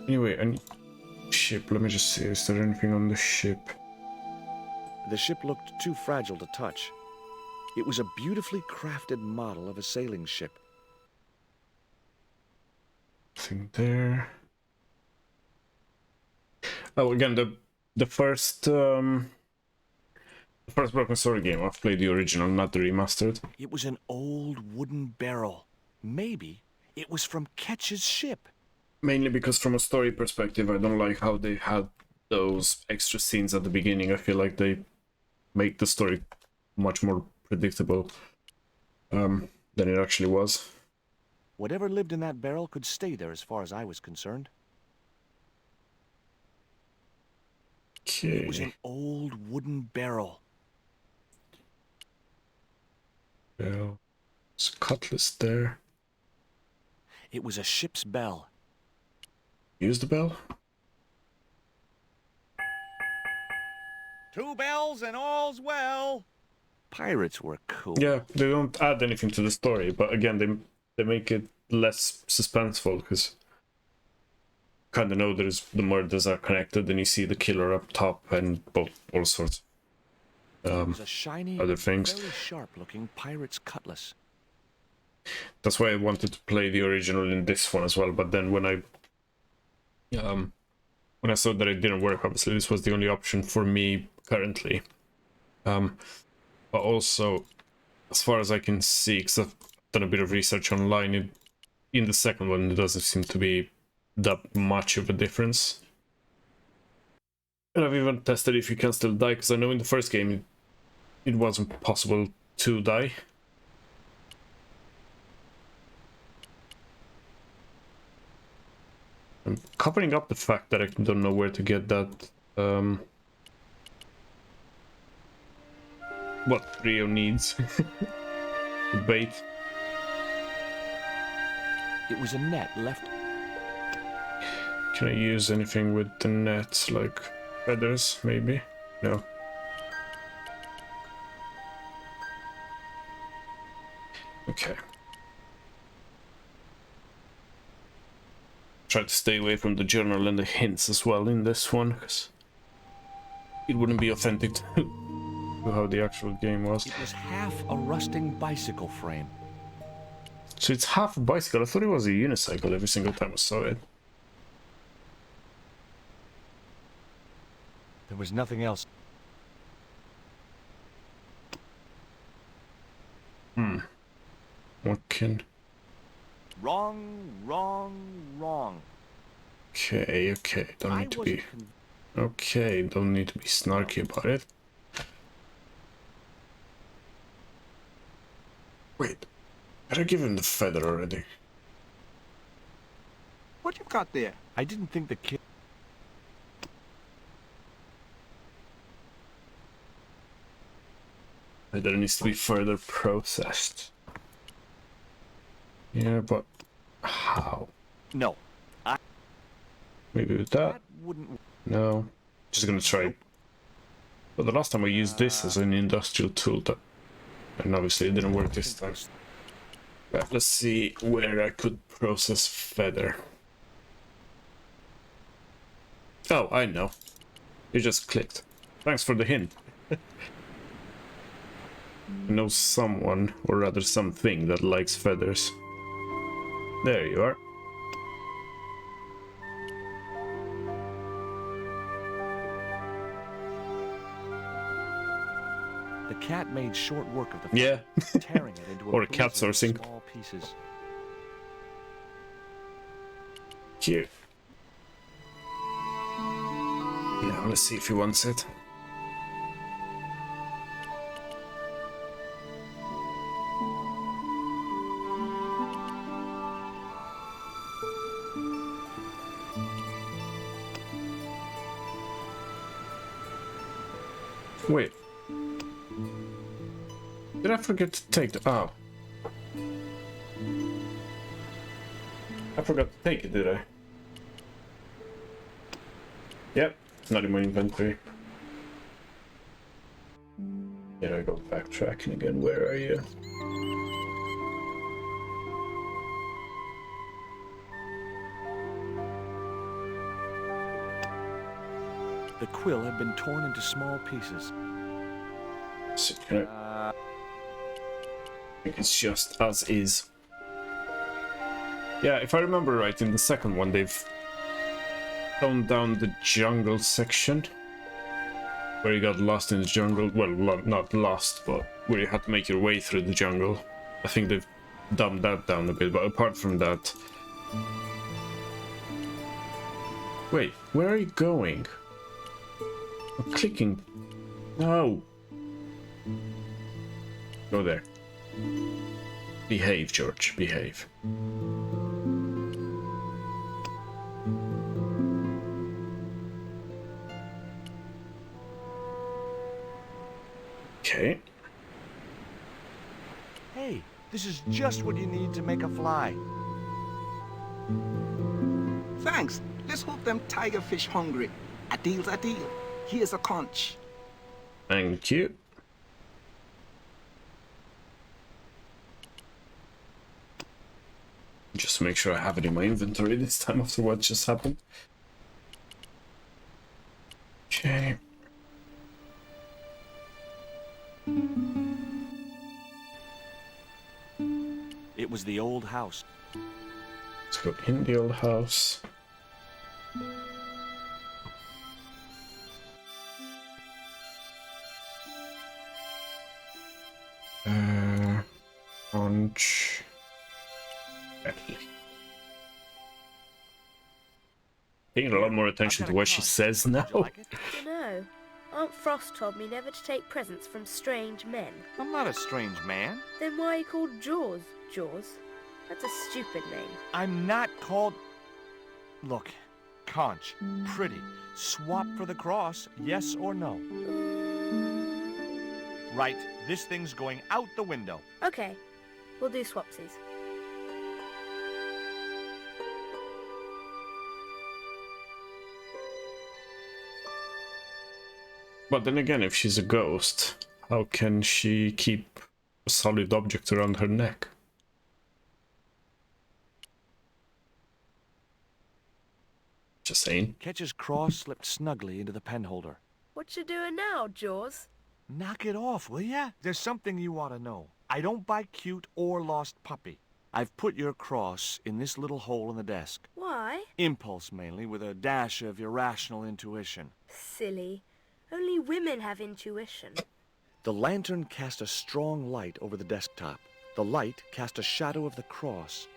Anyway, and ship, let me just see, is there anything on the ship? The ship looked too fragile to touch. It was a beautifully crafted model of a sailing ship. Nothing there. Oh, again, the first Broken Sword game, I've played the original, not the remastered. It was an old wooden barrel. Maybe it was from Ketch's ship. Mainly because from a story perspective, I don't like how they had those extra scenes at the beginning. I feel like they make the story much more predictable than it actually was. Whatever lived in that barrel could stay there as far as I was concerned. Okay. It was an old wooden barrel. Bell. There's a cutlass there. It was a ship's bell. Use the bell? 2 bells and all's well. Pirates were cool. Yeah, they don't add anything to the story, but again, they make it less suspenseful because kind of know the murders are connected, and you see the killer up top and all sorts. It was a shiny, Other things. very sharp-looking pirate's cutlass. That's why I wanted to play the original in this one as well. But then when I saw that it didn't work, obviously this was the only option for me currently. But also, as far as I can see, because I've done a bit of research online, in the second one, it doesn't seem to be that much of a difference. And I've even tested if you can still die, because I know in the first game it wasn't possible to die. I'm covering up the fact that I don't know where to get that, what Rio needs. The bait. It was a net left. Can I use anything with the net, like feathers, maybe? No. Okay. Try to stay away from the journal and the hints as well in this one, because it wouldn't be authentic to how the actual game was. It was half a rusting bicycle frame. So it's half a bicycle. I thought it was a unicycle every single time I saw it. There was nothing else. What can... Wrong. Okay, don't need to be... Okay, don't need to be snarky about it. Wait, did I give him the feather already? What you got there? I didn't think the kid... Feather needs to be further processed. Yeah, but how? No. Maybe with that? Wouldn't... No. Just gonna try. But the last time I used this as an industrial tool, and obviously it didn't work this time. But let's see where I could process feather. Oh, I know. You just clicked. Thanks for the hint. I know someone, or rather something, that likes feathers. There you are. The cat made short work of the yeah, tearing it into or cat sourcing. Small pieces. Thank you. Yeah, let's see if he wants it. Wait. Did I forget to take the... Oh. I forgot to take it, did I? Yep, it's not in my inventory. Here I go backtracking again. Where are you? The quill had been torn into small pieces. So can I think it's just as is. Yeah, if I remember right, in the second one they've toned down the jungle section. Where you got lost in the jungle. Well, not lost, but where you had to make your way through the jungle. I think they've dumbed that down a bit, but apart from that... Wait, where are you going? I'm clicking. No! Go there. Behave, George, behave. Okay. Hey, this is just what you need to make a fly. Thanks. Let's hope them tigerfish hungry. A deal's a deal. Here's a conch. Thank you. Just make sure I have it in my inventory this time after what just happened. Okay. It was the old house. Let's go in the old house. Conch. Paying a lot more attention to what she says now. No. Aunt Frost told me never to take presents from strange men. I'm not a strange man. Then why are you called Jaws? Jaws? That's a stupid name. I'm not called... Look, conch, pretty. Swap for the cross, yes or no? Right, this thing's going out the window. Okay, we'll do swapsies. But then again, if she's a ghost, how can she keep a solid object around her neck? Just saying. Ketch's cross slipped snugly into the penholder. What you doing now, Jaws? Knock it off, will ya? There's something you ought to know. I don't buy cute or lost puppy. I've put your cross in this little hole in the desk. Why? Impulse mainly, with a dash of irrational intuition. Silly. Only women have intuition. The lantern cast a strong light over the desktop. The light cast a shadow of the cross.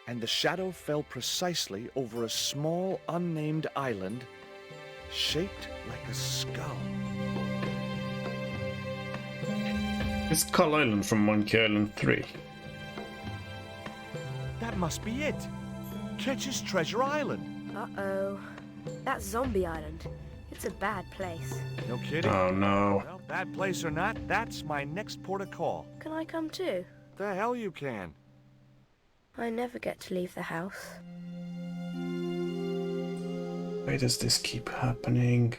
And the shadow fell precisely over a small, unnamed island shaped like a skull. It's Skull Island from Monkey Island 3. That must be it. Ketch's Treasure Island. Uh-oh. That's Zombie Island. It's a bad place. No kidding? Oh, no. Well, bad place or not, that's my next port of call. Can I come too? The hell you can. I never get to leave the house. Why does this keep happening?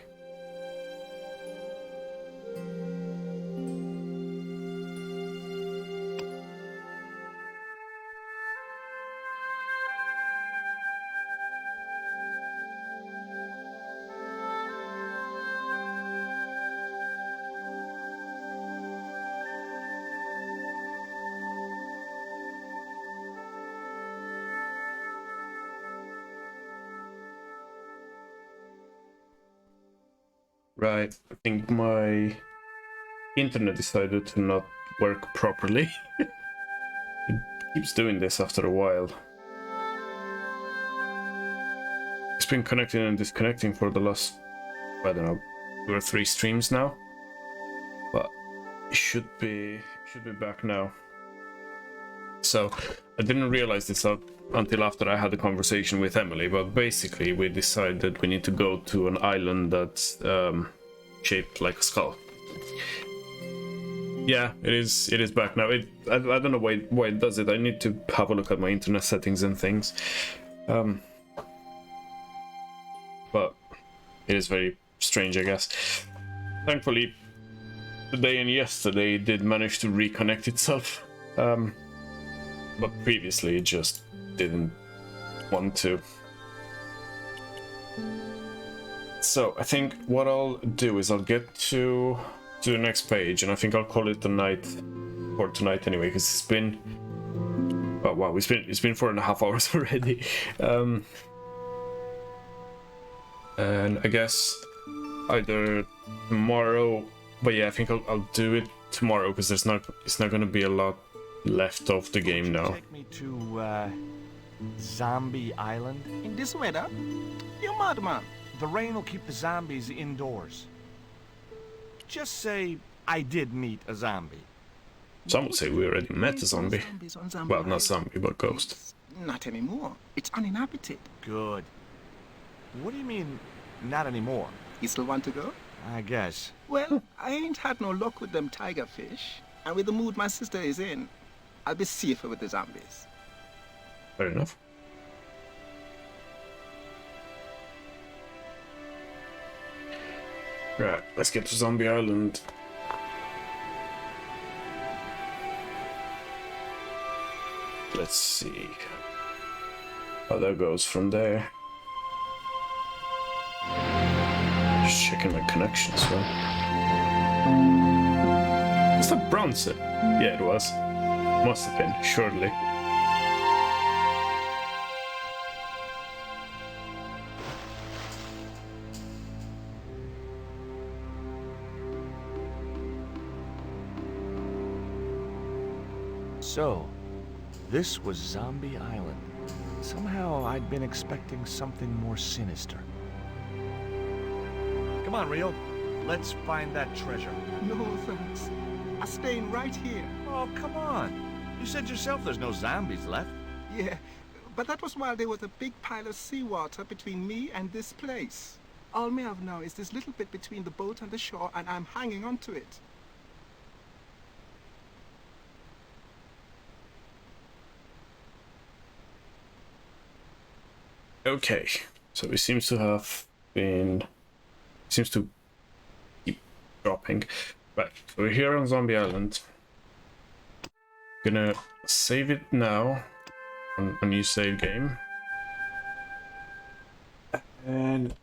Right, I think my internet decided to not work properly. It keeps doing this after a while. been connecting and disconnecting for the last, I don't know, 2 or 3 streams now. But it should be back now. So I didn't realize this until after I had a conversation with Emily, but basically we decided we need to go to an island that's shaped like a skull. Yeah, it is back now. I don't know why it does it. I need to have a look at my internet settings and things. But it is very strange, I guess. Thankfully, today and yesterday it did manage to reconnect itself. But previously it just didn't want to. So I think what I'll do is I'll get to the next page, and I think I'll call it the night for tonight anyway, because it's been, oh wow, it's been 4.5 hours already. And I guess either tomorrow, but yeah, I think I'll do it tomorrow, because it's not going to be a lot left of the game now. Take me to Zombie Island. In this weather? You madman. The rain will keep the zombies indoors. Just say I did meet a zombie. Some would say we already met a zombie. Well, not zombie, but ghost. Not anymore. It's uninhabited. Good. What do you mean, not anymore? You still want to go? I guess. Well, I ain't had no luck with them tiger fish. And with the mood my sister is in, I'll be safer with the zombies. Fair enough. Right, let's get to Zombie Island. Let's see how that goes from there. Just checking my connection as well. Was that Bronson? Yeah, it was. Must have been, surely. So, this was Zombie Island. Somehow I'd been expecting something more sinister. Come on, Rio. Let's find that treasure. No, thanks. I'm staying right here. Oh, come on. You said yourself there's no zombies left. Yeah, but that was while there was a big pile of seawater between me and this place. All me have now is this little bit between the boat and the shore, and I'm hanging on to it. Okay, so it seems to keep dropping. Right, so we're here on Zombie Island. Gonna save it now on a new save game. And I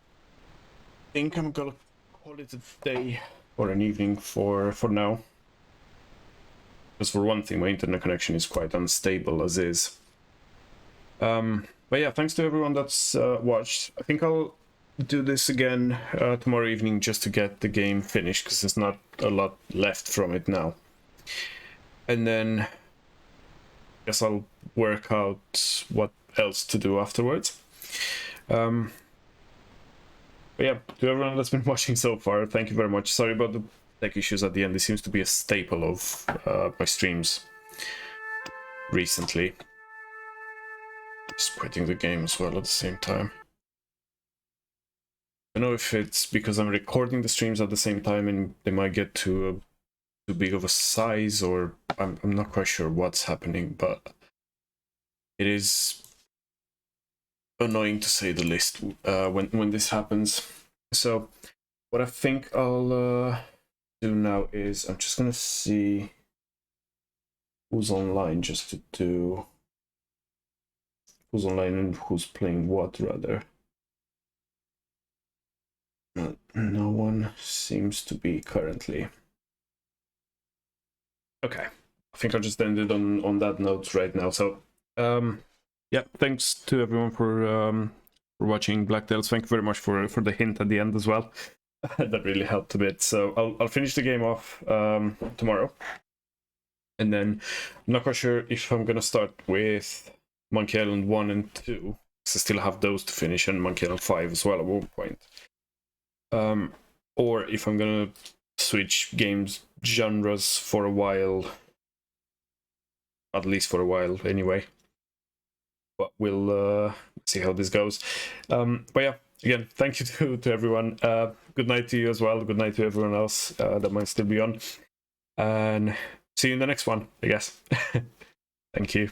think I'm gonna call it a day or an evening for now. Because for one thing, my internet connection is quite unstable as is. But yeah, thanks to everyone that's watched. I think I'll do this again tomorrow evening just to get the game finished, because there's not a lot left from it now. And then I guess I'll work out what else to do afterwards. But yeah, to everyone that's been watching so far, thank you very much. Sorry about the tech issues at the end. This seems to be a staple of my streams recently. Just quitting the game as well at the same time. I don't know if it's because I'm recording the streams at the same time and they might get too big of a size, or I'm not quite sure what's happening, but it is annoying to say the least when this happens. So what I think I'll do now is I'm just gonna see who's online, just to do who's online and who's playing what, rather. No one seems to be currently. Okay, I think I'll just end it on that note right now. So yeah, thanks to everyone for watching Black Tales. Thank you very much for the hint at the end as well. That really helped a bit. So I'll finish the game off tomorrow, and then I'm not quite sure if I'm gonna start with Monkey Island 1 and 2. because I still have those to finish, and Monkey Island 5 as well at one point. Or if I'm gonna switch games genres for a while, at least for a while anyway. But we'll see how this goes. But yeah, again, thank you to everyone. Good night to you as well. Good night to everyone else that might still be on. And see you in the next one, I guess. Thank you.